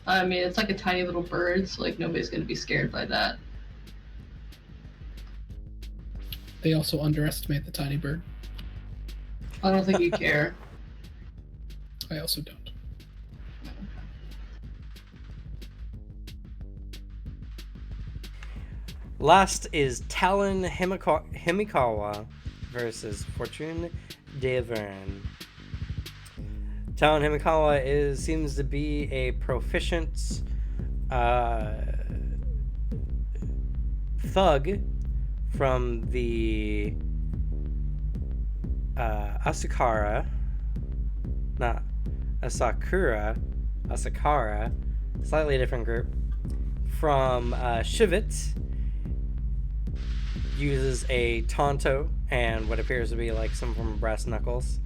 I mean, it's like a tiny little bird, so like nobody's gonna be scared by that. They also underestimate the tiny bird. I don't think you care. I also don't. Last is Talon Himikawa versus Fortune Devern. Talon Himikawa seems to be a proficient thug from the Asakura, slightly different group, from Shivit. Uses a Tonto and what appears to be like some form of brass knuckles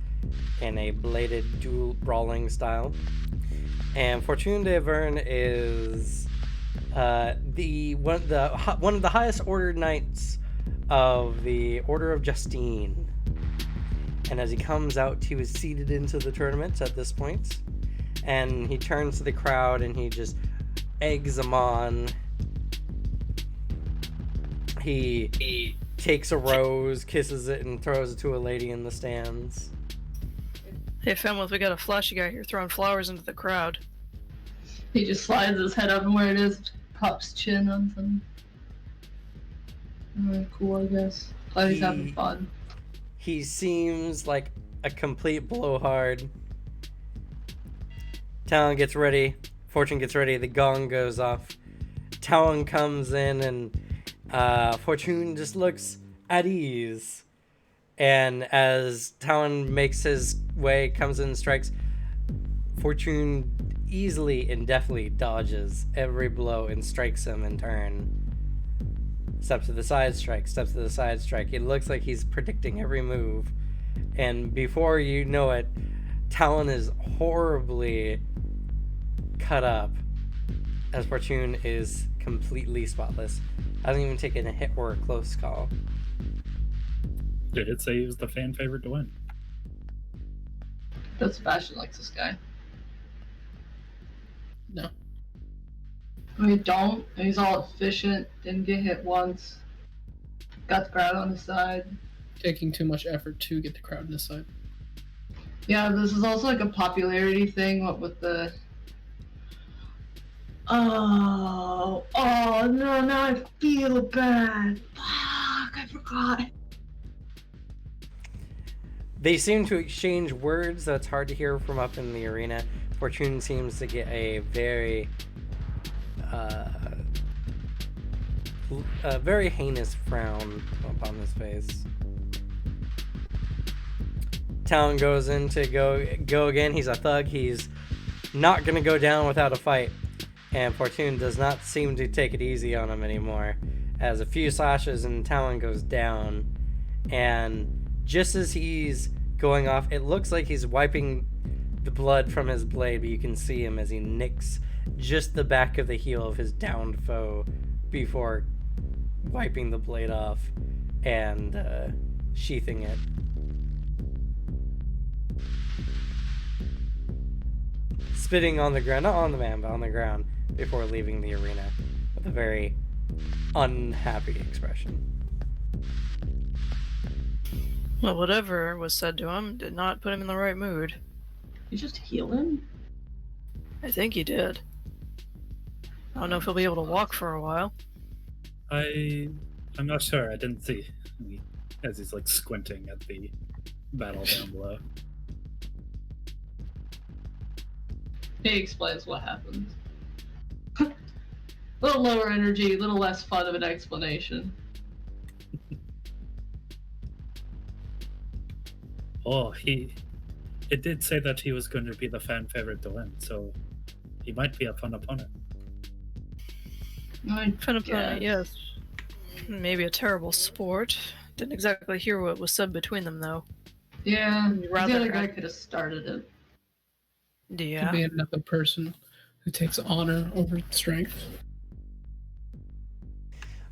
in a bladed dual brawling style. And Fortune de Verne is one of the highest ordered knights of the Order of Justine. And as he comes out, he was seeded into the tournament at this point, and he turns to the crowd and he just eggs them on. He takes a rose, kisses it, and throws it to a lady in the stands. Hey, Femwith, we got a flashy guy here throwing flowers into the crowd. He just slides his head up and where it is, pops chin on something. Cool, I guess. Glad he's having fun. He seems like a complete blowhard. Talon gets ready. Fortune gets ready. The gong goes off. Talon comes in and Fortune just looks at ease. And as Talon makes his way, comes in and strikes, Fortune easily and deftly dodges every blow and strikes him in turn. Steps to the side strike, steps to the side strike. It looks like he's predicting every move. And before you know it, Talon is horribly cut up as Fortune is completely spotless. Hasn't even taken a hit or a close call. Did it say he was the fan favorite to win? But Sebastian likes this guy. No. We don't. He's all efficient. Didn't get hit once. Got the crowd on his side. Taking too much effort to get the crowd on his side. Yeah, this is also like a popularity thing. What with the. Oh no! Now I feel bad. Fuck! I forgot. They seem to exchange words that's hard to hear from up in the arena. Fortune seems to get a very heinous frown upon his face. Talon goes in to go again. He's a thug. He's not going to go down without a fight. And Fortune does not seem to take it easy on him anymore. As a few slashes and Talon goes down. And just as he's going off, it looks like he's wiping the blood from his blade, but you can see him as he nicks just the back of the heel of his downed foe before wiping the blade off and sheathing it. Spitting on the ground, not on the man, but on the ground before leaving the arena with a very unhappy expression. Well, whatever was said to him did not put him in the right mood. You just heal him? I think he did. I don't know if he'll be able to walk for a while. I'm not sure. I didn't see. As he's like squinting at the battle down below. He explains what happened. A little lower energy, a little less fun of an explanation. Oh, it did say that he was going to be the fan favorite to win, so he might be a fun opponent. Fun opponent, yes. Maybe a terrible sport. Didn't exactly hear what was said between them, though. Yeah, the Rather other guy had- could have started it. Yeah. To be another person who takes honor over strength.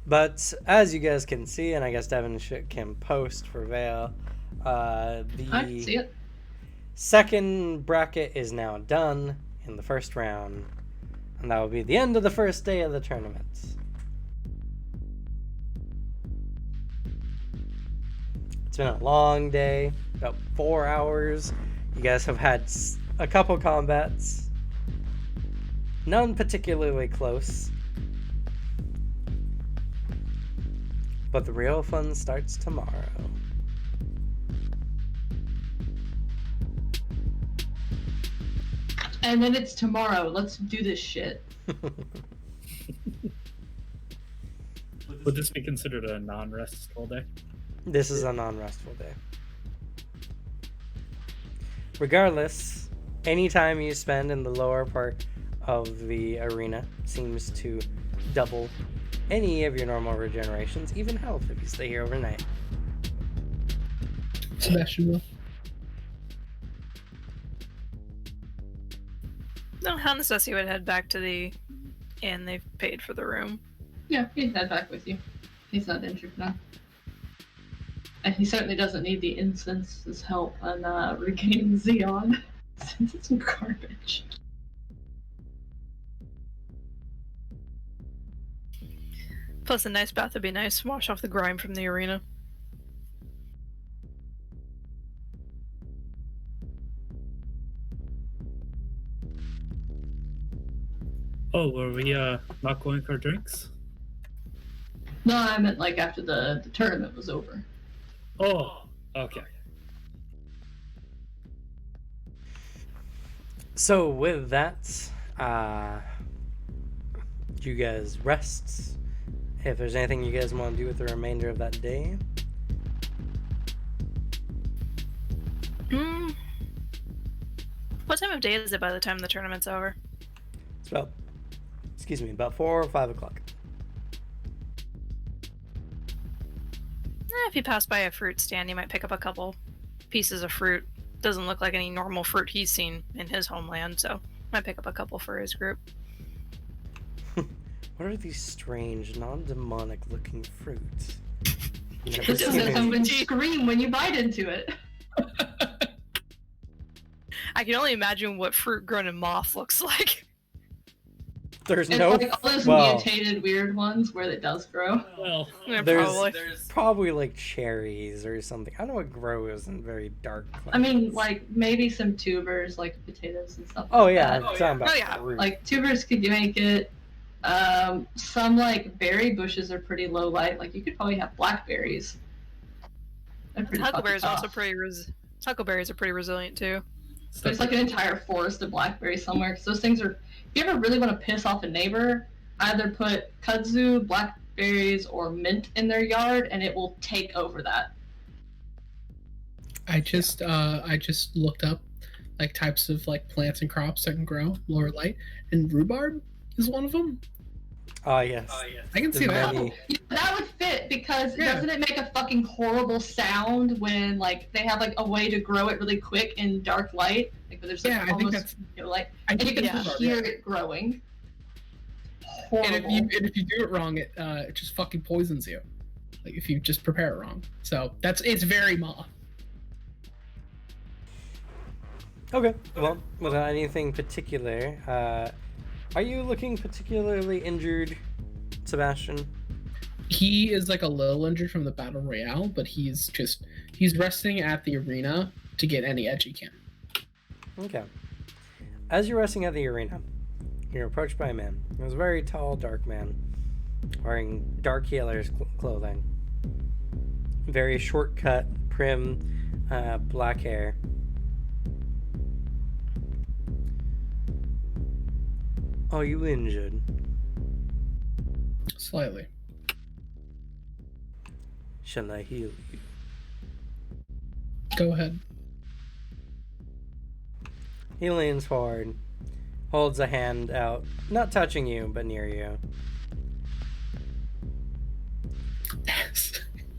But as you guys can see, and I guess Devin can post for Vale, I can see it. second bracket is now done in the first round, and that will be the end of the first day of the tournament. It's been a long day, about 4 hours. You guys have had a couple combats, none particularly close, but the real fun starts tomorrow. And then it's tomorrow. Let's do this shit. Would this be considered a non-restful day? This is a non-restful day. Regardless, any time you spend in the lower part of the arena seems to double any of your normal regenerations, even health if you stay here overnight. Sebastian will. No, Hanasesi would head back to the inn. They've paid for the room. Yeah, he'd head back with you. He's not injured now. And he certainly doesn't need the incense's help on regaining Xeon, since it's garbage. Plus, a nice bath would be nice. Wash off the grime from the arena. Oh, were we not going for drinks? No, I meant like after the tournament was over. Oh, okay. So with that, you guys rest. If there's anything you guys want to do with the remainder of that day. What time of day is it by the time the tournament's over? It's about, about 4 or 5 o'clock. If you pass by a fruit stand, you might pick up a couple pieces of fruit. Doesn't look like any normal fruit he's seen in his homeland, so might pick up a couple for his group. What are these strange, non-demonic looking fruits? Never This seen doesn't it. come and scream when you bite into it. I can only imagine what fruit grown in moth looks like. There's It's no. like all those well, mutated weird ones where it does grow. Well, Yeah, there's probably. probably like cherries or something. I don't know what grows in very dark. I mean, climates. like maybe some tubers, like potatoes and stuff. Oh like yeah, that. I'm talking about Oh, yeah. fruit. Like tubers could make it. Some like berry bushes are pretty low light. Like you could probably have blackberries. They're pretty fucking Huckleberries are also tough. pretty huckleberries are pretty resilient too. There's like an entire forest of blackberries somewhere. Because those things are. If you ever really want to piss off a neighbor, either put kudzu, blackberries, or mint in their yard, and it will take over that. I just looked up like types of like plants and crops that can grow lower light, and rhubarb is one of them. Oh yes. I can see The that. many- Yeah, that would fit because Yeah. doesn't it make a fucking horrible sound when like they have like a way to grow it really quick in dark light? Like there's like Yeah, I think almost that's. like I and you think can that's rhubarb, hear yeah. it growing. And Horrible. if you do it wrong, it just fucking poisons you. Like if you just prepare it wrong. So it's very moth. Okay. Well, without anything particular, are you looking particularly injured, Sebastian? He is like a little injured from the battle royale, but he's resting at the arena to get any edge he can. Okay. As you're resting at the arena, you're approached by a man. He was a very tall, dark man, wearing dark healer's clothing. Very short cut, prim, black hair. Are you injured? Slightly. Shall I heal you? Go ahead. He leans forward, holds a hand out, not touching you, but near you.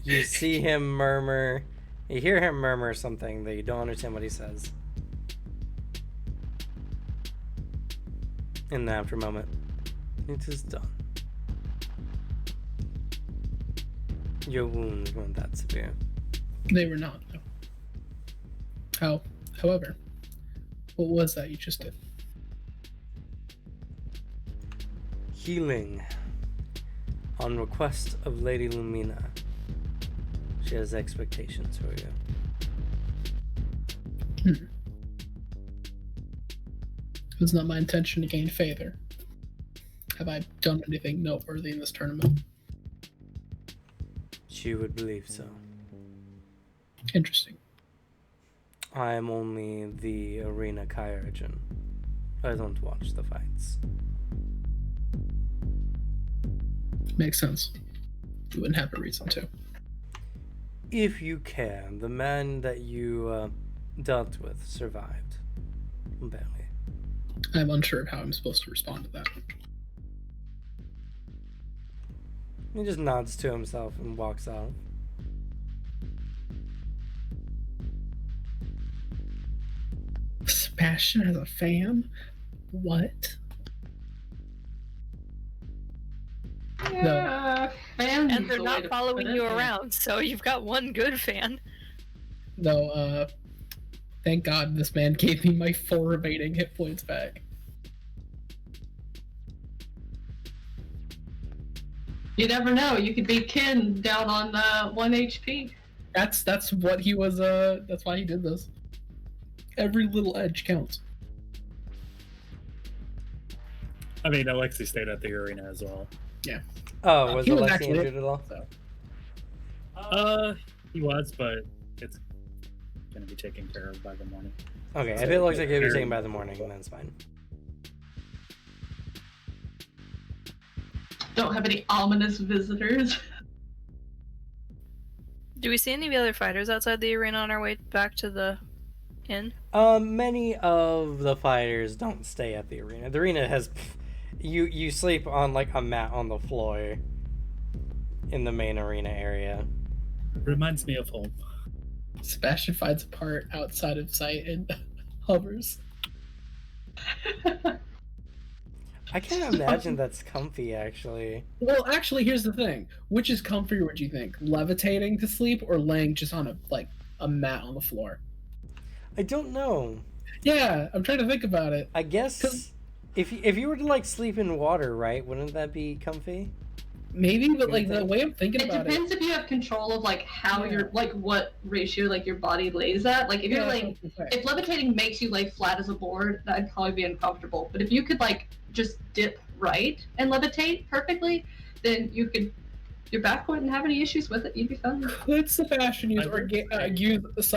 You see him murmur, you hear him murmur something that you don't understand what he says. And then after a moment, it is done. Your wounds weren't that severe. They were not. No. However, what was that you just did? Healing. On request of Lady Lumina. She has expectations for you. It was not my intention to gain favor. Have I done anything noteworthy in this tournament? She would believe so. Interesting. I am only the arena Kyurgeon. I don't watch the fights. Makes sense. You wouldn't have a reason to. If you care, the man that you dealt with survived. Barely. I'm unsure of how I'm supposed to respond to that. He just nods to himself and walks off. Sebastian has a fan? What? Yeah, fans And is they're the way not to following put you it. around, so you've got one good fan. Though, thank God this man gave me my 4 remaining hit points back. You never know. You could be Kin down on 1 HP. That's what he was, that's why he did this. Every little edge counts. I mean, Alexi stayed at the arena as well. Oh, was He was Alexi actually- injured at all? He was, but it's gonna be taken care of by the morning. Okay, if it looks like he'll be taken by the morning, then it's fine. Don't have any ominous visitors. Do we see any of the other fighters outside the arena on our way back to the inn? Many of the fighters don't stay at the arena. The arena has... You sleep on, like, a mat on the floor in the main arena area. Reminds me of home. Sebastian finds a part outside of sight and hovers. I can't imagine that's comfy, actually. Well, actually, here's the thing. Which is comfier, would you think? Levitating to sleep or laying just on a mat on the floor? I don't know. Yeah, I'm trying to think about it. I guess if you were to like sleep in water, right? Wouldn't that be comfy? Maybe, but You like the think? way I'm thinking It about depends if you have control of like how Yeah. you're like what ratio like your body lays at. Like if you're Yeah, like if levitating makes you lay flat as a board, that'd probably be uncomfortable. But if you could like just dip right and levitate perfectly, then your back wouldn't have any issues with it. You'd be fine. Could Sebastian use use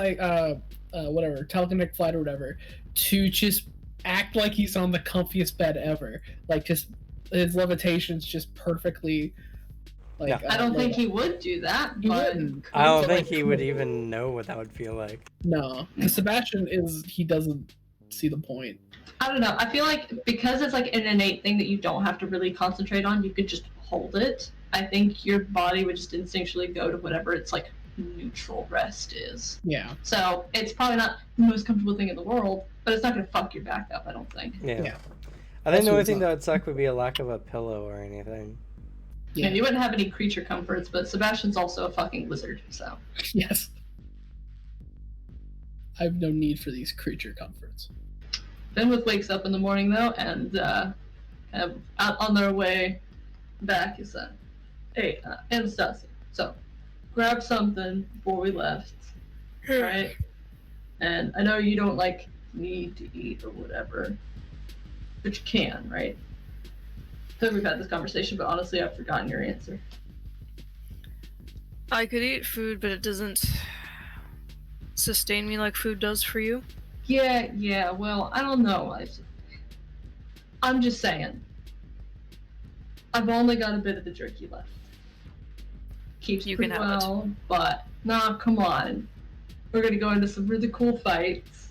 whatever telekinetic flight or whatever to just act like he's on the comfiest bed ever? Like just his levitation's just perfectly. Like No. I don't think he would do that. He but wouldn't. I don't So, think like, he would even know what that would feel like. No, because Sebastian he doesn't see the point. I don't know. I feel like because it's like an innate thing that you don't have to really concentrate on, you could just hold it. I think your body would just instinctually go to whatever its like neutral rest is. Yeah. So it's probably not the most comfortable thing in the world, but it's not going to fuck your back up, I don't think. Yeah. Yeah. I think the Also, only it's thing not- that would suck would be a lack of a pillow or anything. Yeah. And you wouldn't have any creature comforts, but Sebastian's also a fucking wizard, so. Yes. I have no need for these creature comforts. Fenwith wakes up in the morning though, and kind of out on their way back is hey, Anastasia, so grab something before we left, right? And I know you don't like need to eat or whatever, but you can, right? I think we've had this conversation, but honestly, I've forgotten your answer. I could eat food, but it doesn't sustain me like food does for you. Yeah, well, I don't know. I'm just saying. I've only got a bit of the jerky left. Keeps You pretty can have it. well, but nah, come on. We're gonna go into some really cool fights.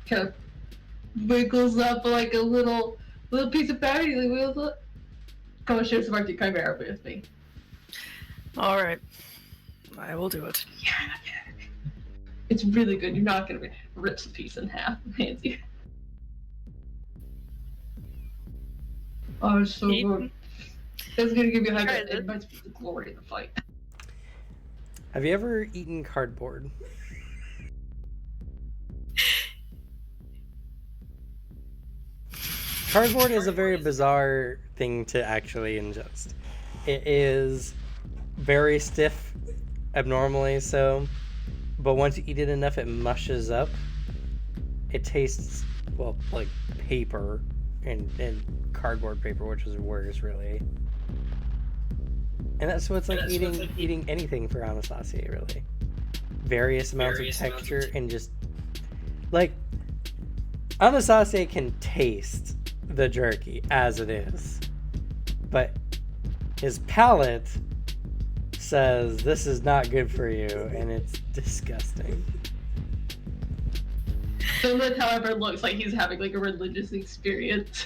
Kind of wiggles up like a little piece of patty. Like, wiggles up. Come and share some Arctic Chimera with me. Alright. I will do it. Yeah. It's really good. You're not gonna rip the piece in half and hand you. Oh, it's so Eat. good. It's gonna give you a high Tried grade. it. It might be the glory of the fight. Have you ever eaten cardboard? Cardboard is a very bizarre thing to actually ingest. It is very stiff, abnormally so, but once you eat it enough, it mushes up. It tastes, well, like paper and cardboard paper, which is worse, really. And that's what it's like eating anything for Anastasia, really. Various amounts of texture and just like Anastasia can taste the jerky as it is, but his palate says this is not good for you and it's disgusting. Finland, however, looks like he's having like a religious experience.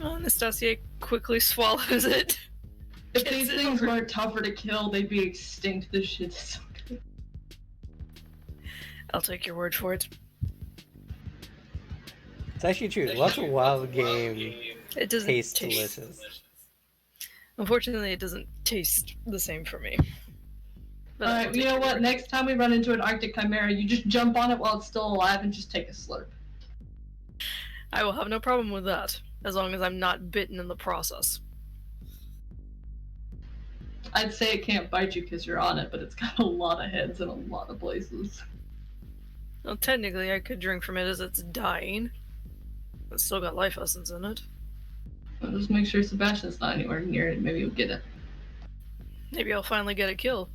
Anastasia quickly swallows it. If Gets these it things over. weren't tougher to kill, they'd be extinct. This shit's so good. I'll take your word for it. It's actually true. Lots of wild game It doesn't tastes taste delicious. Unfortunately, it doesn't taste the same for me. But I'll Alright, take you know your what? word. Next time we run into an Arctic Chimera, you just jump on it while it's still alive and just take a slurp. I will have no problem with that, as long as I'm not bitten in the process. I'd say it can't bite you because you're on it, but it's got a lot of heads in a lot of places. Well, technically, I could drink from it as it's dying. It's still got life essence in it. Well, just make sure Sebastian's not anywhere near it. Maybe you'll get it. Maybe I'll finally get a kill.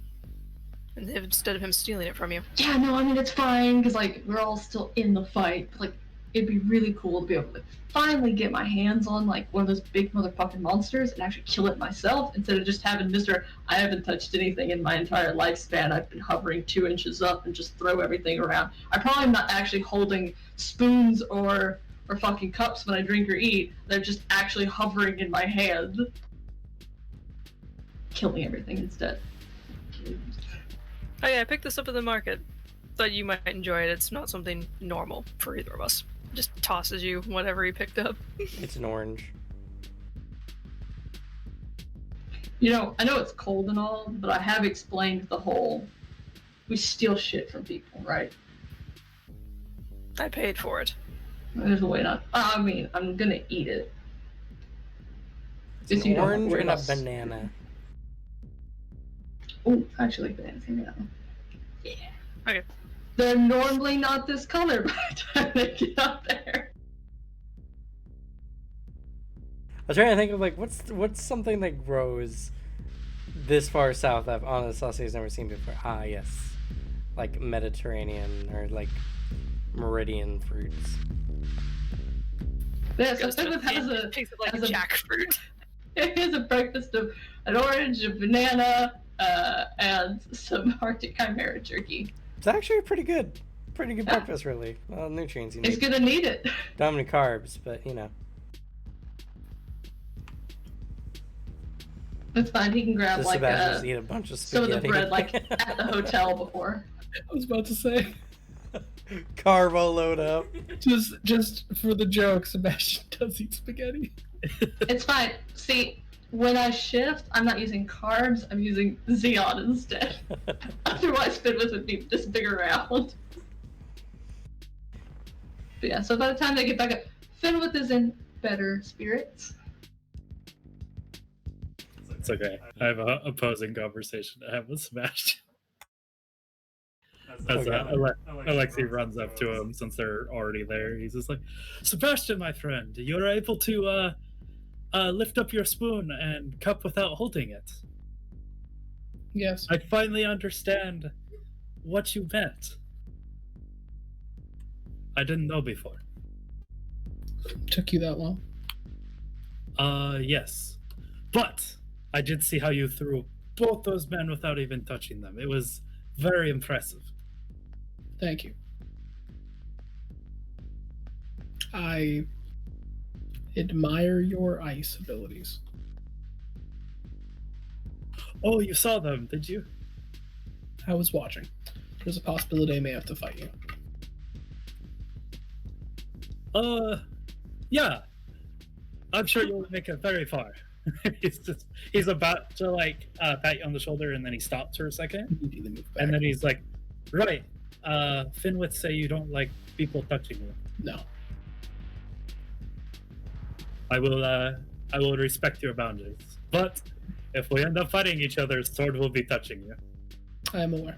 Instead of him stealing it from you. Yeah, no, I mean, it's fine, because, like, we're all still in the fight. But, like, it'd be really cool to be able to, like, finally get my hands on, like, one of those big motherfucking monsters and actually kill it myself, instead of just having Mr. I haven't touched anything in my entire lifespan. I've been hovering 2 inches up and just throw everything around. I probably am not actually holding spoons or fucking cups when I drink or eat. They're just actually hovering in my hand. Killing everything instead. Oh yeah, I picked this up at the market. But you might enjoy it. It's not something normal for either of us. Just tosses you whatever he picked up. It's an orange. You know, I know it's cold and all, but I have explained the whole we steal shit from people, right? I paid for it. There's a way not. I mean, I'm gonna eat it. It's Just an you don't orange worry and a about- banana. Oh, I actually like bananas. Hang on. Yeah. Okay. They're normally not this color by the time they get up there. I was trying to think of like what's something that grows this far south that honestly I've never seen before. Ah, yes, like Mediterranean or like meridian fruits. Yeah, so Goes to Philip has it picks up like has a a- jackfruit. he has a breakfast of an orange, a banana, and some Arctic Chimera jerky. It's actually pretty good breakfast, really. Well, nutrients you He's need. gonna need it. Not many carbs, but you know. That's fine. He can grab Just like Sebastian just eat a bunch of some spaghetti. of the bread like at the hotel before. I was about to say, Carbo load up. just for the joke, Sebastian does eat spaghetti. It's fine. See, when I shift, I'm not using carbs. I'm using Xeon instead. Otherwise, Fitness would be this big around. But yeah, so by the time they get back up, Finwith is in better spirits. It's okay. I have an opposing conversation to have with Sebastian. As Alexei runs up to him, since they're already there, he's just like, Sebastian, my friend, you're able to lift up your spoon and cup without holding it. Yes. I finally understand what you meant. I didn't know before. Took you that long? Yes. But I did see how you threw both those men without even touching them. It was very impressive. Thank you. I admire your ice abilities. Oh, you saw them, did you? I was watching. There's a possibility I may have to fight you. Yeah. I'm sure you'll make it very far. he's about to like pat you on the shoulder, and then he stops for a second, You need to move back. and then he's like, right, Finwith say you don't like people touching you. No. I will respect your boundaries. But if we end up fighting each other, Sword will be touching you. I am aware.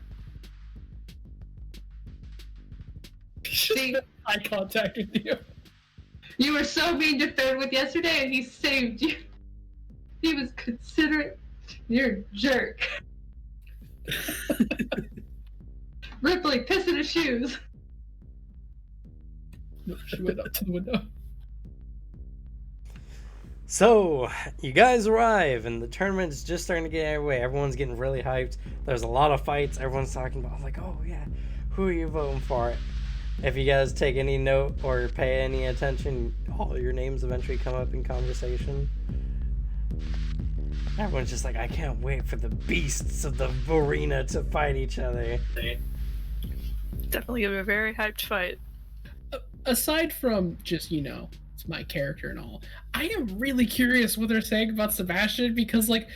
See, Eye contact with you. you were so mean to Finwith yesterday, and he saved you. He was considerate. You're a jerk. Ripley, piss in his shoes. She went up to the window. So, you guys arrive, and the tournament's just starting to get underway. Everyone's getting really hyped. There's a lot of fights. Everyone's talking about, like, oh, yeah, who are you voting for? If you guys take any note or pay any attention, all your names eventually come up in conversation. Everyone's just like, I can't wait for the beasts of the arena to fight each other. Definitely gonna be a very hyped fight. Aside from just, it's my character and all, I am really curious what they're saying about Sebastian because, like,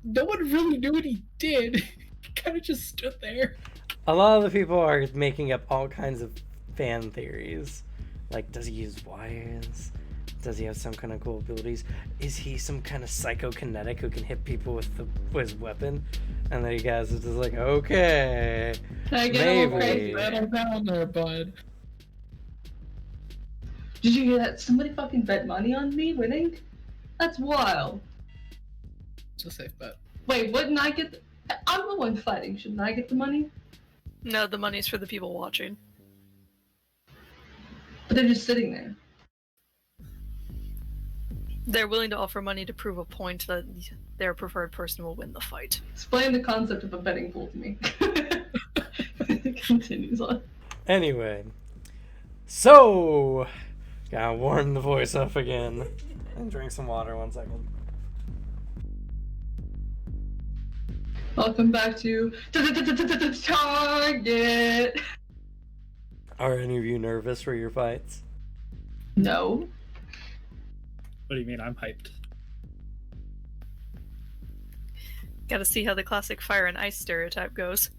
no one really knew what he did. He kind of just stood there. A lot of the people are making up all kinds of fan theories. Like, does he use wires? Does he have some kind of cool abilities? Is he some kind of psychokinetic who can hit people with his weapon? And then you guys are just like, okay, I get a little maybe. crazy. Settle down there, bud. Did you hear that? Somebody fucking bet money on me winning? That's wild. It's a safe bet. Wait, wouldn't I get I'm the one fighting. Shouldn't I get the money? No, the money's for the people watching. But they're just sitting there. They're willing to offer money to prove a point that their preferred person will win the fight. Explain the concept of a betting pool to me. It continues on. Anyway, so gotta warm the voice up again and drink some water. 1 second. Welcome back to Target. Are any of you nervous for your fights? No. What do you mean? I'm hyped. Gotta see how the classic fire and ice stereotype goes.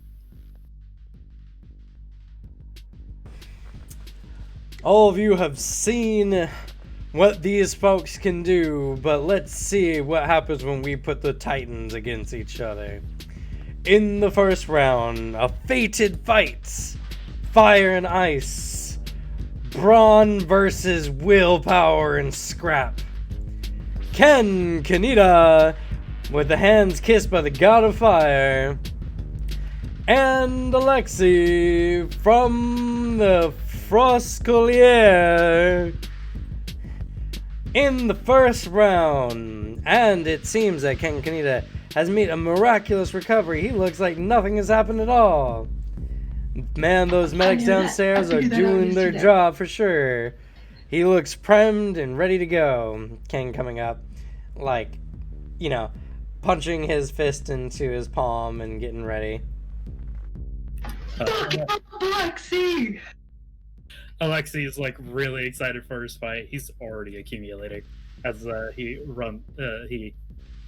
All of you have seen what these folks can do, but let's see what happens when we put the Titans against each other. In the first round, a fated fight. Fire and ice. Brawn versus willpower and scrap. Ken Kaneda with the hands kissed by the god of fire. And Alexi from the Froscolier in the first round. And it seems that Ken Kaneda has made a miraculous recovery. He looks like nothing has happened at all. Man, those medics downstairs are doing their job for sure. He looks primed and ready to go. Ken coming up, like, you know, punching his fist into his palm and getting ready. Fuck Alexi! Alexi is like really excited for his fight. He's already accumulating as he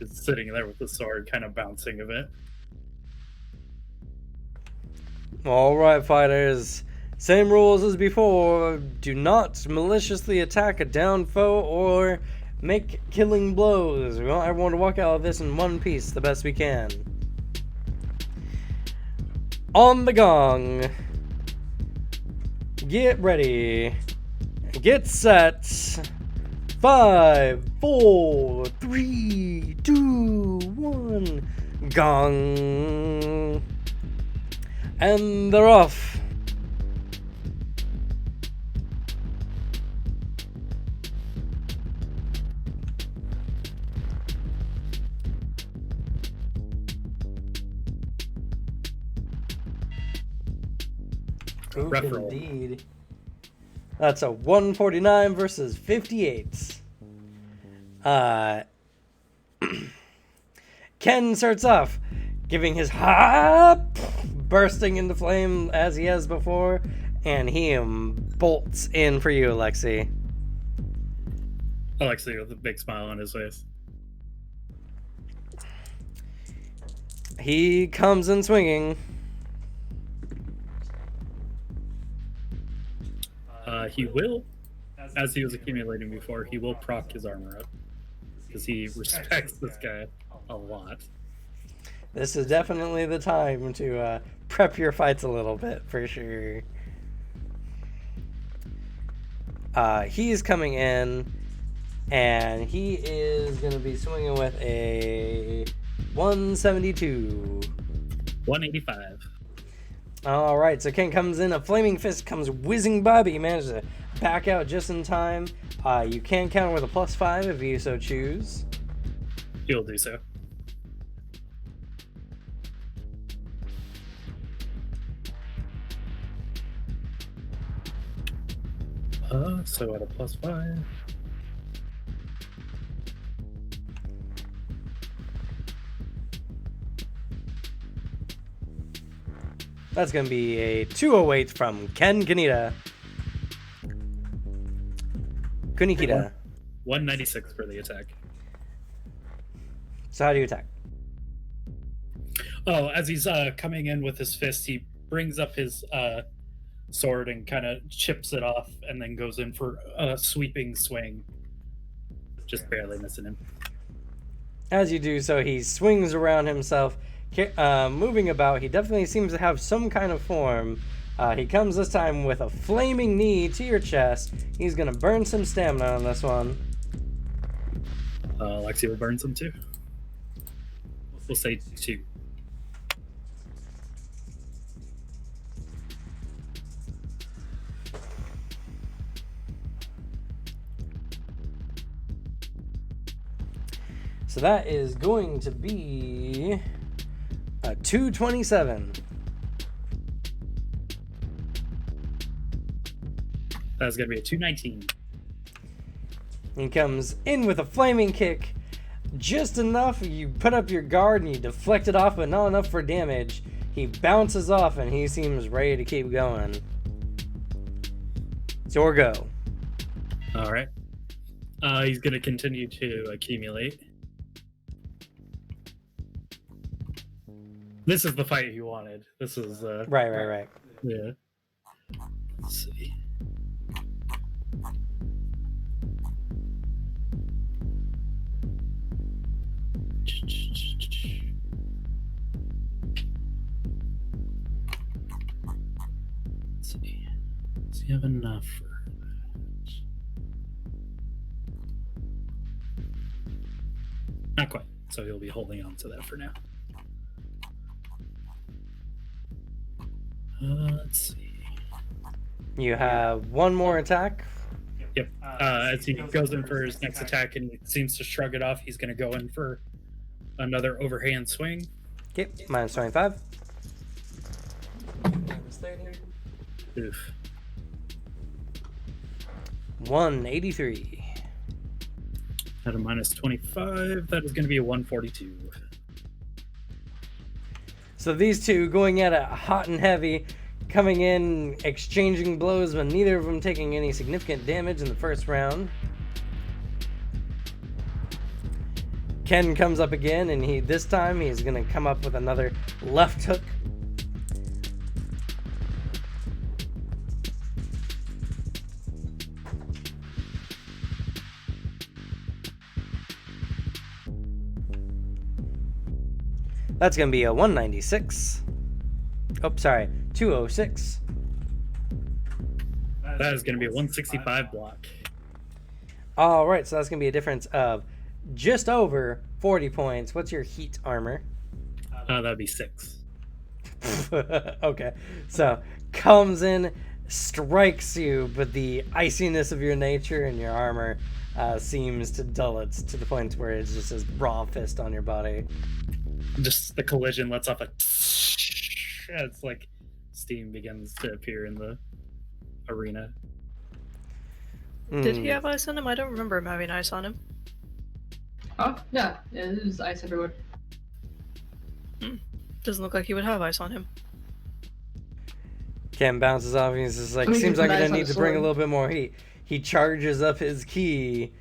is sitting there with the sword, kind of bouncing a bit. Alright, fighters. Same rules as before. Do not maliciously attack a downed foe or make killing blows. We want everyone to walk out of this in one piece the best we can. On the gong. Get ready. Get set. 5, 4, 3, 2, 1. Gong. And they're off. Oop, indeed. That's a 149 versus 58. Ken starts off, giving his hop, bursting into flame as he has before, and he bolts in for you, Alexi. Alexi with a big smile on his face. He comes in swinging. He will, as he was accumulating before, he will proc his armor up. Because he respects this guy a lot. This is definitely the time to prep your fights a little bit, for sure. He's coming in, and he is going to be swinging with a 172. 185. All right, so Ken comes in, a flaming fist comes whizzing by, but he manages to back out just in time. You can counter with a +5 if you so choose. He'll do so. So at a +5. That's going to be a 208 from Ken Kaneda. Kunikita. 196 for the attack. So how do you attack? Oh, as he's coming in with his fist, he brings up his sword and kind of chips it off and then goes in for a sweeping swing. Just barely missing him. As you do so, he swings around himself, moving about. He definitely seems to have some kind of form. He comes this time with a flaming knee to your chest. He's going to burn some stamina on this one. Lexi will burn some too. We'll say 2. So that is going to be a 227. That's going to be a 219. He comes in with a flaming kick. Just enough, you put up your guard and you deflect it off, but not enough for damage. He bounces off and he seems ready to keep going. It's your go. All right. He's going to continue to accumulate. This is the fight he wanted. This is Right. yeah. Let's see. Let's see. Does he have enough for that? Not quite. So he'll be holding on to that for now. Let's see. You have one more attack. Yep. As he goes in for his next attack and seems to shrug it off, he's going to go in for another overhand swing. Okay, minus 25. Oof. 183. At a minus 25, that is going to be a 142. So these two going at it hot and heavy, coming in, exchanging blows, but neither of them taking any significant damage in the first round. Ken comes up again, and this time he's going to come up with another left hook. That's going to be a 196. Oh, sorry, 206. That is going to be a 165 block. All right, so that's going to be a difference of just over 40 points. What's your heat armor? That'd be 6. Okay, so comes in, strikes you, but the iciness of your nature and your armor seems to dull it to the point where it's just this raw fist on your body. Just the collision lets off a it's like steam begins to appear in the arena. Did he have ice on him? I don't remember him having ice on him. Oh, yeah. There's ice everywhere. Doesn't look like he would have ice on him. Ken bounces off, and he's just like, I mean, seems you like put I ice on need the to bring a sword. little bit more heat. He charges up his key,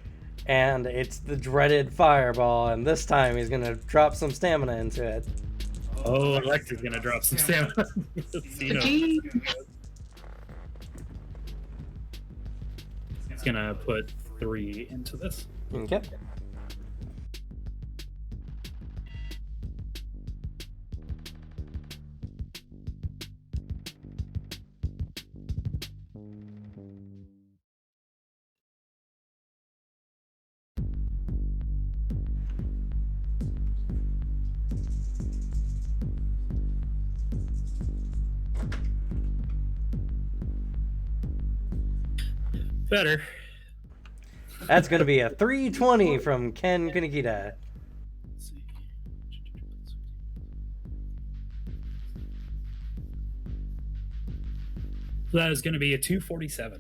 and it's the dreaded fireball, and this time he's going to drop some stamina into it. Oh, Alexa's going to drop some stamina. Gee. He's going to put 3 into this. Okay. Better. That's going to be a 320 from Ken Kanikita. That is going to be a 247.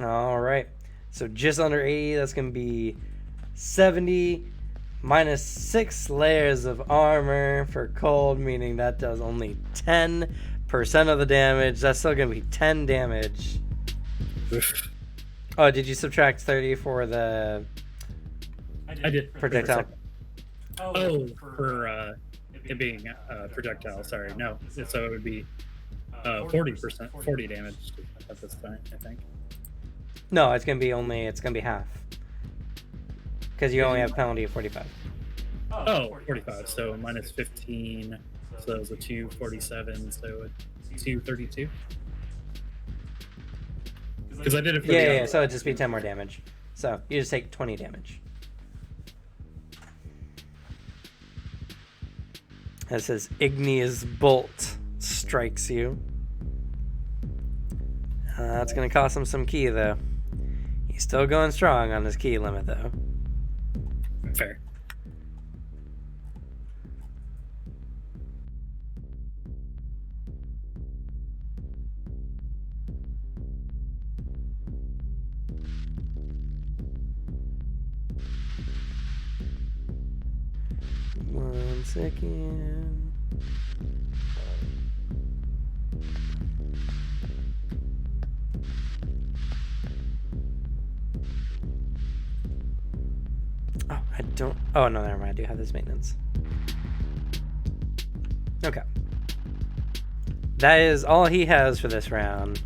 All right. So just under 80, that's going to be 70 minus 6 layers of armor for cold, meaning that does only 10% of the damage. That's still going to be 10 damage. Oh, did you subtract 30 for the I did. projectile? Oh, for it being projectile, sorry. No. So it would be 40%, 40 damage at this point, I think. No, it's going to be half. Because you only have penalty of 45. Oh, 45. So minus 15. So that was a 247. So a 232. Because I did it for Yeah, so it'd just be 10 more damage. So you just take 20 damage. As his igneous bolt strikes you. That's going to cost him some ki, though. He's still going strong on his ki limit, though. Fair. One second. don't... Oh, no, never mind. I do have this maintenance. Okay. That is all he has for this round.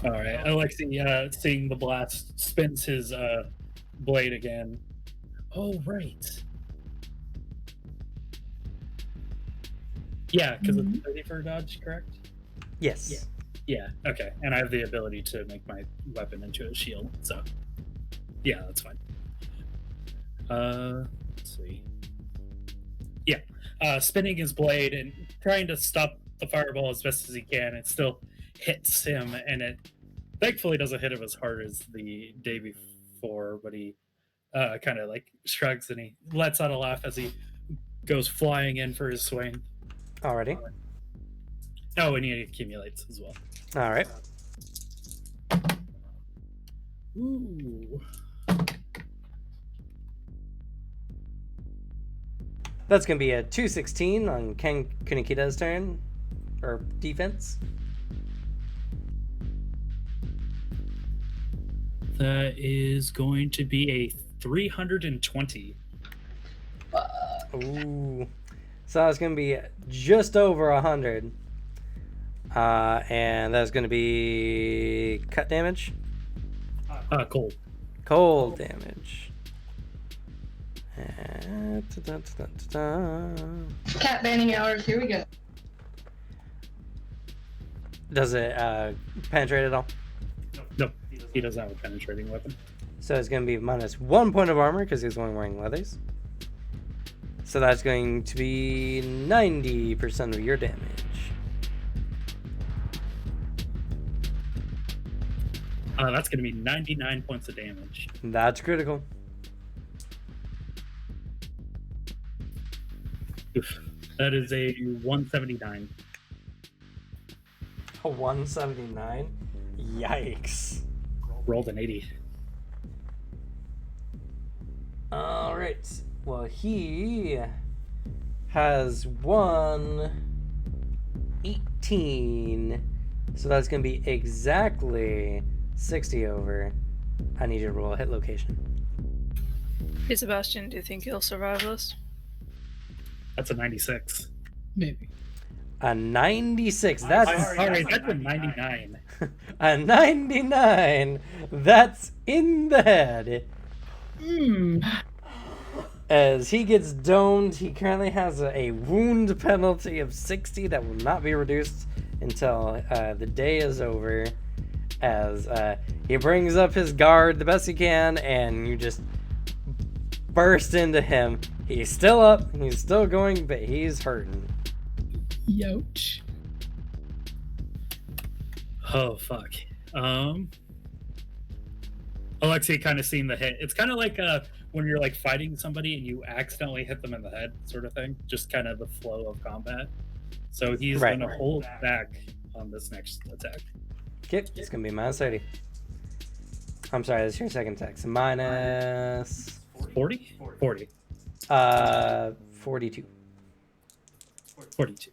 All right, Alexi, seeing the blast, spins his blade again. Oh, right. Yeah, because it's 30 for a dodge, correct? Yes. Yeah, okay. And I have the ability to make my weapon into a shield, so yeah, that's fine. Let's see. Yeah, spinning his blade and trying to stop the fireball as best as he can. It still hits him, and it thankfully doesn't hit him as hard as the day before, but he kind of like shrugs and he lets out a laugh as he goes flying in for his swing. Alrighty. Oh, and he accumulates as well. All right. Ooh. That's going to be a 216 on Ken Kunikita's turn, or defense. That is going to be a 320. Ooh. So it's going to be just over 100. And that's going to be cut damage. Cold. Cold damage. Cat banning hours, here we go. Does it penetrate at all? Nope, he doesn't have a penetrating weapon. So it's going to be minus 1 point of armor because he's only wearing leathers. So that's going to be 90% of your damage. That's going to be 99 points of damage. That's critical. Oof. That is a 179. A 179? Yikes. Rolled an 80. Alright. Well, he has 118. So that's going to be exactly 60 over. I need you to roll a hit location. Hey, Sebastian, do you think he'll survive this? That's a 96. Maybe. A 96. That's All right, that's a 99. a 99. That's in the head. As he gets domed, he currently has a wound penalty of 60 that will not be reduced until the day is over. As he brings up his guard the best he can, and you just burst into him. He's still up, he's still going, but he's hurting. Youch. Oh, fuck. Alexei kind of seen the hit. It's kind of like when you're like fighting somebody and you accidentally hit them in the head, sort of thing. Just kind of the flow of combat. So he's Right. going to hold back on this next attack. Okay, it's gonna be minus 30. I'm sorry, that's your second attack. So minus 40? 40. 42. 42.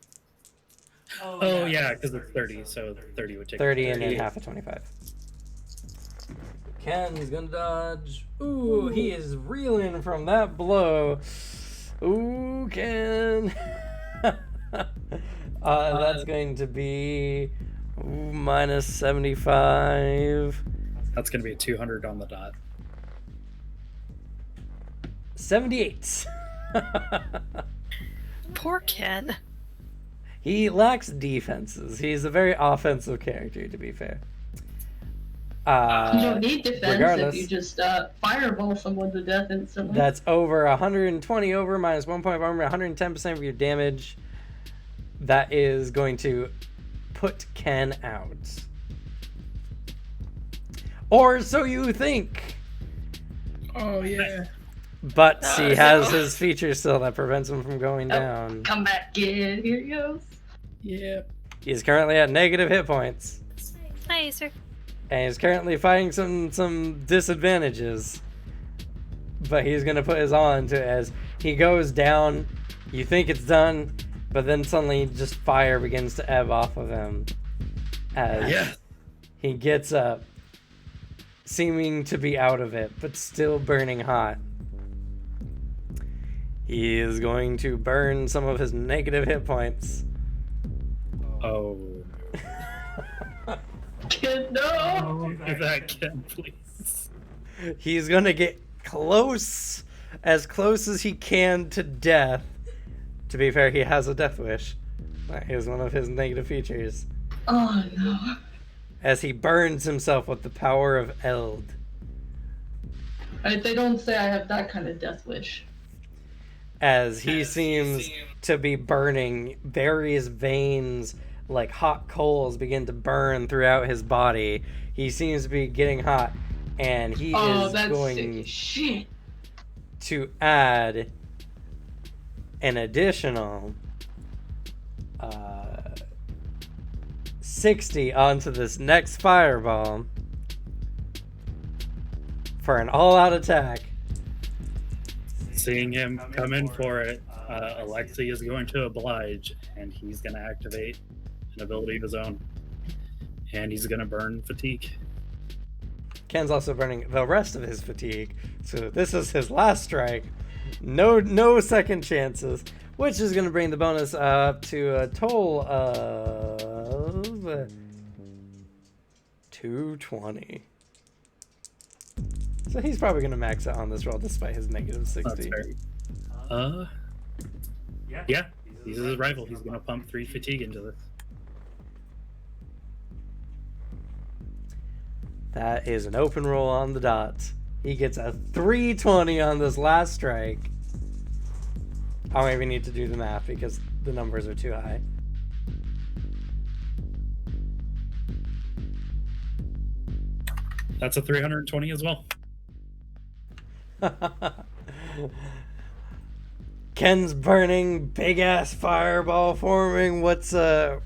Oh, yeah, because it's 30, so 30 would take 30 and then half of 25. Ken's gonna dodge. Ooh, he is reeling from that blow. Ooh, Ken. That's going to be minus 75. That's going to be a 200 on the dot. 78. Poor Ken. He lacks defenses. He's a very offensive character, to be fair. You don't need defense regardless, if you just fireball someone to death instantly. that's over 120 over, minus 1 point of armor, 110% of your damage. That is going to put Ken out. Or so you think. Oh yeah. But he has his feature still that prevents him from going down. Come back, kid. Here he goes. Yep. He's currently at negative hit points. Hi, sir. And he's currently fighting some disadvantages. But he's going to put his all into it as he goes down. You think it's done, but then suddenly just fire begins to ebb off of him. As he gets up, seeming to be out of it, but still burning hot. He is going to burn some of his negative hit points. Oh. Kid, no! Do that again, please. He's going to get close, as close as he can to death. To be fair, he has a death wish. That is one of his negative features. Oh no. As he burns himself with the power of Eld. They don't say I have that kind of death wish. As he seems to be burning, various veins like hot coals begin to burn throughout his body. He seems to be getting hot, and he is that's going sick as shit. to add an additional 60 onto this next fireball for an all-out attack. Seeing him come in for it, Alexi is going to oblige, and he's going to activate an ability of his own. And he's going to burn fatigue. Ken's also burning the rest of his fatigue, so this is his last strike. No second chances, which is going to bring the bonus up to a total of 220. So he's probably going to max out on this roll despite his negative 60. That's fair. Yeah, he's his rival. He's going to pump 3 fatigue into this. That is an open roll on the dot. He gets a 320 on this last strike. I don't even need to do the math because the numbers are too high. That's a 320 as well. Ken's burning, big ass fireball forming. What's As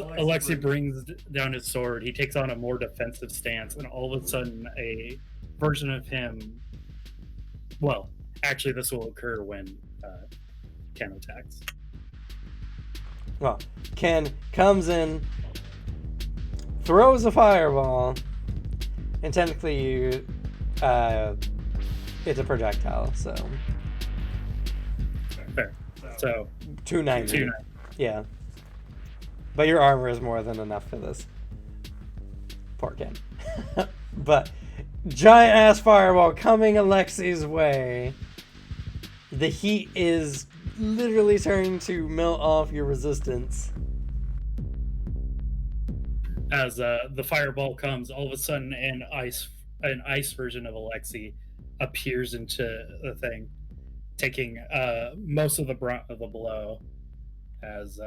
Alexi brings down his sword, he takes on a more defensive stance, and all of a sudden, a version of him. Well, actually, this will occur when Ken attacks. Well, Ken comes in, throws a fireball, and technically you, it's a projectile, so Fair. So 290. 290. Yeah. But your armor is more than enough for this. Poor Ken. But giant ass fireball coming Alexi's way. The heat is literally starting to melt off your resistance. As the fireball comes, all of a sudden an ice version of Alexi appears into the thing, taking most of the brunt of the blow as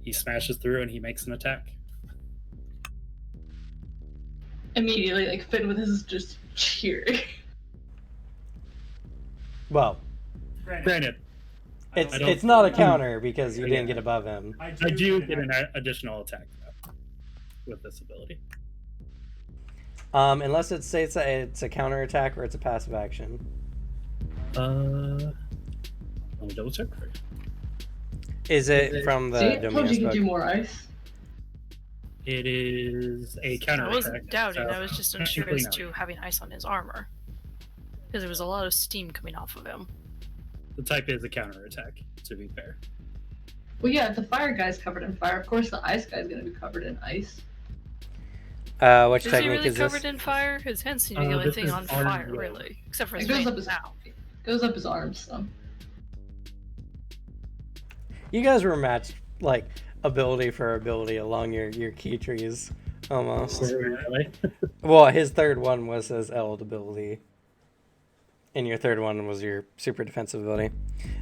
he smashes through and he makes an attack. Immediately, like, Finn with his just cheering. Well, Granted, it's not a counter because you didn't get above him. I do get an additional attack though, with this ability. Unless it states that it's a counter attack or it's a passive action. Let me double check for you. Is it from the See, I told you Dominus you could book? do more ice. It is a counter I wasn't attack. doubting, so I was just unsure technically as no. to having ice on his armor. Because there was a lot of steam coming off of him. The type is a counter attack, to be fair. Well, yeah, if the fire guy's covered in fire, of course the ice guy's gonna be covered in ice. Which Is he technique really is covered this? in fire? His hands seem to be the only this thing is on arm fire, roll. really. Except for his It goes veins up his now. goes up his arms, so. You guys were matched, like, ability for ability along your key trees, almost. Really? Well, his third one was his Eld ability. And your third one was your super defensive ability.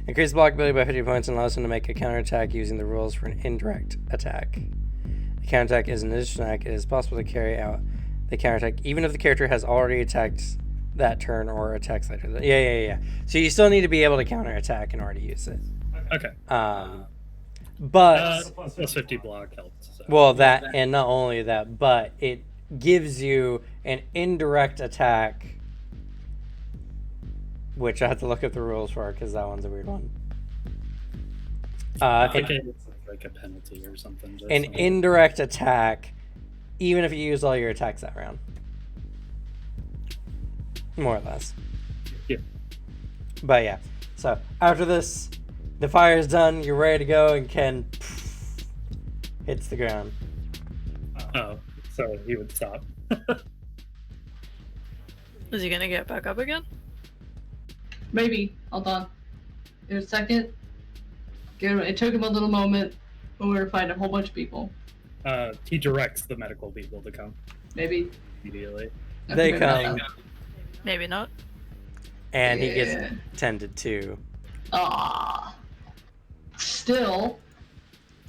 Increase block ability by 50 points and allows him to make a counterattack using the rules for an indirect attack. The counterattack is an additional attack. It is possible to carry out the counterattack even if the character has already attacked that turn or attacks later. Yeah. So you still need to be able to counterattack in order to use it. Okay. But Plus 50 block helps. So. well, that and not only that, but it gives you an indirect attack, which I have to look up the rules for because that one's a weird one. I think it's like a penalty or something. An indirect attack even if you use all your attacks that round. More or less. Yeah. But yeah, so after this, the fire is done, you're ready to go, and Ken hits the ground. Oh, so he would stop. Is he gonna get back up again? Maybe. Hold on. In a second. It took him a little moment. We were find a whole bunch of people. He directs the medical people to come Maybe. immediately. They Maybe not come. that. Maybe not. And he Yeah. gets tended to. Ah. Still.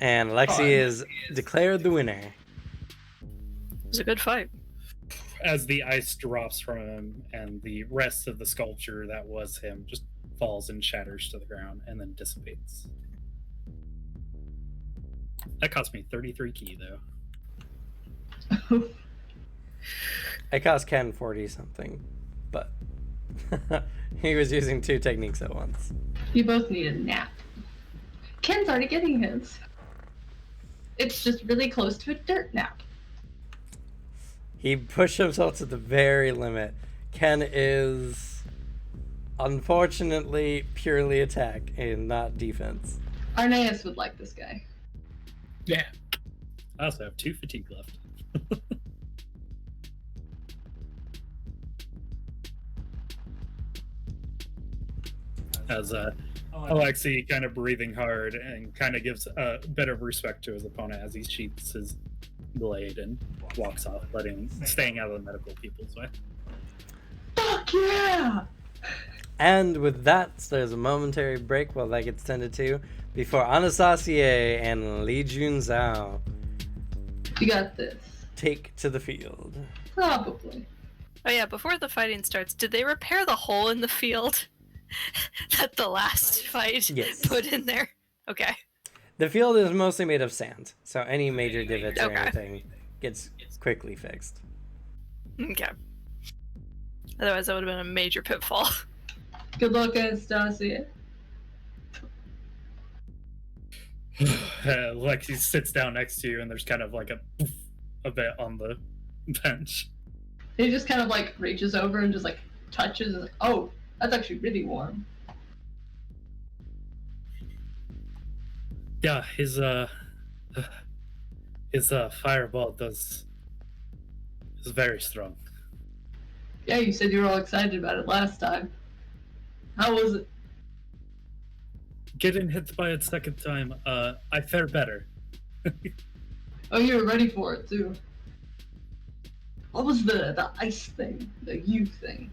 And Alexi is declared the winner. It was a good fight. As the ice drops from him, and the rest of the sculpture that was him just falls and shatters to the ground and then dissipates. That cost me 33 key, though. It cost Ken 40 something, but he was using 2 techniques at once. You both need a nap. Ken's already getting his. It's just really close to a dirt nap. He pushed himself to the very limit. Ken is unfortunately purely attack and not defense. Arneas would like this guy. Yeah. I also have 2 fatigue left. As Alexi kind of breathing hard and kind of gives a bit of respect to his opponent as he sheaths his blade and walks off, staying out of the medical people's way. Fuck yeah! And with that, there's a momentary break while that gets tended to before Anastasia and Li Jun Zhao You got this. take to the field. Probably. Oh yeah, before the fighting starts, did they repair the hole in the field that the last fight Yes. put in there? Okay. The field is mostly made of sand, so any major divots or Okay. anything gets quickly fixed. Okay. Otherwise, that would have been a major pitfall. Good luck, Anastasia. Lexi sits down next to you, and there's kind of like a bit on the bench. He just kind of like reaches over and just like touches and oh, that's actually really warm. Yeah, his fireball is very strong. Yeah, you said you were all excited about it last time. How was it? Getting hit by it second time, I fare better. Oh, you were ready for it too. What was the ice thing? The U thing?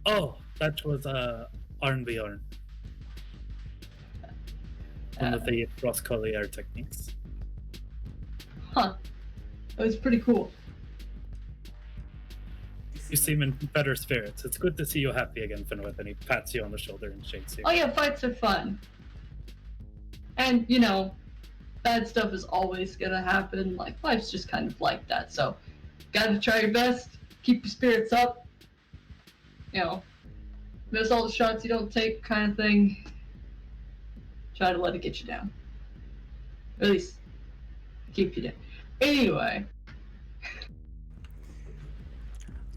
Oh, that was Arnbjorn. One of the cross-collier techniques. Huh. That was pretty cool. You seem in better spirits. It's good to see you happy again, Finwith, and he pats you on the shoulder and shakes you. Oh yeah, fights are fun. And, you know, bad stuff is always gonna happen. Like, life's just kind of like that. So, gotta try your best, keep your spirits up. You know, miss all the shots you don't take kind of thing. Try to let it get you down. Or at least, keep you down. Anyway.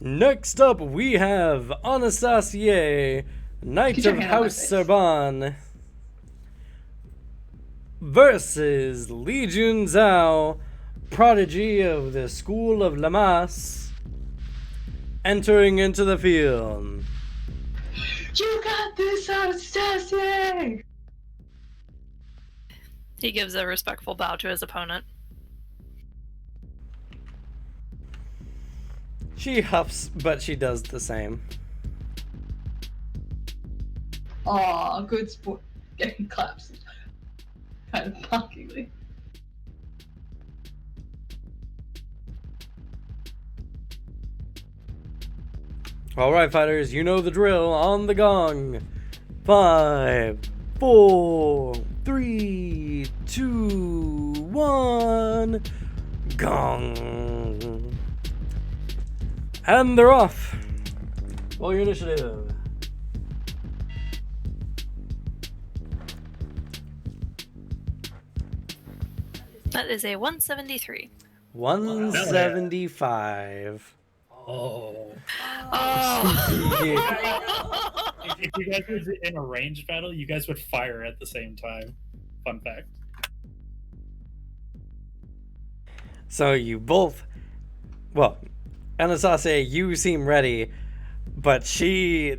Next up, we have Anastasia, Knight Get your of hand on my House face. Serban, versus Li Jun Zhao, prodigy of the School of Lamas, entering into the field. You got this, Anastasia! He gives a respectful bow to his opponent. She huffs, but she does the same. Aw, good sport. Getting claps. Kind of mockingly. Alright, fighters, you know the drill. On the gong. 5, 4, 3, 2, 1. Gong. And they're off. Roll your initiative. That is a 173. 175. Oh. Oh. If you guys were in a ranged battle, you guys would fire at the same time. Fun fact. So you both, well, Anastasia, you seem ready, but she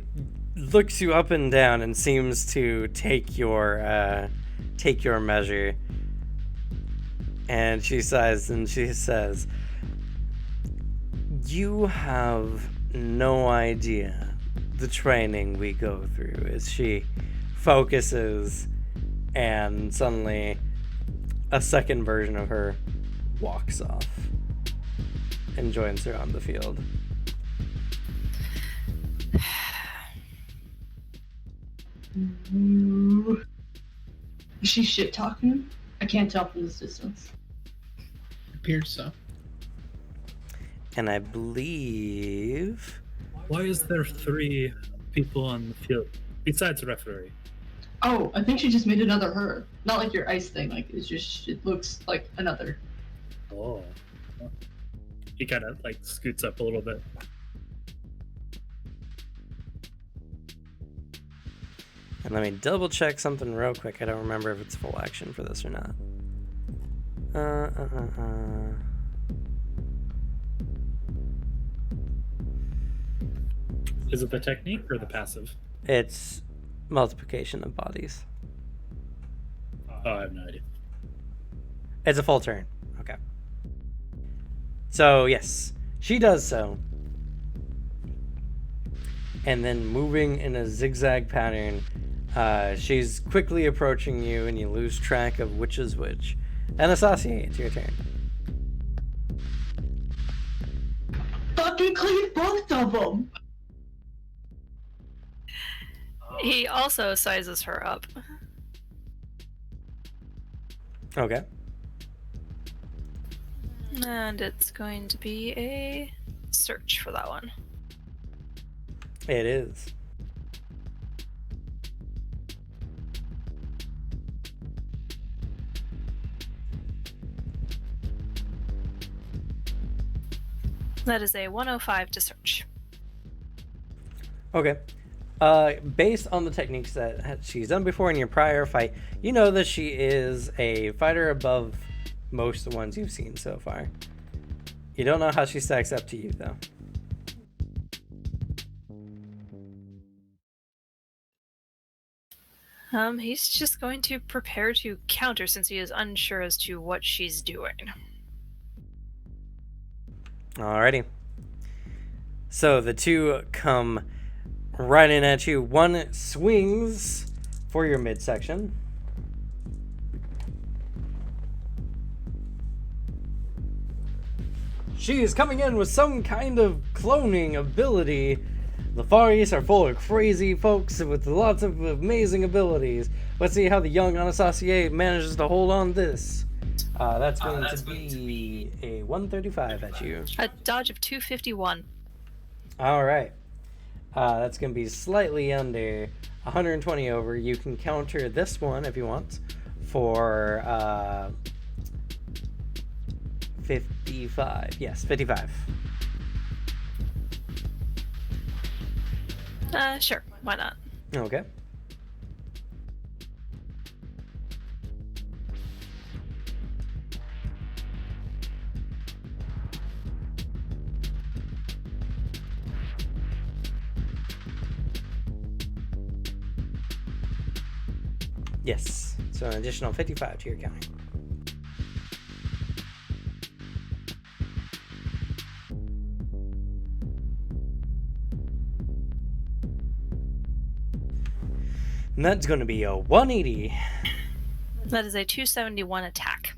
looks you up and down and seems to take your measure. And she sighs and she says, "You have no idea the training we go through." As she focuses, and suddenly a second version of her walks off and joins her on the field. Is she shit talking him? I can't tell from this distance. Appears so. And I believe... Why is there 3 people on the field besides the referee? Oh, I think she just made another her. Not like your ice thing. Like it's just, it looks like another. Oh. He kind of like scoots up a little bit. And let me double check something real quick. I don't remember if it's full action for this or not. Is it the technique or the passive? It's multiplication of bodies. Oh, I have no idea. It's a full turn. Okay. So, yes, she does so. And then moving in a zigzag pattern, she's quickly approaching you and you lose track of which is which. Anastasia, it's your turn. Fucking clean both of them! He also sizes her up. Okay. And it's going to be a search for that one. It is. That is a 105 to search. Okay. Based on the techniques that she's done before in your prior fight, you know that she is a fighter above most of the ones you've seen so far. You don't know how she stacks up to you, though. He's just going to prepare to counter since he is unsure as to what she's doing. Alrighty. So the two come right in at you. One swings for your midsection. She is coming in with some kind of cloning ability. The Far East are full of crazy folks with lots of amazing abilities. Let's see how the young Anastasia manages to hold on this. That's going to be a 135 at you. A dodge of 251. Alright. That's going to be slightly under 120 over. You can counter this one if you want for 55. Yes, 55. Sure, why not? Okay. Yes, so an additional 55 to your counting. And that's going to be a 180. That is a 271 attack.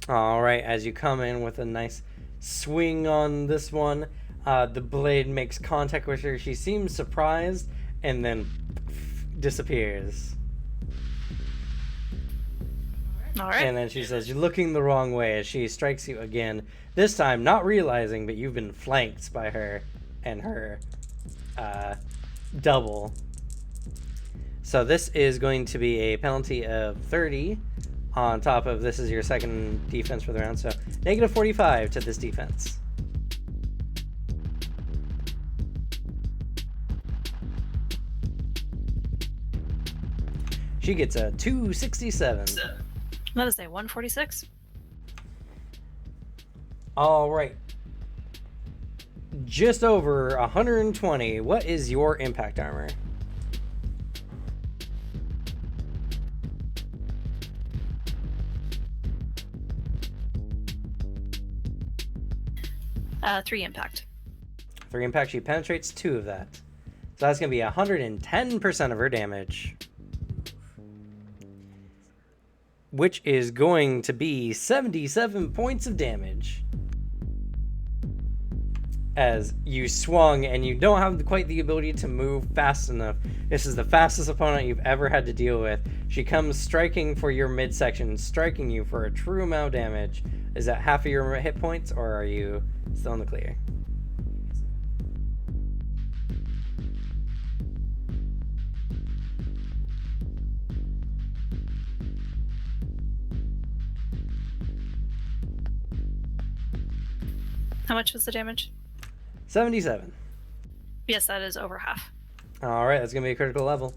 Alright, as you come in with a nice swing on this one, the blade makes contact with her. She seems surprised and then disappears. Alright. And then she says, "You're looking the wrong way," as she strikes you again. This time, not realizing, but you've been flanked by her and her double. So this is going to be a penalty of 30 On top of this is your second defense for the round, so negative 45 to this defense. She gets a 267. That is a 146. All right. Just over 120. What is your impact armor? Three impact. 3 impact. She penetrates 2 of that. So that's going to be 110% of her damage. Which is going to be 77 points of damage. As you swung and you don't have quite the ability to move fast enough. This is the fastest opponent you've ever had to deal with. She comes striking for your midsection, striking you for a true amount of damage. Is that half of your hit points, or are you still in the clear? How much was the damage? 77. Yes, that is over half. All right, that's going to be a critical level.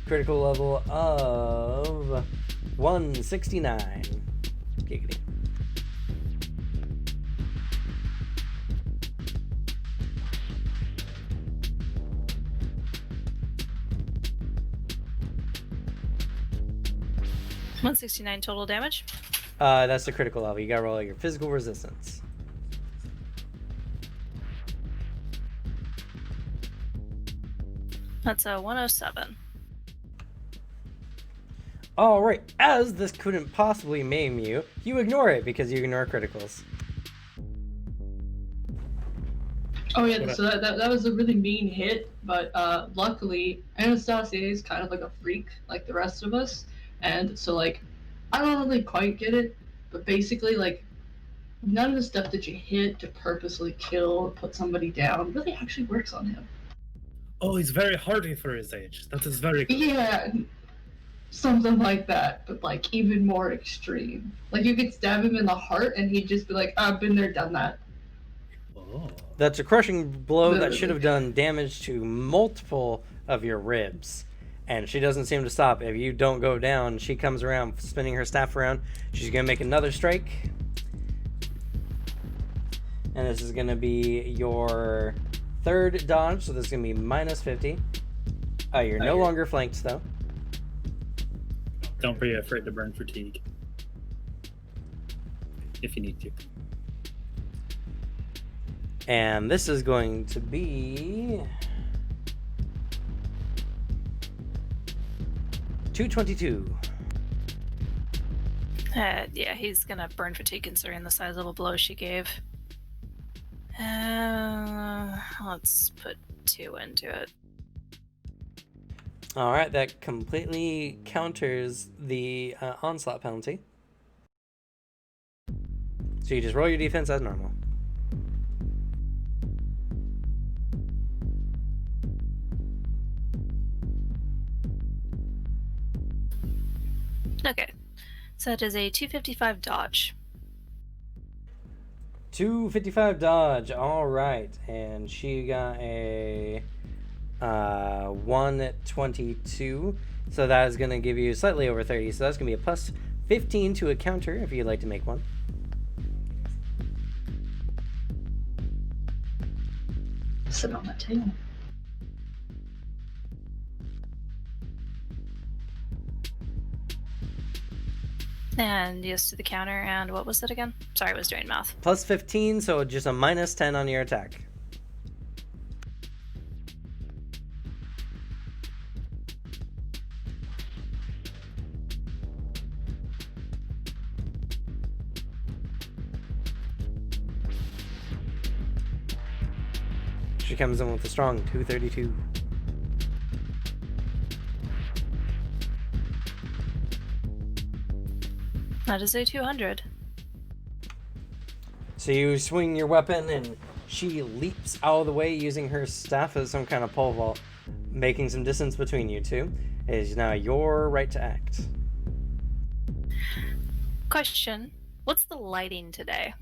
Critical level of 169. Giggity. $169 total damage. That's the critical level. You gotta roll your physical resistance. That's a 107. All right, as this couldn't possibly maim you, you ignore it because you ignore criticals. Oh yeah, so that was a really mean hit, but luckily Anastasia is kind of like a freak like the rest of us, and so like I don't really quite get it, but basically like none of the stuff that you hit to purposely kill or put somebody down really actually works on him. Oh, he's very hardy for his age. That is very good. Yeah, something like that, but like even more extreme. Like you could stab him in the heart and he'd just be like, I've been there, done that. Oh. That's a crushing blow that should have done damage to multiple of your ribs. And she doesn't seem to stop. If you don't go down, she comes around, spinning her staff around. She's going to make another strike. And this is going to be your third dodge, so this is going to be minus 50. You're no longer flanked, though. Don't be afraid to burn fatigue. If you need to. And this is going to be 222. Yeah, he's gonna burn fatigue considering the size of the blow she gave. Let's put 2 into it. All right, that completely counters the onslaught penalty. So you just roll your defense as normal. Okay, so that is a 255 dodge. 255 dodge. All right, and she got a 122. So that is going to give you slightly over 30. So that's going to be a plus 15 to a counter if you'd like to make one. Sit on that table. And yes to the counter, and what was it again? Sorry, I was doing math. Plus 15, so just a minus 10 on your attack. She comes in with a strong 232. That is a 200. So you swing your weapon and she leaps out of the way using her staff as some kind of pole vault. making some distance between you two. It is now your right to act. Question: what's the lighting today?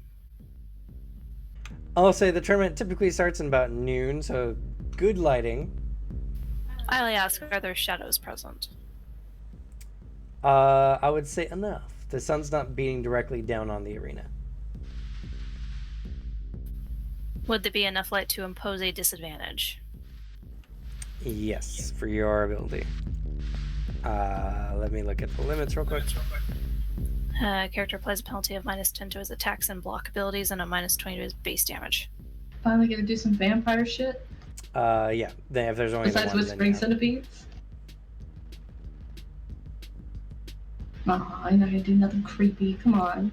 I'll say the tournament typically starts in about noon, so good lighting. I only ask, are there shadows present? I would say enough. The sun's not beating directly down on the arena. Would there be enough light to impose a disadvantage? Yes, for your ability. Let me look at the limits real quick. Character applies a penalty of -10 to his attacks and block abilities and a -20 to his base damage. Finally gonna do some vampire shit. Yeah. Then if there's only the Besides one, whispering then centipedes. Aw, I'm not gonna do nothing creepy. Come on.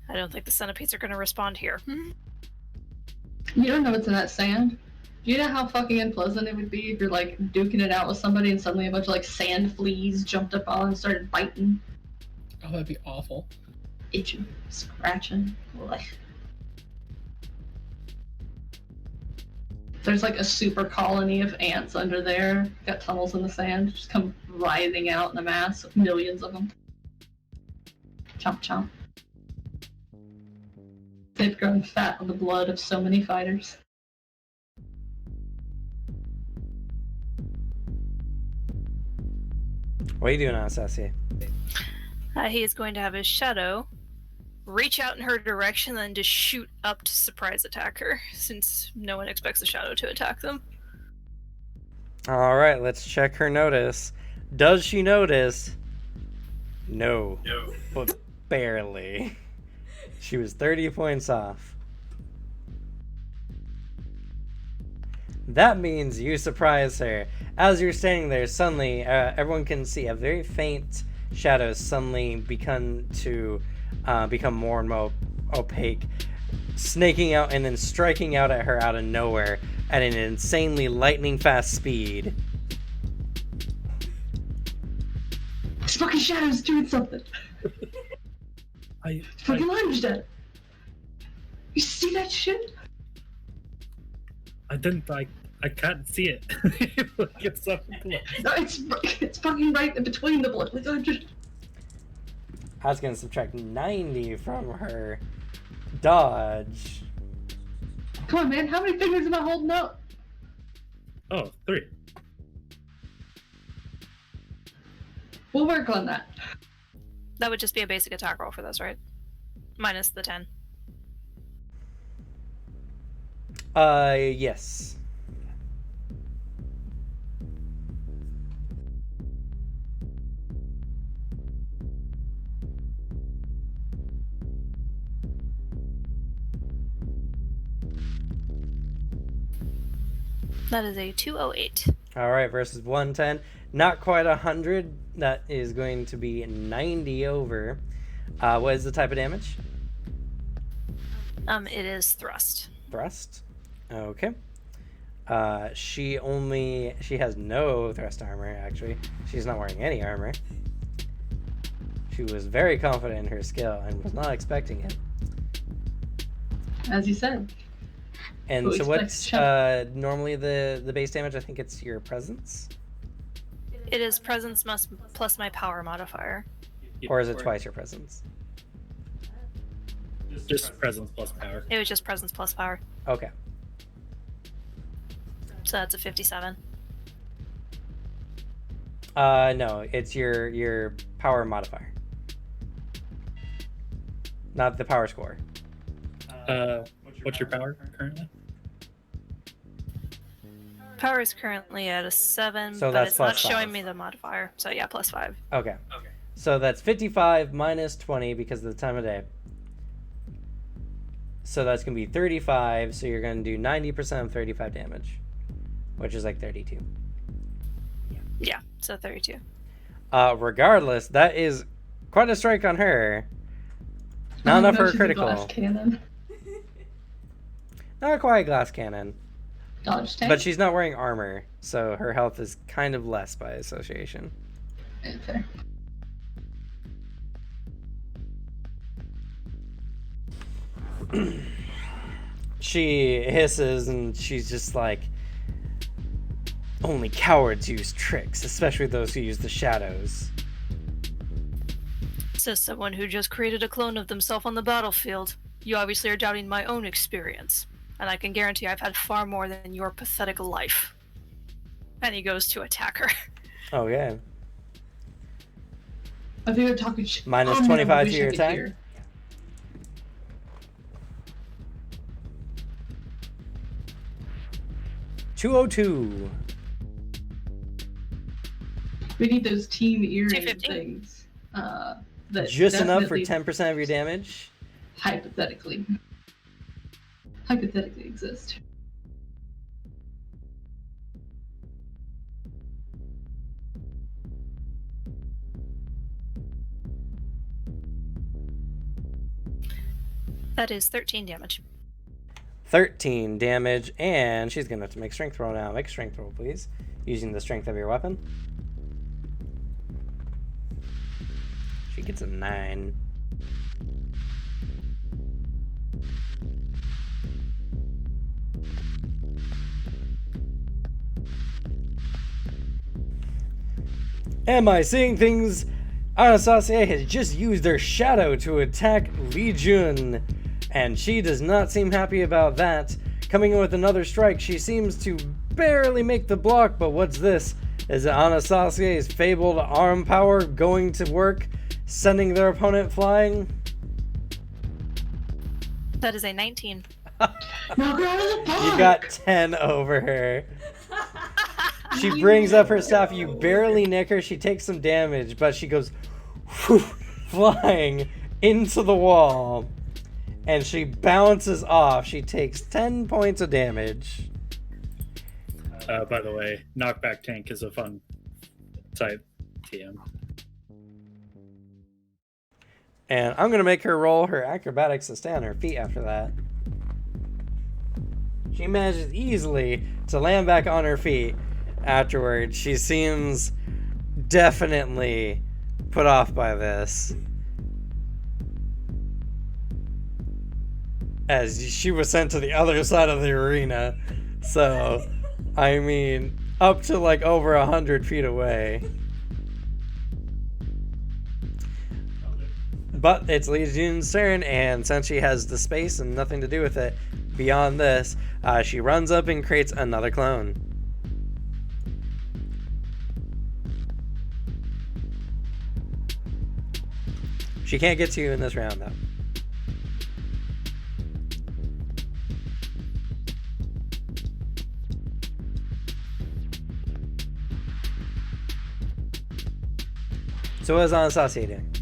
I don't think the centipedes are going to respond here. You don't know what's in that sand. Do you know how fucking unpleasant it would be if you're like duking it out with somebody and suddenly a bunch of like sand fleas jumped up on and started biting, Oh, that'd be awful. itching, scratching? Ugh. There's like a super colony of ants under there. Got tunnels in the sand. Just come writhing out in a mass of millions of them. Chomp chomp. They've grown fat on the blood of so many fighters. What are you doing, Anastasia? He is going to have his shadow reach out in her direction, then just shoot up to surprise attack her, since no one expects the shadow to attack them. All right, let's check her notice. Does she notice? No. No. But barely. She was 30 points off. That means you surprise her. As you're standing there, suddenly, everyone can see a very faint shadow suddenly become more and more opaque, snaking out and then striking out at her out of nowhere at an insanely lightning fast speed. This fucking shadow's doing something. I Fucking lunged at it. You see that shit? I can't see it. Like it's so close. No, it's fucking right in between the blood. Like, I just... I was gonna subtract 90 from her dodge. Come on, man. How many fingers am I holding up? Oh, 3. We'll work on that. That would just be a basic attack roll for this, right? Minus the 10. Yes. That is a 208. All right, versus 110. Not quite 100. That is going to be 90 over. What is the type of damage? It is thrust. Thrust. Okay. She has no thrust armor, actually. She's not wearing any armor. She was very confident in her skill and was not expecting it. As you said. And Who so expects what's normally the base damage? I think it's your presence? It is presence plus my power modifier. Or is it twice your presence? Just presence plus power. It was just presence plus power. Okay. So that's a 57. No, it's your power modifier. Not the power score. What's your power currently? Power is currently at a 7, So but that's it's not plus 5. showing me the modifier. So yeah, plus 5. Okay. So that's 55 minus 20 because of the time of day. So that's going to be 35. So you're going to do 90% of 35 damage, which is like 32. Yeah, so 32. Regardless, that is quite a strike on her. Not enough for a She's critical. glass cannon. Not quite a glass cannon. Dodge tank. But she's not wearing armor, so her health is kind of less by association. Okay. She hisses and she's just like, Only cowards use tricks, especially those who use the shadows. Says someone who just created a clone of themselves on the battlefield. You obviously are doubting my own experience, and I can guarantee I've had far more than your pathetic life. And he goes to attack her. Okay. I think you're talking shit. Minus Oh, man, I 25 wish to I your could attack? hear. $202. We need those team earring 250. things. That Just enough for definitely 10% of your damage? hypothetically exist. That is 13 damage. 13 damage, and she's gonna have to make strength roll now. Make a strength roll, please, using the strength of your weapon. She gets a 9. Am I seeing things? Anastasia has just used her shadow to attack Li Jun, and she does not seem happy about that. Coming in with another strike, she seems to barely make the block, but what's this? Is it Anastasia's fabled arm power going to work, sending their opponent flying? That is a 19. Knock her out of the park! You got 10 over her. She brings up her staff, you barely nick her, she takes some damage, but she goes flying into the wall, and she bounces off. She takes 10 points of damage. By the way, knockback tank is a fun type TM. And I'm going to make her roll her acrobatics to stay on her feet after that. She manages easily to land back on her feet afterwards. She seems definitely put off by this, as she was sent to the other side of the arena. So, I mean, up to like over 100 feet away. But it's Li Jun's turn, and since she has the space and nothing to do with it beyond this, she runs up and creates another clone. She can't get to you in this round, though. So what is Anastasia doing?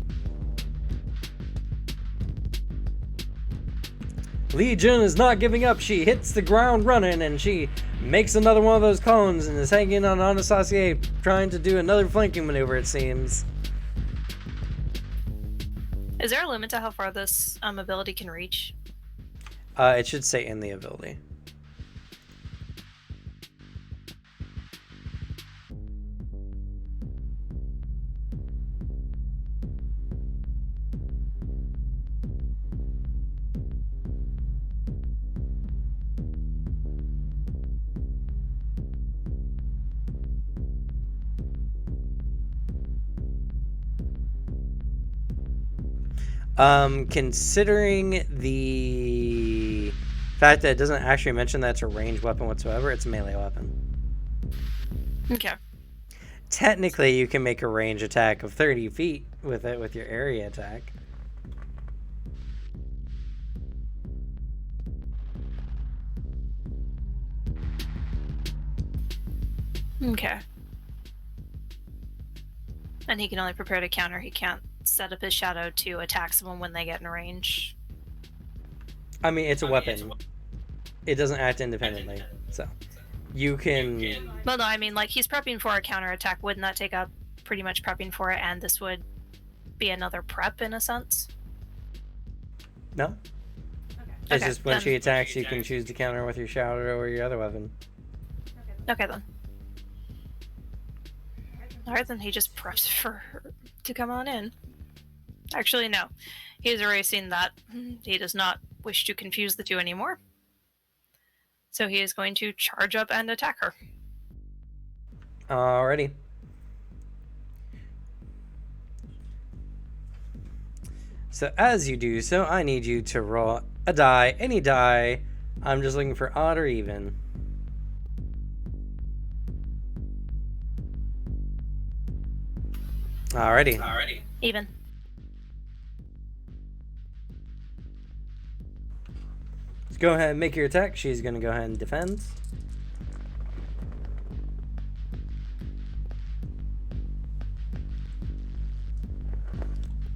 Li Jun is not giving up. She hits the ground running, and she makes another one of those clones and is hanging on Anastasia, trying to do another flanking maneuver, it seems. Is there a limit to how far this ability can reach? It should say in the ability. Considering the fact that it doesn't actually mention that it's a ranged weapon whatsoever, it's a melee weapon. Okay. Technically, you can make a range attack of 30 feet with it with your area attack. Okay. And he can only prepare to counter. He can't set up his shadow to attack someone when they get in range. I mean, it's a weapon. It doesn't act independently, so you can. Well, no, I mean, like, he's prepping for a counter attack. Wouldn't that take up pretty much prepping for it, and this would be another prep in a sense? No. It's just when she attacks, you can choose to counter with your shadow or your other weapon. Okay, then. Alright, then he just preps for her to come on in. Actually, no. He's erasing that. He does not wish to confuse the two anymore. So he is going to charge up and attack her. Alrighty. So as you do so, I need you to roll a die, any die. I'm just looking for odd or even. Alrighty. Even. Let's go ahead and make your attack. She's going to go ahead and defend.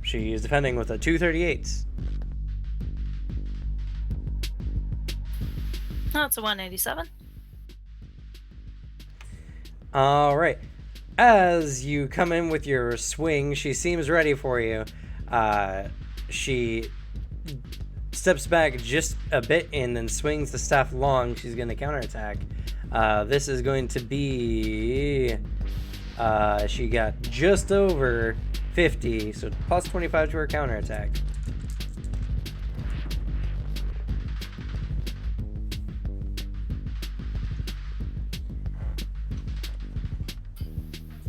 She is defending with a 238. Oh, it's a 187. All right. As you come in with your swing, she seems ready for you. She steps back just a bit and then swings the staff long. She's going to counterattack. This is going to be... she got just over 50, so plus 25 to her counterattack.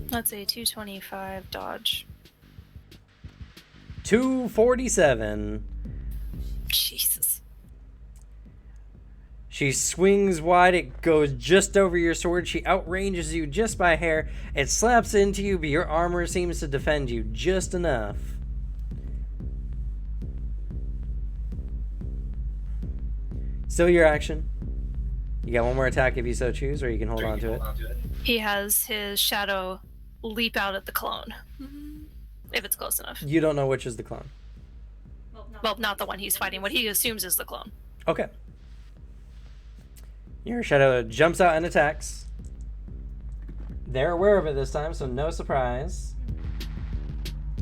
That's a 225 dodge. 247. Jesus. She swings wide. It goes just over your sword. She outranges you just by a hair. It slaps into you, but your armor seems to defend you just enough. Still your action. You got one more attack if you so choose, or you can hold on to it. He has his shadow leap out at the clone. If it's close enough. You don't know which is the clone. Well, not the one he's fighting. What he assumes is the clone. Okay. Your shadow jumps out and attacks. They're aware of it this time, so no surprise.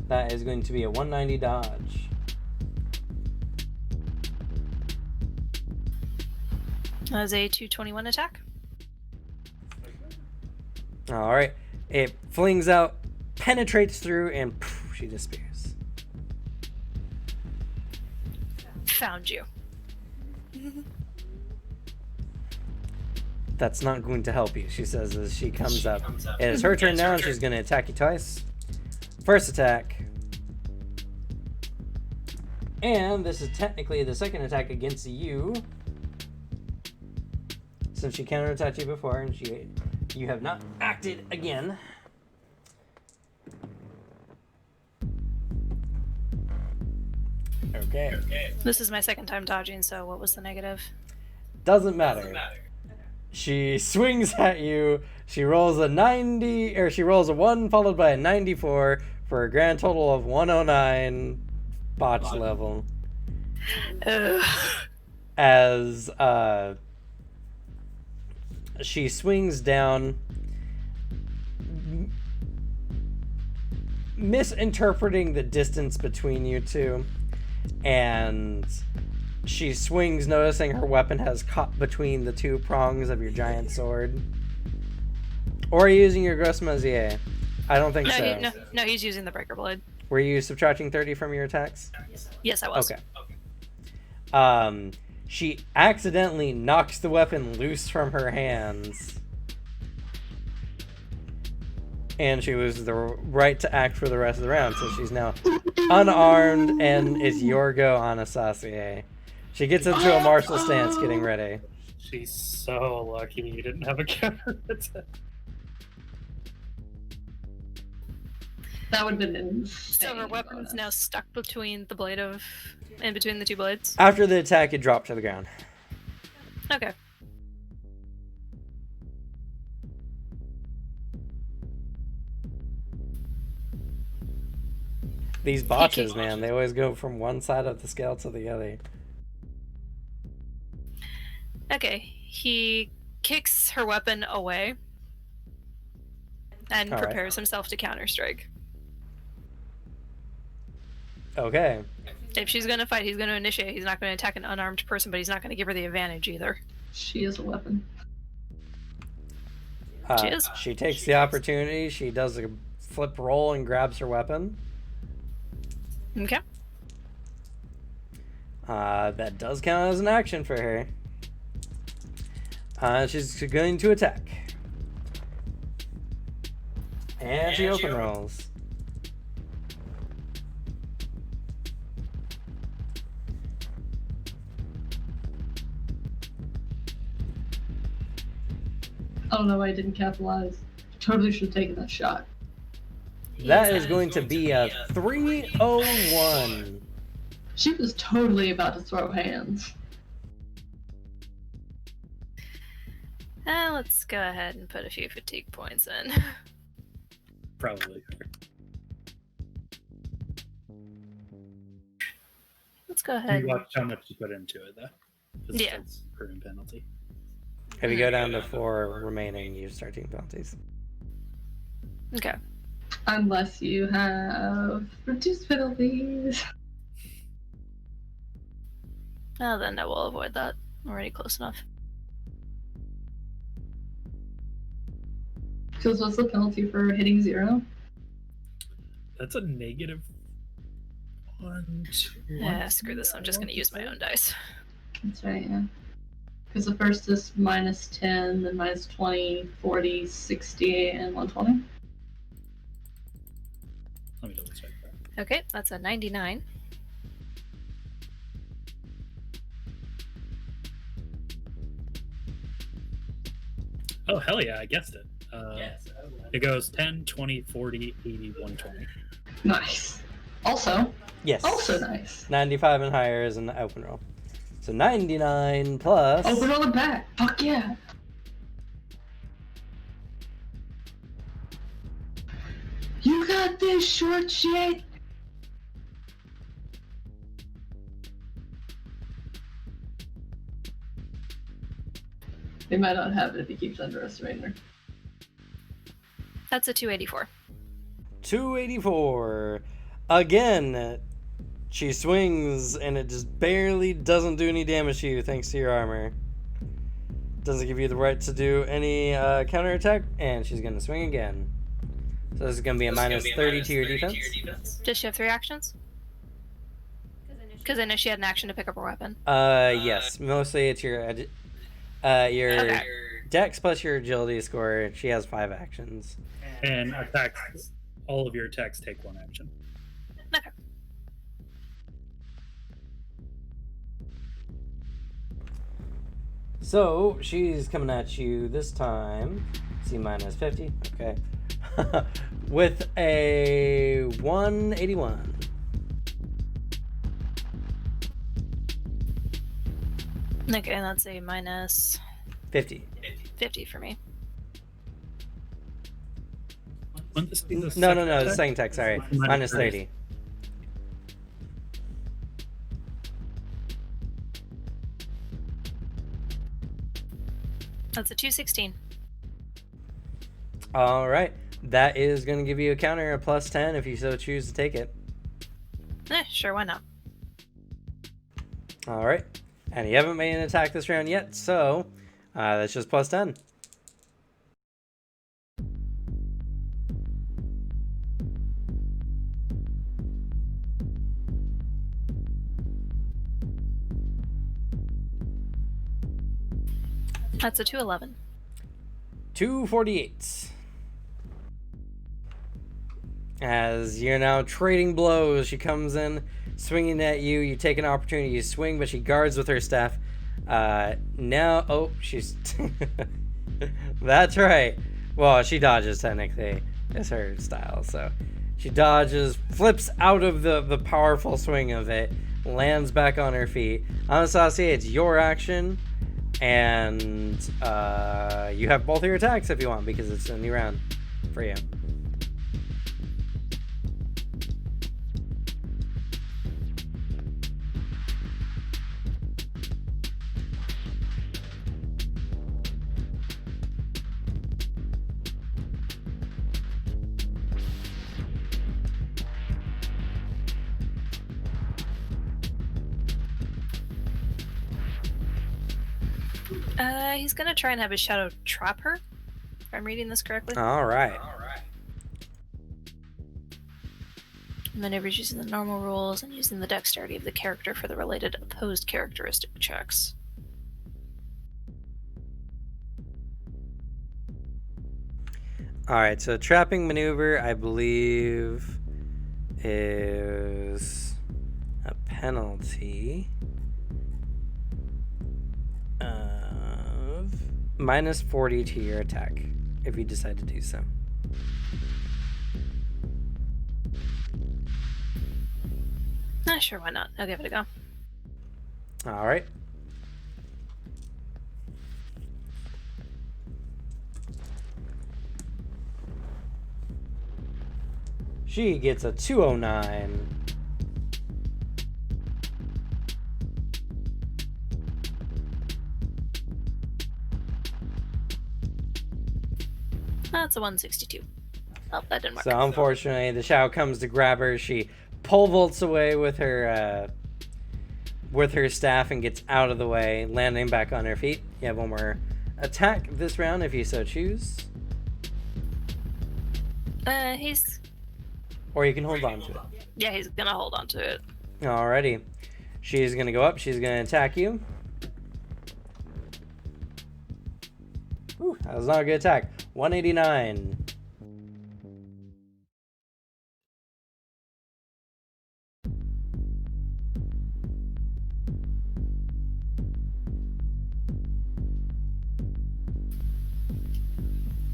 That is going to be a 190 dodge. That was a 221 attack. All right. It flings out, penetrates through, and poof, she disappears. Found you. That's not going to help you, she says as she comes up. It is her turn now, and she's going to attack you twice. First attack. And this is technically the second attack against you. Since she counterattacked you before, and you have not acted again. Okay. This is my second time dodging, so what was the negative? Doesn't matter. She swings at you. She rolls a 90, or she rolls a 1 followed by a 94 for a grand total of 109 botch level. As she swings down, misinterpreting the distance between you two, and she swings, noticing her weapon has caught between the two prongs of your giant sword. Or are you using your Gros Mazier? I don't think so. No, he's using the Breaker Blade. Were you subtracting 30 from your attacks? Yes, I was. Okay. She accidentally knocks the weapon loose from her hands. And she loses the right to act for the rest of the round, so she's now unarmed, and it's your go, Anastasia. She gets into a martial stance, getting ready. She's so lucky you didn't have a counter attack. That would have been insane. So her weapon's now stuck between the blade of... in between the two blades? After the attack, it dropped to the ground. Okay. These botches, man, they always go from one side of the scale to the other. Okay, he kicks her weapon away and prepares himself to counterstrike. Okay. If she's gonna fight, he's gonna initiate. He's not gonna attack an unarmed person, but he's not gonna give her the advantage either. She is a weapon. She is. She takes the opportunity. She does a flip roll and grabs her weapon. Okay. That does count as an action for her. She's going to attack. And she open rolls. I don't know why I didn't capitalize. Totally should have taken that shot. That is going to be a 301. She was totally about to throw hands. Let's go ahead and put a few fatigue points in. Probably. Let's go ahead. You watch how much you put into it, though. 'Cause Yeah. It's current penalty. If you go down to 4 remaining, you start taking penalties. Okay. Unless you have reduced penalties. Oh, then I will avoid that. Already close enough. Because what's the penalty for hitting 0? That's a negative 1, 2. Yeah, screw this. I'm just gonna use my own dice. That's right, yeah. Because the first is minus 10, then minus 20, 40, 60, and 120. Let me double check that. Okay, that's a 99. Oh, hell yeah, I guessed it. It goes 10, 20, 40, 80, 120. Nice. Also Yes. nice. 95 and higher is an open roll. So 99 plus. Open on the back. Fuck yeah. You got this, short shit. They might not have it if he keeps underestimating her. That's a 284. 284. Again, she swings and it just barely doesn't do any damage to you thanks to your armor. Doesn't give you the right to do any counterattack, and she's going to swing again. So this is going to be a minus 30 to your defense. Does she have 3 actions? Because I know she had an action to pick up her weapon. Yes. Mostly it's your Okay. dex plus your agility score. She has 5 actions. And attacks, all of your attacks take 1 action. Okay. So she's coming at you this time. C minus 50. Okay. With a 181. Okay, and that's a minus 50. 50 for me. Wouldn't this be the No, second the attack? second tech, sorry. Minus 30. That's a 216. Alright. That is going to give you a counter, a plus 10 if you so choose to take it. Sure, why not? Alright. And you haven't made an attack this round yet, so that's just plus 10. That's a 211. 248. As you're now trading blows, she comes in, swinging at you. You take an opportunity, you swing, but she guards with her staff. She's... That's right. Well, she dodges, technically. It's her style, so... She dodges, flips out of the powerful swing of it, lands back on her feet. Anastasia, it's your action, and you have both of your attacks if you want, because it's a new round for you. He's gonna try and have his shadow trap her, if I'm reading this correctly. Alright. Maneuvers using the normal rules and using the dexterity of the character for the related opposed characteristic checks. All right, so trapping maneuver, I believe, is a penalty of minus 40 to your attack if you decide to do so. Sure, why not? I'll give it a go. All right. She gets a 209. That's a 162. Oh, that didn't work. So unfortunately, the Shao comes to grab her. She pole vaults away with her staff and gets out of the way, landing back on her feet. You have one more attack this round if you so choose, He's... or you can hold on to it. Yeah, he's gonna hold on to it. Alrighty. She's gonna go up. She's gonna attack you. Ooh, that was not a good attack. 189.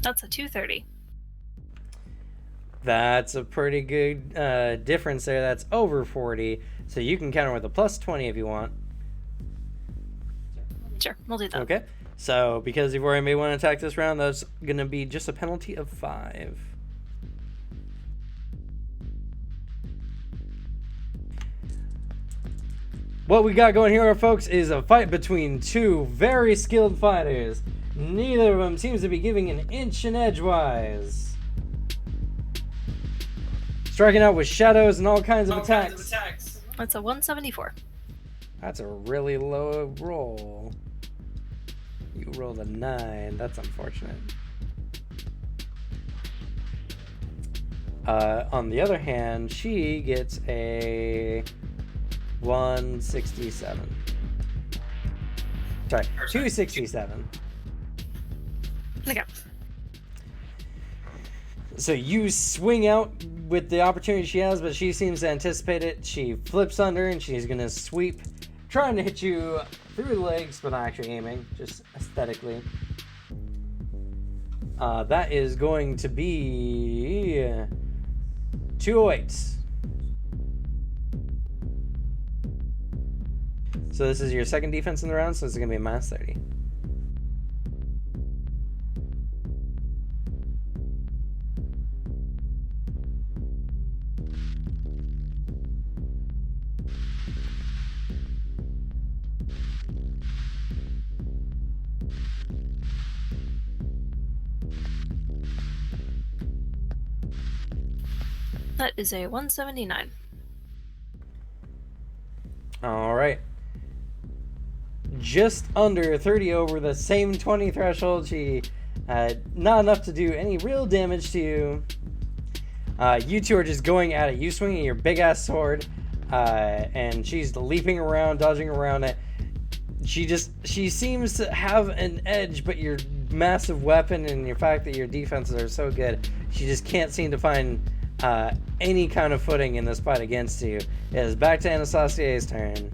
That's a 230. That's a pretty good difference there. That's over 40. So you can counter with a plus 20 if you want. Sure, we'll do that. Okay. So because you've already made one attack this round, that's going to be just a penalty of 5. What we got going here, folks, is a fight between two very skilled fighters. Neither of them seems to be giving an inch in edgewise. Striking out with shadows and all kinds of attacks. That's a 174. That's a really low roll. You rolled a 9. That's unfortunate. On the other hand, she gets a 167. Sorry, 267. Okay. So you swing out with the opportunity she has, but she seems to anticipate it. She flips under and she's going to sweep, trying to hit you through the legs, but not actually aiming, just aesthetically. That is going to be 208. So this is your second defense in the round, so it's going to be a minus 30. That is a 179. All right. Just under 30 over the same 20 threshold. She not enough to do any real damage to you. You two are just going at it. You swinging your big ass sword, and she's leaping around, dodging around it. She seems to have an edge, but your massive weapon and your fact that your defenses are so good, she just can't seem to find any kind of footing in this fight against you. It is back to Anastasia's turn.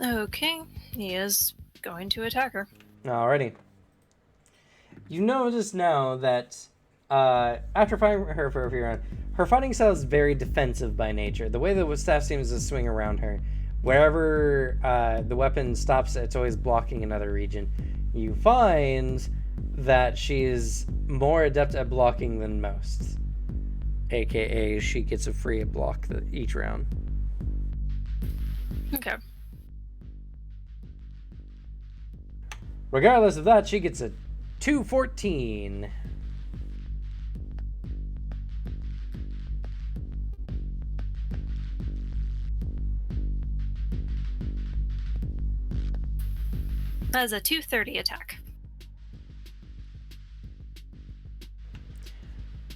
Okay, he is going to attack her. Alrighty. You notice now that after fighting her for a few rounds, her fighting style is very defensive by nature. The way the staff seems to swing around her, wherever the weapon stops, it's always blocking another region. You find that she's more adept at blocking than most. AKA, she gets a free block each round. Okay. Regardless of that, she gets a 214. That is a 230 attack.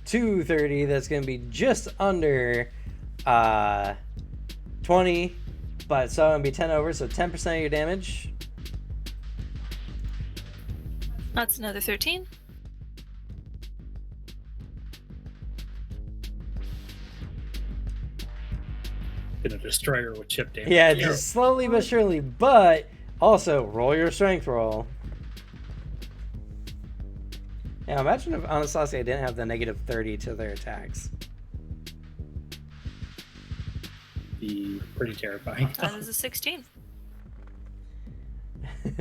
230, that's going to be just under 20, but so it'll be 10 over, so 10% of your damage. That's another 13. Gonna destroy her with chip damage. Yeah, just slowly but surely, but also roll your strength roll. Yeah, imagine if Anastasia didn't have the negative 30 to their attacks. Be pretty terrifying. That is a 16.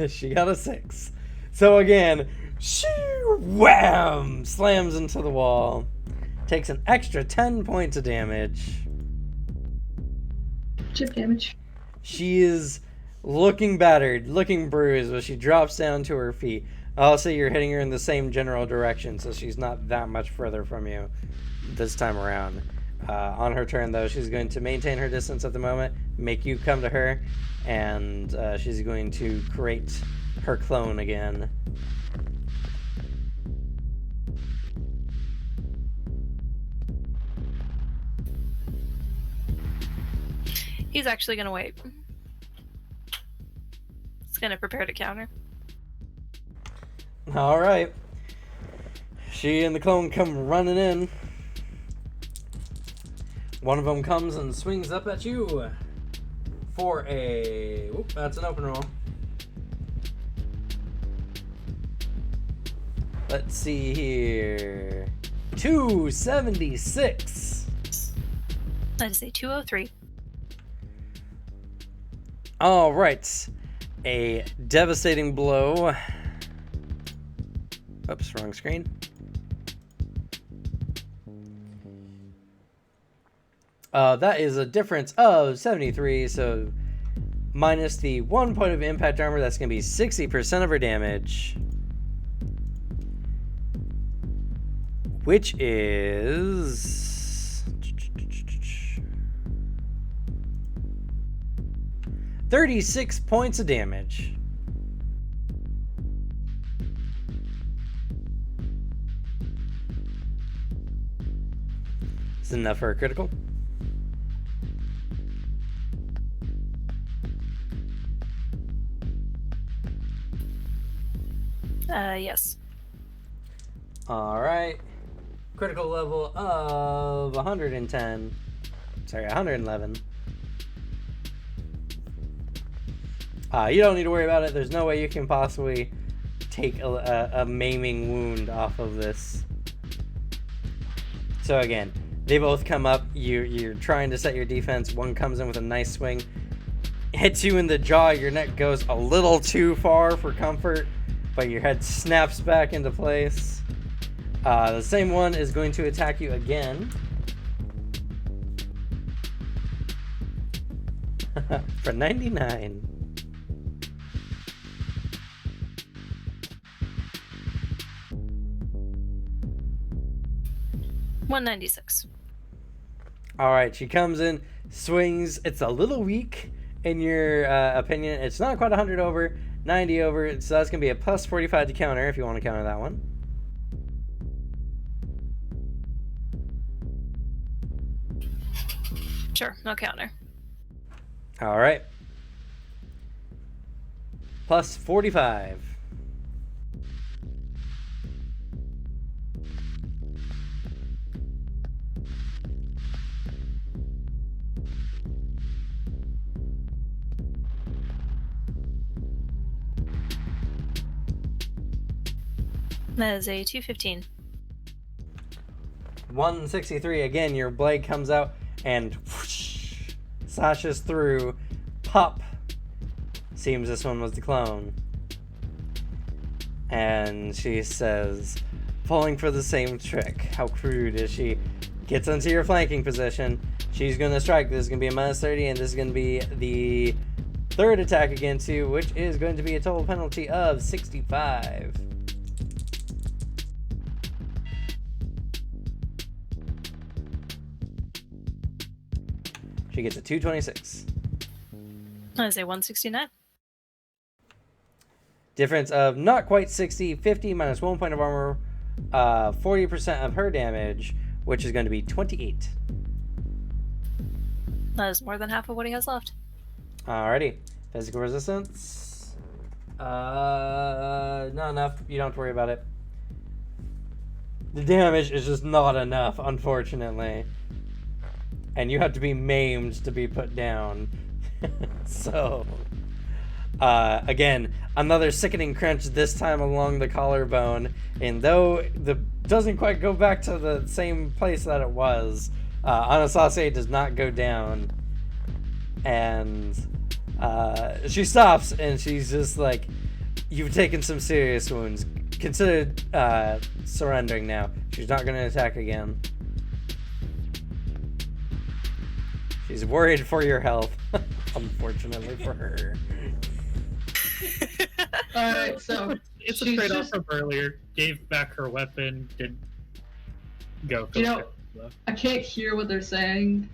She got a 6. So again, shoo, wham! Slams into the wall. Takes an extra 10 points of damage. Chip damage. She is looking battered, looking bruised as she drops down to her feet. Also, you're hitting her in the same general direction, so she's not that much further from you this time around. On her turn, though, she's going to maintain her distance at the moment, make you come to her, and she's going to create her clone again. He's actually gonna wait. He's gonna prepare to counter. Alright. She and the clone come running in. One of them comes and swings up at you for a... Oop, that's an open roll. Let's see here. 276. That is a 203. All right. A devastating blow. Oops, wrong screen. That is a difference of 73, so minus the 1 point of impact armor, that's going to be 60% of her damage. Which is 36 points of damage. Is enough for a critical? Yes. Alright. Critical level of 110. Sorry, 111. You don't need to worry about it. There's no way you can possibly take a maiming wound off of this. So again, they both come up. You're trying to set your defense. One comes in with a nice swing. Hits you in the jaw. Your neck goes a little too far for comfort, but your head snaps back into place. The same one is going to attack you again. For 99. $196. Alright, she comes in, swings. It's a little weak in your opinion. It's not quite 100 over, 90 over, so that's going to be a plus 45 to counter if you want to counter that one. Sure, no counter. Alright. Plus 45. That is a 215. 163. Again, your blade comes out and whoosh, slashes through. Pop. Seems this one was the clone. And she says, falling for the same trick. How crude is she? Gets into your flanking position. She's going to strike. This is going to be a minus 30, and this is going to be the third attack against you, which is going to be a total penalty of 65. She gets a 226. That is a 169. Difference of not quite 60, 50 minus 1 point of armor, 40% of her damage, which is going to be 28. That is more than half of what he has left. Alrighty. Physical resistance. Not enough. You don't have to worry about it. The damage is just not enough, unfortunately. And you have to be maimed to be put down. So, again, another sickening crunch, this time along the collarbone. And though the doesn't quite go back to the same place that it was, Anastasia does not go down. And she stops, and she's just like, you've taken some serious wounds. Consider surrendering now. She's not going to attack again. She's worried for your health, unfortunately for her. Alright, so It's a she's trade off just- from earlier. Gave back her weapon, didn't go. You know, I can't hear what they're saying,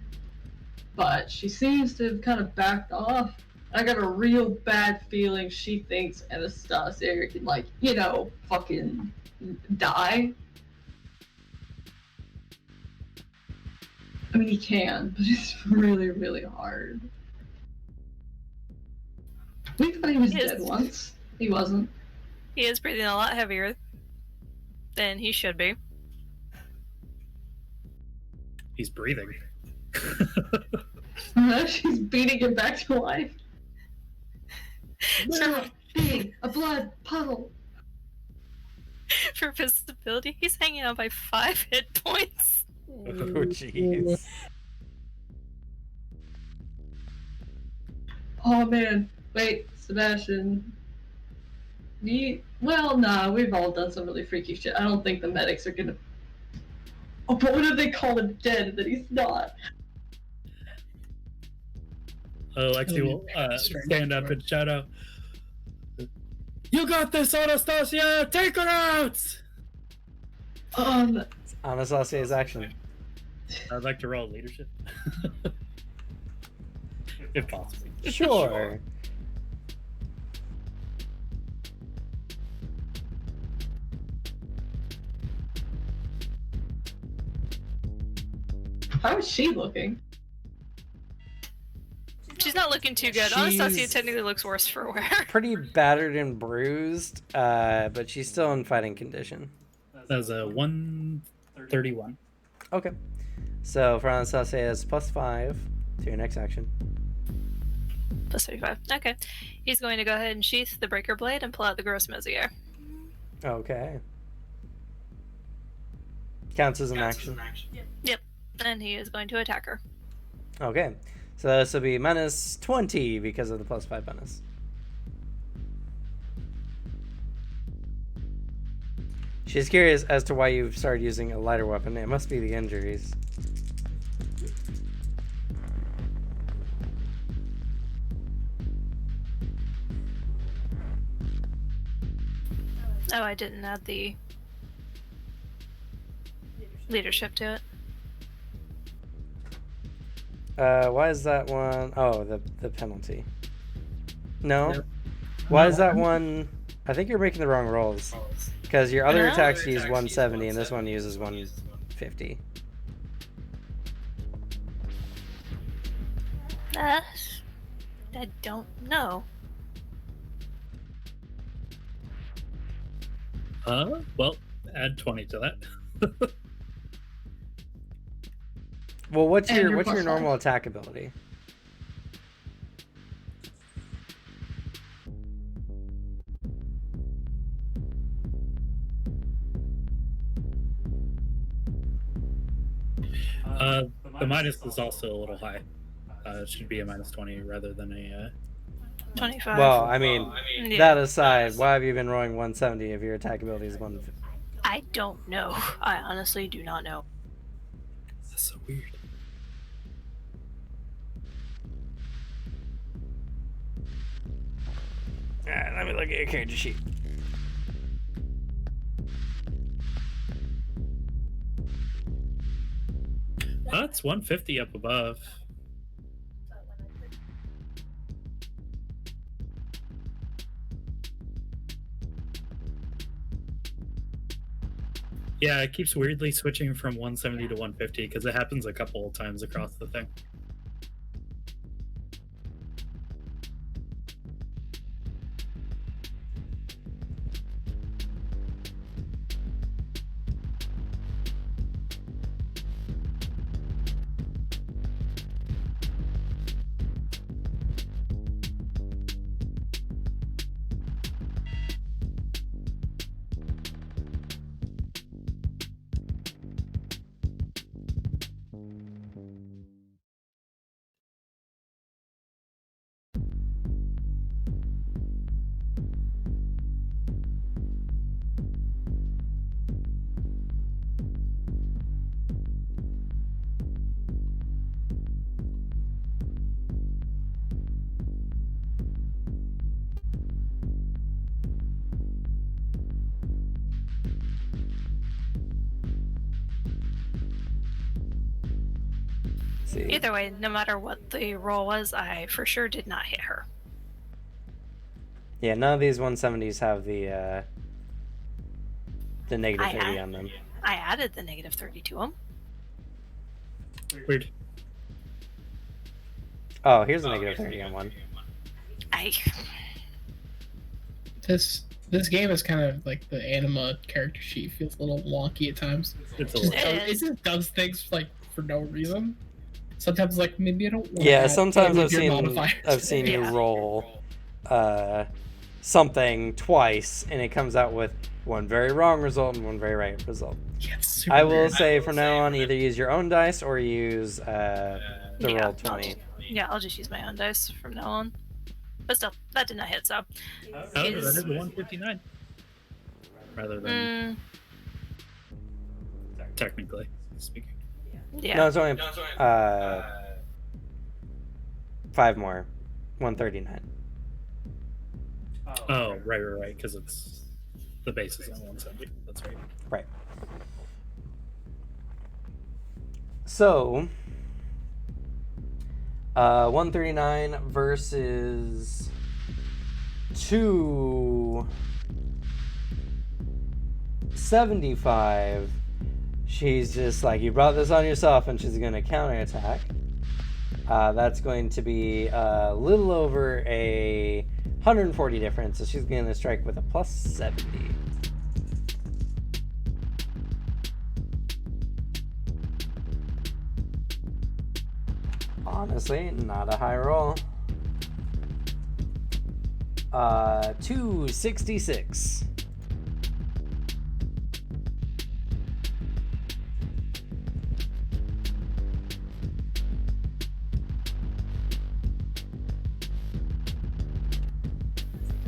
but she seems to have kind of backed off. I got a real bad feeling she thinks Anastasia can, like, you know, fucking die. I mean, he can, but it's really, really hard. We thought he was Yes. dead once. He wasn't. He is breathing a lot heavier than he should be. He's breathing. She's beating him back to life. Literally, being a blood puddle. For visibility, he's hanging on by 5 hit points. Oh, jeez. Oh man, wait, Sebastian. Well, nah, we've all done some really freaky shit. I don't think the medics are gonna. Oh, but what if they call him dead and that he's not? Lexi will stand up and shout out, "You got this, Anastasia! Take her out!" Anastasia's action. I'd like to roll leadership. If possible. Sure. How is she looking? She's not looking too good. She's- Anastasia technically looks worse for wear. Pretty battered and bruised, but she's still in fighting condition. That was a 131. Okay. So for Anastasia, it's +5 to your next action. Plus 35. Okay. He's going to go ahead and sheath the breaker blade and pull out the gross messier. Okay. Counts as an action. Yep. And he is going to attack her. Okay. So this will be -20 because of the +5 bonus. She's curious as to why you've started using a lighter weapon. It must be the injuries. Oh, I didn't add the leadership to it. Why is that one? Oh, the penalty. No. Yep. Why is that one? I think you're making the wrong rolls. Because your other No. attacks use 170 and this one uses 150. I don't know. Well, add 20 to that. Well, what's And your your what's your +5. normal attack ability? The minus is also a little high. It should be a -20 rather than a. 25. Well, I mean, Yeah. that aside, why have you been rolling 170 if your attack ability is 150? I don't know. I honestly do not know. That's so weird. Alright, let me look at your character sheet. That's 150 up above. Yeah, it keeps weirdly switching from 170 to 150 because it happens a couple of times across the thing. see. Either way, no matter what the roll was, I for sure did not hit her. Yeah, none of these 170s have the negative I 30 on them. I added the negative 30 to them. Weird. Oh, here's a negative 30 on one. This game is kind of like the Anima character sheet. Feels a little wonky at times. It's a Just little. It is. it just does things like for no reason. Sometimes like maybe I don't. wanna Yeah, add sometimes any I've of your seen modifiers. you Yeah. roll something twice, and it comes out with one very wrong result and one very right result. Yeah, it's super I will weird. say from now on, either use your own dice or use the Yeah, roll 20. I'll just use my own dice from now on. But still, that did not hit, so. Oh, that is a 159. Rather than technically speaking. Yeah. No, it's only 5 more. 139. Oh, right. Because it's the base is on 170. That's right. Right. So, 139 versus 275. She's just like, you brought this on yourself, and she's going to counterattack. That's going to be a little over a 140 difference, so she's going to strike with a plus 70. Honestly, not a high roll. 266.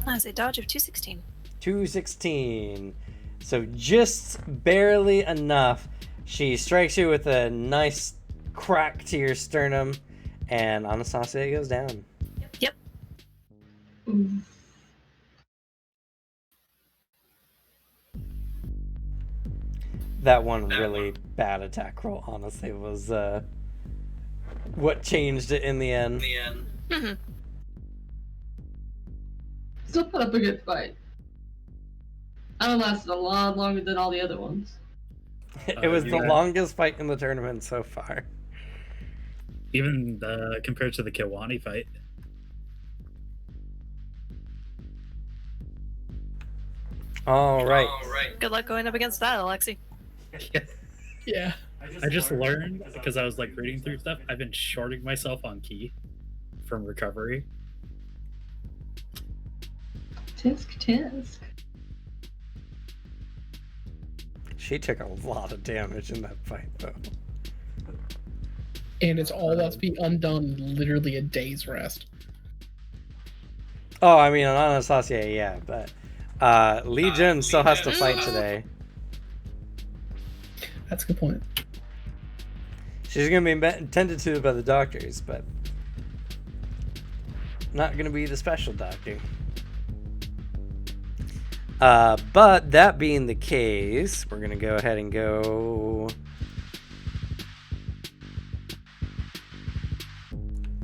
That's a dodge of 216. 216. So just barely enough. She strikes you with a nice crack to your sternum, and Anastasia goes down. Yep. Ooh. That one really bad attack roll, honestly, was what changed it in the end. Mm-hmm. Still put up a good fight. That one lasted a lot longer than all the other ones. It was the Yeah. longest fight in the tournament so far. Even compared to the Kiwani fight. All right. Good luck going up against that, Alexi. Yeah. I just learned because I was like reading through stuff. I've been shorting myself on ki from recovery. Tisk. She took a lot of damage in that fight, though. And it's all about to be undone in literally a day's rest. Oh, I mean, on Anastasia, yeah, but Legion still has to fight today. That's a good point. She's going to be tended to by the doctors, but not going to be the special doctor. But that being the case, we're going to go ahead and go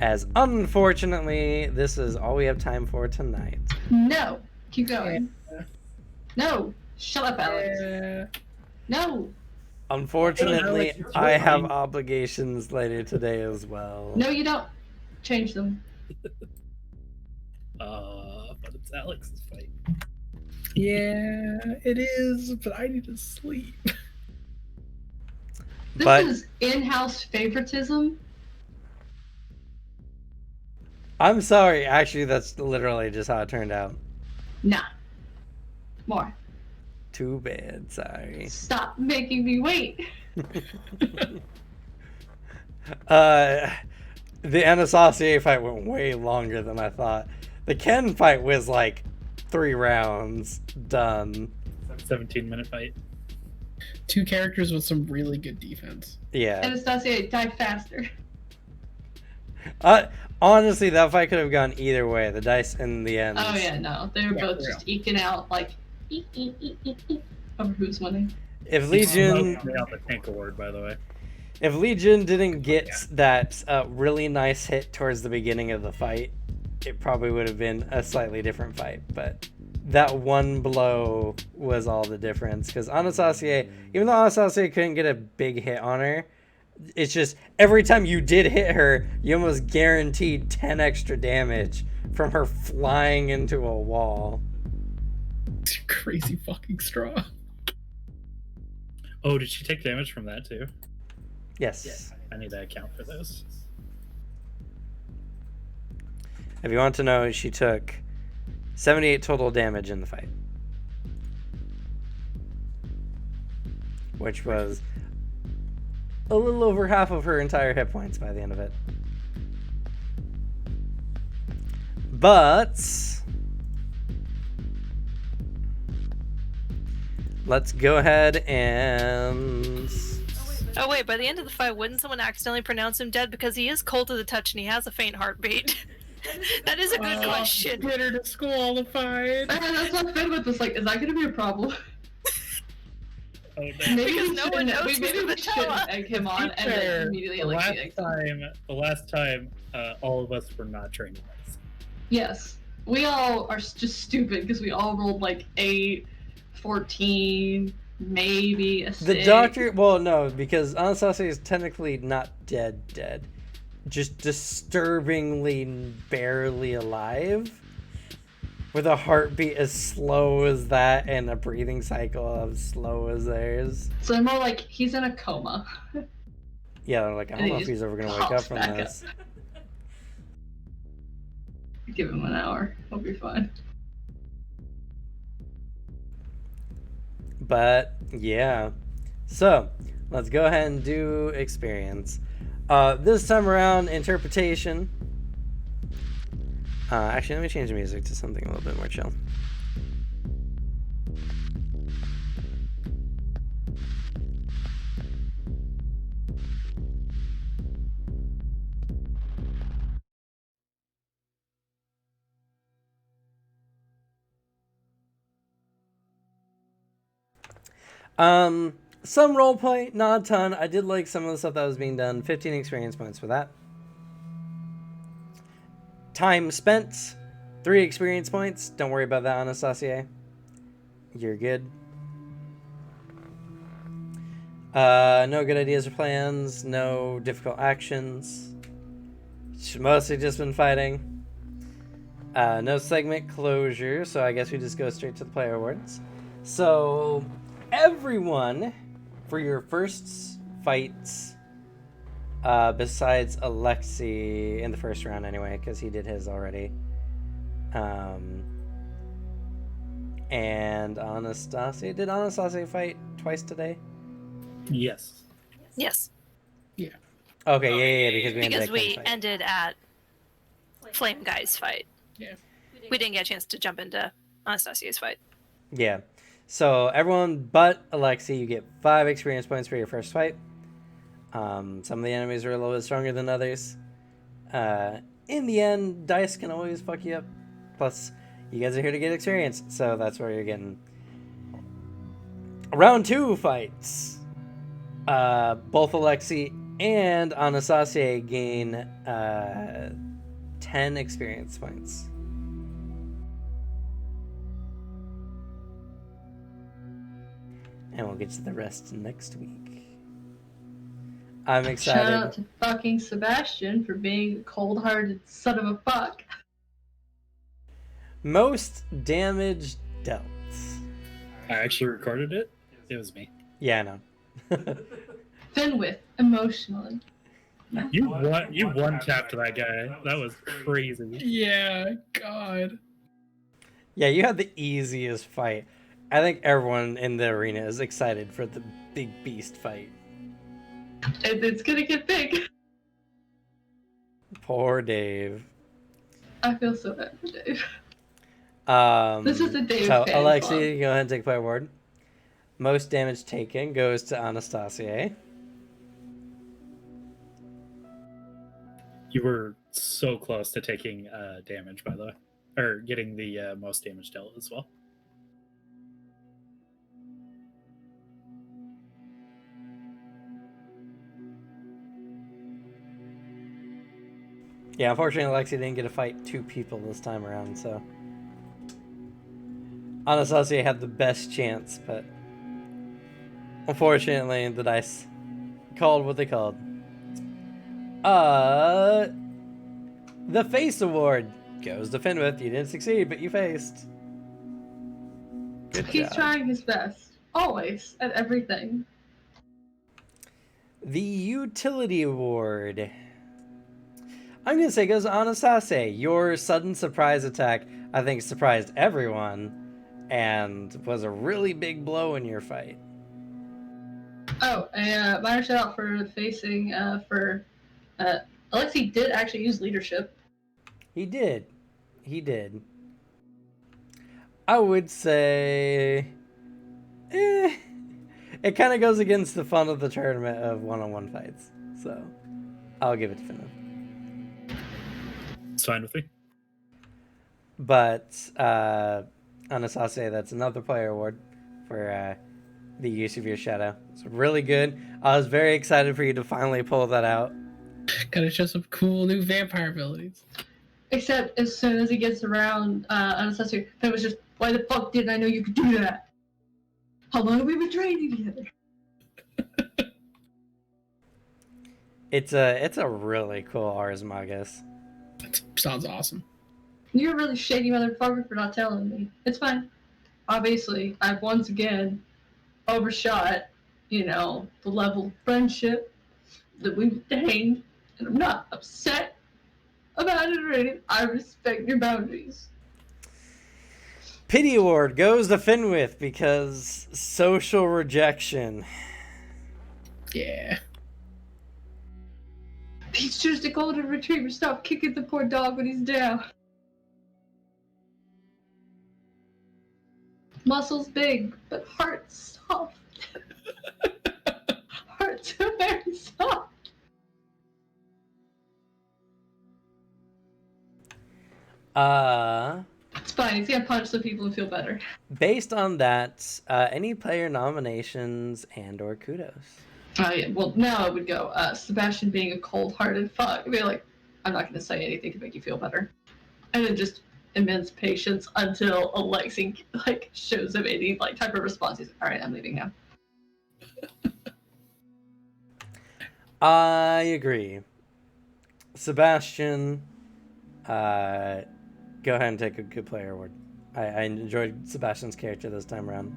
as unfortunately, this is all we have time for tonight. No, keep going. No, shut up, Alex. Yeah. No, Unfortunately, Alex, it's I your have fight. obligations later today as well. no, you don't. Change them. But it's Alex's fight. Yeah, it is, but I need to sleep. This But is in-house favoritism. I'm sorry, actually, that's literally just how it turned out. Nah. More. Too bad, sorry. Stop making me wait. The Anastasia fight went way longer than I thought. The Ken fight was like 3 rounds done. 17-minute fight. 2 characters with some really good defense. Yeah. Anastasia, die faster. Honestly, that fight could have gone either way. The dice in the end. Oh yeah, no. They were Yeah, both for just eking out like over who's winning. If Legion, Smoked me on the tank award, by the way. If Legion didn't get that really nice hit towards the beginning of the fight, it probably would have been a slightly different fight. But that one blow was all the difference. Because Anastasia, even though Anastasia couldn't get a big hit on her, it's just every time you did hit her, you almost guaranteed 10 extra damage from her flying into a wall. Crazy fucking strong. Oh, did she take damage from that too? Yes. I need to account for those. If you want to know, she took 78 total damage in the fight. Which was a little over half of her entire hit points by the end of it. But let's go ahead and... Oh wait, by the end of the fight, wouldn't someone accidentally pronounce him dead because he is cold to the touch and he has a faint heartbeat? That is a good question. Get her disqualified. That's not good with this. Like, is that going to be a problem? Oh, no. Maybe Because we no one shouldn't- knows we who's maybe the we shouldn't Nutella. egg him on and then immediately the like last time, all of us were not trained in this. Yes, we all are just stupid because we all rolled like 8, 14, maybe a 6. The doctor... Well, no, because Anastasia is technically not dead. Just disturbingly barely alive. With a heartbeat as slow as that and a breathing cycle as slow as theirs. So I'm more like, he's in a coma. Yeah, they're like, I don't And know he if he's just ever going to wake up pops from back this. Give him an hour. He'll be fine. But, yeah. So, let's go ahead and do experience. This time around, interpretation. Actually, let me change the music to something a little bit more chill. Some roleplay, not a ton. I did like some of the stuff that was being done. 15 experience points for that. Time spent, 3 experience points. Don't worry about that, Anastasia. You're good. No good ideas or plans. No difficult actions. She's mostly just been fighting. No segment closure, so I guess we just go straight to the player awards. So, everyone, for your first fights, besides Alexi in the first round anyway, because he did his already. And Anastasia. Did Anastasia fight twice today? Yes. Yes, Okay, yeah, because we ended because at we Ken's fight. ended at Flame Guy's fight. Yeah. We didn't get a chance to jump into Anastasia's fight. Yeah. So everyone but Alexi, you get 5 experience points for your first fight. Some of the enemies are a little bit stronger than others. In the end, dice can always fuck you up. Plus, you guys are here to get experience, so that's where you're getting. Round 2 fights. Both Alexi and Anastasia gain 10 experience points. And we'll get to the rest next week. I'm excited. Shout out to fucking Sebastian for being a cold-hearted son of a fuck. Most damage dealt. I actually recorded it. It was me. Yeah, I know. Fenwith, emotionally. You one tapped that guy. That was crazy. Yeah, God. Yeah, you had the easiest fight. I think everyone in the arena is excited for the big beast fight. And it's gonna get big. Poor Dave. I feel so bad for Dave. This is the Dave So, fan Alexi, club. go ahead and take play award. Most damage taken goes to Anastasia. You were so close to taking damage, by the way, or getting the most damage dealt as well. Yeah, unfortunately, Lexi didn't get to fight 2 people this time around, so Anastasia had the best chance, but unfortunately, the dice called what they called. The Face Award goes to Finwith. You didn't succeed, but you faced. Good He's job. trying his best, always, at everything. The Utility Award. I'm going to say goes to Anastasia. Your sudden surprise attack, I think, surprised everyone and was a really big blow in your fight. Oh, and minor shout out for facing, Alexi did actually use leadership. He did. I would say... It kind of goes against the fun of the tournament of one-on-one fights. So, I'll give it to Finland. It's fine with me. But, Anastasia, that's another player award for the use of your shadow. It's really good. I was very excited for you to finally pull that out. Gotta show some cool new vampire abilities. Except as soon as he gets around Anastasia, it was just, why the fuck didn't I know you could do that? How long have we been training together? It's a really cool Ars Magus. That sounds awesome. You're a really shady motherfucker for not telling me. It's fine. Obviously, I've once again overshot, the level of friendship that we've attained, and I'm not upset about it or anything. I respect your boundaries. Pity Award goes to Finwith because social rejection. Yeah. He's just a golden retriever. Stop kicking the poor dog when he's down. Muscles big, but heart soft. Hearts are very soft. It's fine. He's gonna punch some people and feel better. Based on that, any player nominations and/or kudos? Yeah. Well, now I would go Sebastian being a cold-hearted fuck. I'd be like, I'm not gonna say anything to make you feel better, and then just immense patience until Alexi shows him any type of response. He's like, all right, I'm leaving now. I agree. Sebastian, go ahead and take a good player award. I enjoyed Sebastian's character this time around.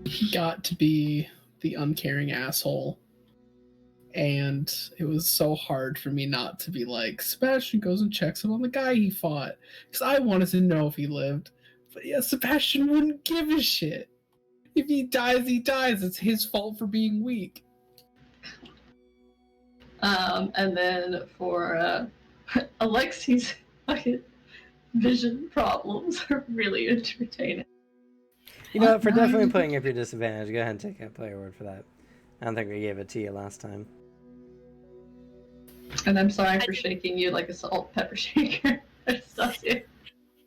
He got to be the uncaring asshole. And it was so hard for me not to be like, Sebastian goes and checks up on the guy he fought. Because I wanted to know if he lived. But yeah, Sebastian wouldn't give a shit. If he dies, he dies. It's his fault for being weak. And then for Alexi's vision problems are really entertaining. You know, for definitely putting up your disadvantage, go ahead and take a player award for that. I don't think we gave it to you last time. And I'm sorry for shaking you like a salt pepper shaker.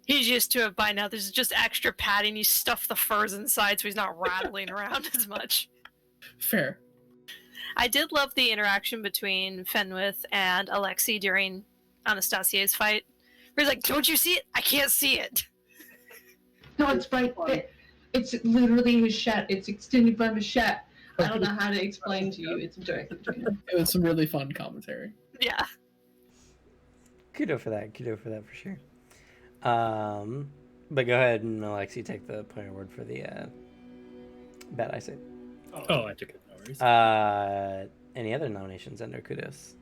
He's used to it by now. There's just extra padding. You stuff the furs inside so he's not rattling around as much. Fair. I did love the interaction between Fenwith and Alexi during Anastasia's fight. Where he's like, don't you see it? I can't see it. No, it's right there. It's literally his shat. It's extended from his shat. I don't know how to explain to you. It's directly between them. It was some really fun commentary. Yeah. Kudo for that for sure. But go ahead and Alexi take the player award for the bad eyesight. Oh, I took it. No worries. Any other nominations under kudos?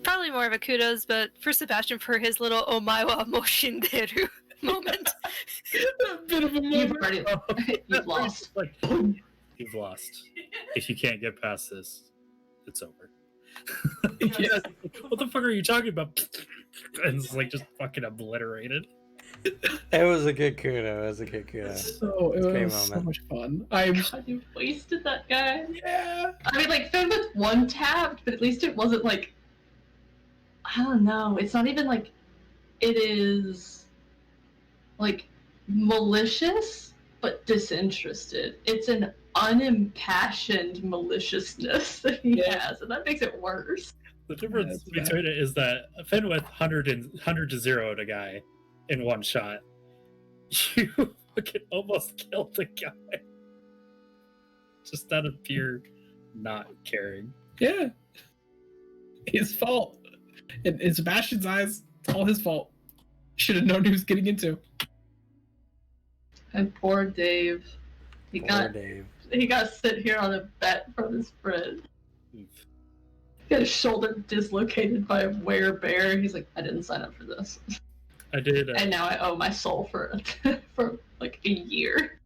Probably more of a kudos, but for Sebastian for his little Omaiwa Moshinderu moment. A bit of a You've moment. already you've lost. You've lost. If you can't get past this, it's over. Yeah. What the fuck are you talking about? And it's just fucking obliterated. It was a good kudo. So it Great was so moment. much fun. God, you wasted that guy. Yeah. I mean, Fenwith one tapped, but at least it wasn't I don't know. It's not even it is malicious, but disinterested. It's an unimpassioned maliciousness that he has, and that makes it worse. The difference That's between it is that Fenwith 100 to 0'd a guy in one shot. You fucking almost killed the guy. Just out of pure not caring. Yeah. His fault. In Sebastian's eyes, it's all his fault. Should have known he was getting into. And poor Dave. He got sent here on a bet from his friend. He got his shoulder dislocated by a werebear. He's like, I didn't sign up for this. I did. And now I owe my soul for like a year.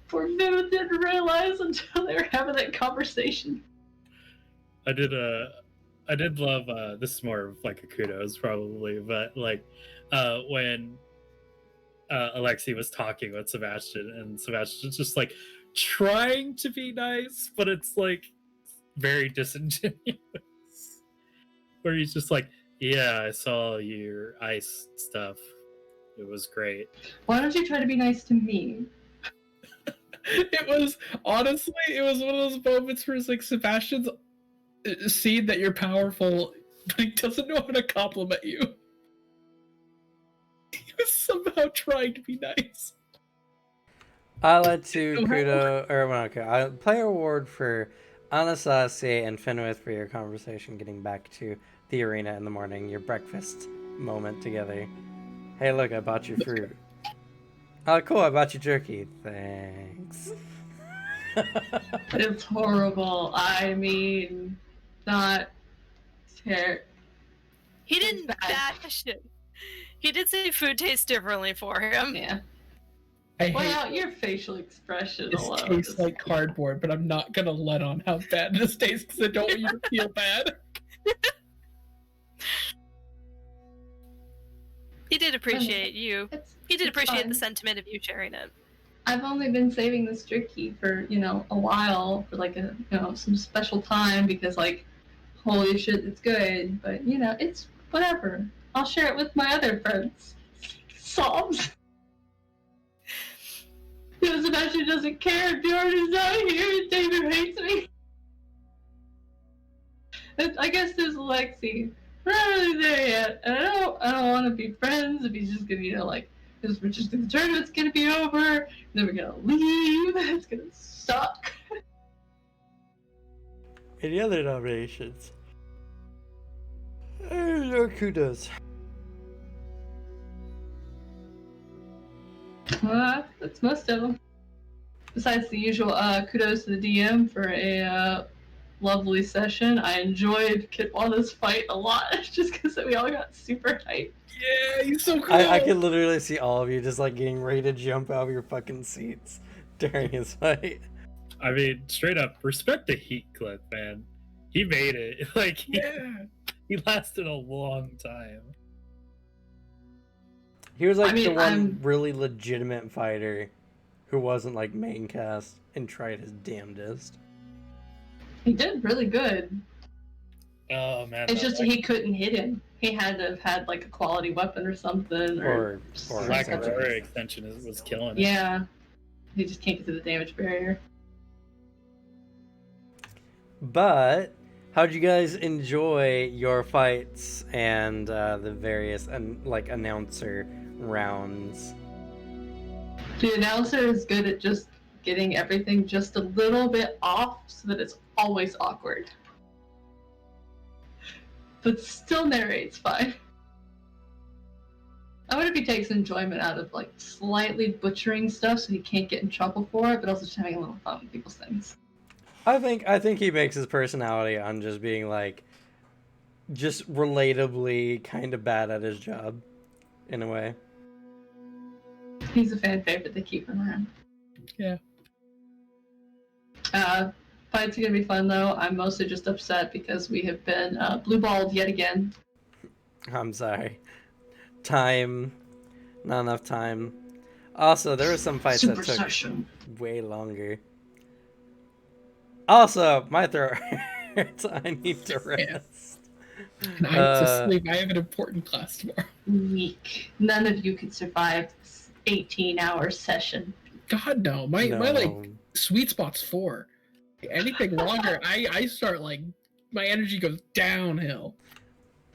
Poor Viv didn't realize until they were having that conversation. I did love this is more of like a kudos probably, but like when Alexei was talking with Sebastian, and Sebastian's just like trying to be nice, but it's like very disingenuous. Where he's just like, yeah, I saw your ice stuff. It was great. Why don't you try to be nice to me? It was honestly, it was one of those moments where it's like Sebastian's seen that you're powerful, but he doesn't know how to compliment you. He was somehow trying to be nice. I'd like to player award for Anastasia and Fenwith for your conversation getting back to the arena in the morning, your breakfast moment together. Hey, look, I bought you fruit. Oh, cool, I bought you jerky. Thanks. It's horrible. I mean, not fair. He didn't bash it. He did say food tastes differently for him. Yeah. I hate Well, your facial expression this alone. tastes like cardboard, but I'm not gonna let on how bad this tastes because I don't want you to feel bad. He did appreciate you. He did appreciate fine. the sentiment of you sharing it. I've only been saving this jerky for, a while, for like some special time because like, holy shit, it's good. But it's whatever. I'll share it with my other friends. Sobs. Sebastian doesn't care. Jordan's not here. David hates me. And I guess there's Alexei. We're not really there yet, and I don't want to be friends if he's just gonna because we're just the tournament's gonna be over, then we're gonna leave. It's gonna suck. Any other nominations? No kudos. That's most of them. Besides the usual kudos to the DM for a lovely session. I enjoyed Kitwana's fight a lot, just because we all got super hyped. Yeah, he's so cool. I can literally see all of you just like getting ready to jump out of your fucking seats during his fight. I mean, straight up, respect the heat clip, man. He made it. He lasted a long time. He was like the one really legitimate fighter who wasn't like main cast and tried his damnedest. He did really good. Oh man, it's just he couldn't hit him. He had to have had like a quality weapon or something, or lack of aura extension was killing him. Yeah, he just can't get to the damage barrier. But how'd you guys enjoy your fights and the various announcer rounds? The announcer is good at just getting everything just a little bit off so that it's always awkward. But still narrates fine. I wonder if he takes enjoyment out of like slightly butchering stuff so he can't get in trouble for it, but also just having a little fun with people's things. I think he makes his personality on just being like just relatably kind of bad at his job in a way. He's a fan favorite, they keep him around. Yeah. Fights are gonna be fun though. I'm mostly just upset because we have been blue-balled yet again. I'm sorry. Time. Not enough time. Also, there were some fights that took way longer. Also, my throat hurts. I need to rest. And I need to sleep. I have an important class tomorrow. Weak. None of you could survive this 18-hour session. God no. My like sweet spot's 4. Anything longer, I start like my energy goes downhill.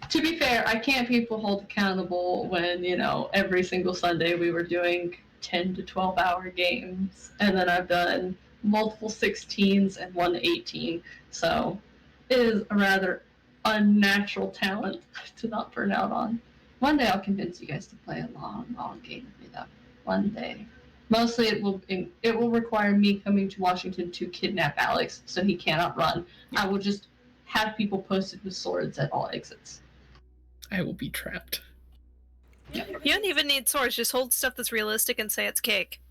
To be fair, I can't people hold accountable when, every single Sunday we were doing 10 to 12 hour games. And then I've done multiple 16s and one 18. So it is a rather unnatural talent to not burn out on. One day I'll convince you guys to play a long, long game with me, though. One day. Mostly it will require me coming to Washington to kidnap Alex so he cannot run. I will just have people posted with swords at all exits. I will be trapped. You don't even need swords. Just hold stuff that's realistic and say it's cake.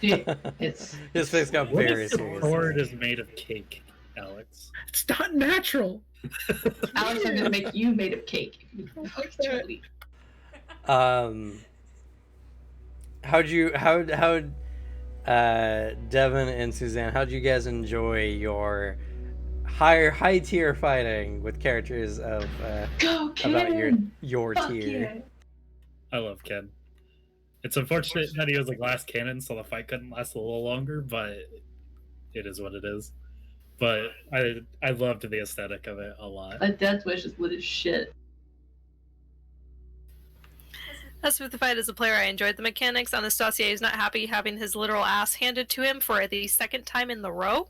It's His face got What very if the serious. sword is made of cake, Alex? It's not natural. Alex, I'm gonna make you made of cake. How'd Devin and Suzanne, how'd you guys enjoy your high tier fighting with characters of Go, about Ken! your Fuck tier? yeah. I love Ken. It's unfortunate that he was a glass cannon, so the fight couldn't last a little longer, but it is what it is. But I loved the aesthetic of it a lot. That Death Wish is lit as shit. As with the fight as a player, I enjoyed the mechanics. Anastasia is not happy having his literal ass handed to him for the second time in the row.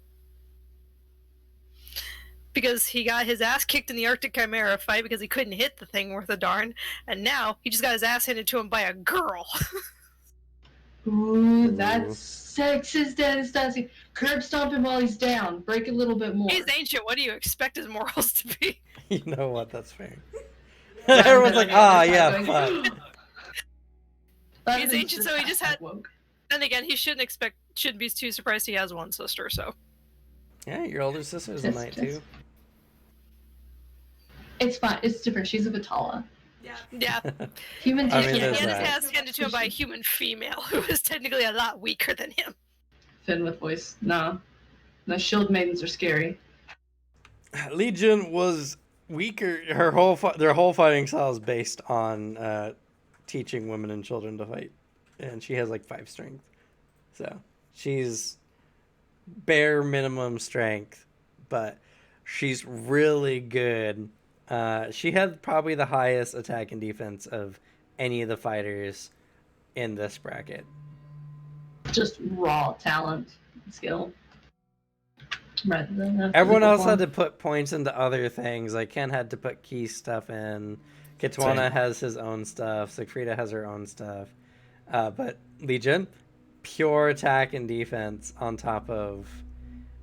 Because he got his ass kicked in the Arctic Chimera fight because he couldn't hit the thing worth a darn. And now he just got his ass handed to him by a girl. Ooh, that's sexist, Anastasia. Curb stomp him while he's down. Break a little bit more. He's ancient. What do you expect his morals to be? You know what? That's fair. Everyone's like, yeah, fuck. He's ancient, so he just had. And again, he shouldn't be too surprised he has one sister. So. Yeah, your older sister's a knight too. It's fine. It's different. She's a Vitala. Yeah. Humans. I mean, He there's had his that. ass handed to him by a human female who was technically a lot weaker than him. Finn with voice. No. The shield maidens are scary. Legion was weaker. Their whole fighting style is based on teaching women and children to fight, and she has like 5 strength, so she's bare minimum strength, but she's really good. She had probably the highest attack and defense of any of the fighters in this bracket. Just raw talent and skill. Rather than Everyone else had to put points into other things. Like Ken had to put key stuff in. Kitwana has his own stuff. Siegfrieda has her own stuff. But Legion, pure attack and defense on top of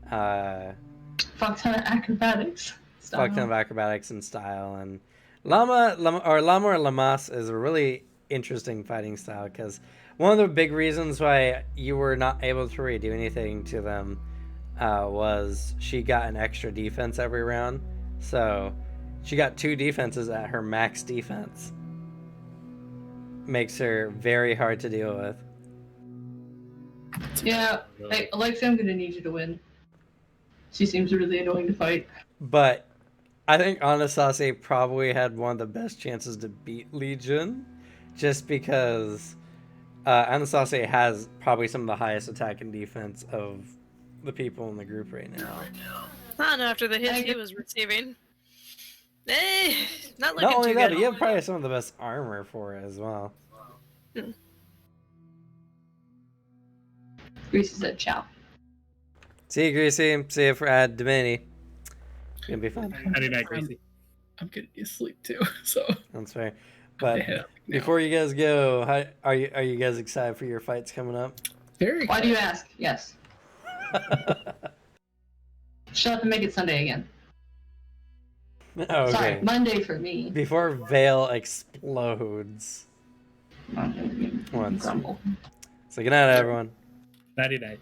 fuck ton of acrobatics. fuck ton of acrobatics and style. And Lama or Lamas is a really interesting fighting style because one of the big reasons why you were not able to really do anything to them was she got an extra defense every round. So she got 2 defenses at her max defense. Makes her very hard to deal with. Yeah, hey, Alexia, I'm gonna need you to win. She seems really annoying to fight. But I think Anastasia probably had one of the best chances to beat Legion, just because Anastasia has probably some of the highest attack and defense of the people in the group right now. Not after the hits he was receiving. Not looking Not only too that, good. but you have probably some of the best armor for it as well. Greasy said ciao. See you, Greasy. See you for Domini. It's gonna be fun. How do you Greasy? I'm gonna be asleep too, so That's fair. But yeah, before you guys go, are you guys excited for your fights coming up? very. Why do you ask? Yes. Shut up and make it Sunday again. Okay. Sorry, Monday for me. Before Vale explodes. Once. Once. So good night, everyone. Nighty night.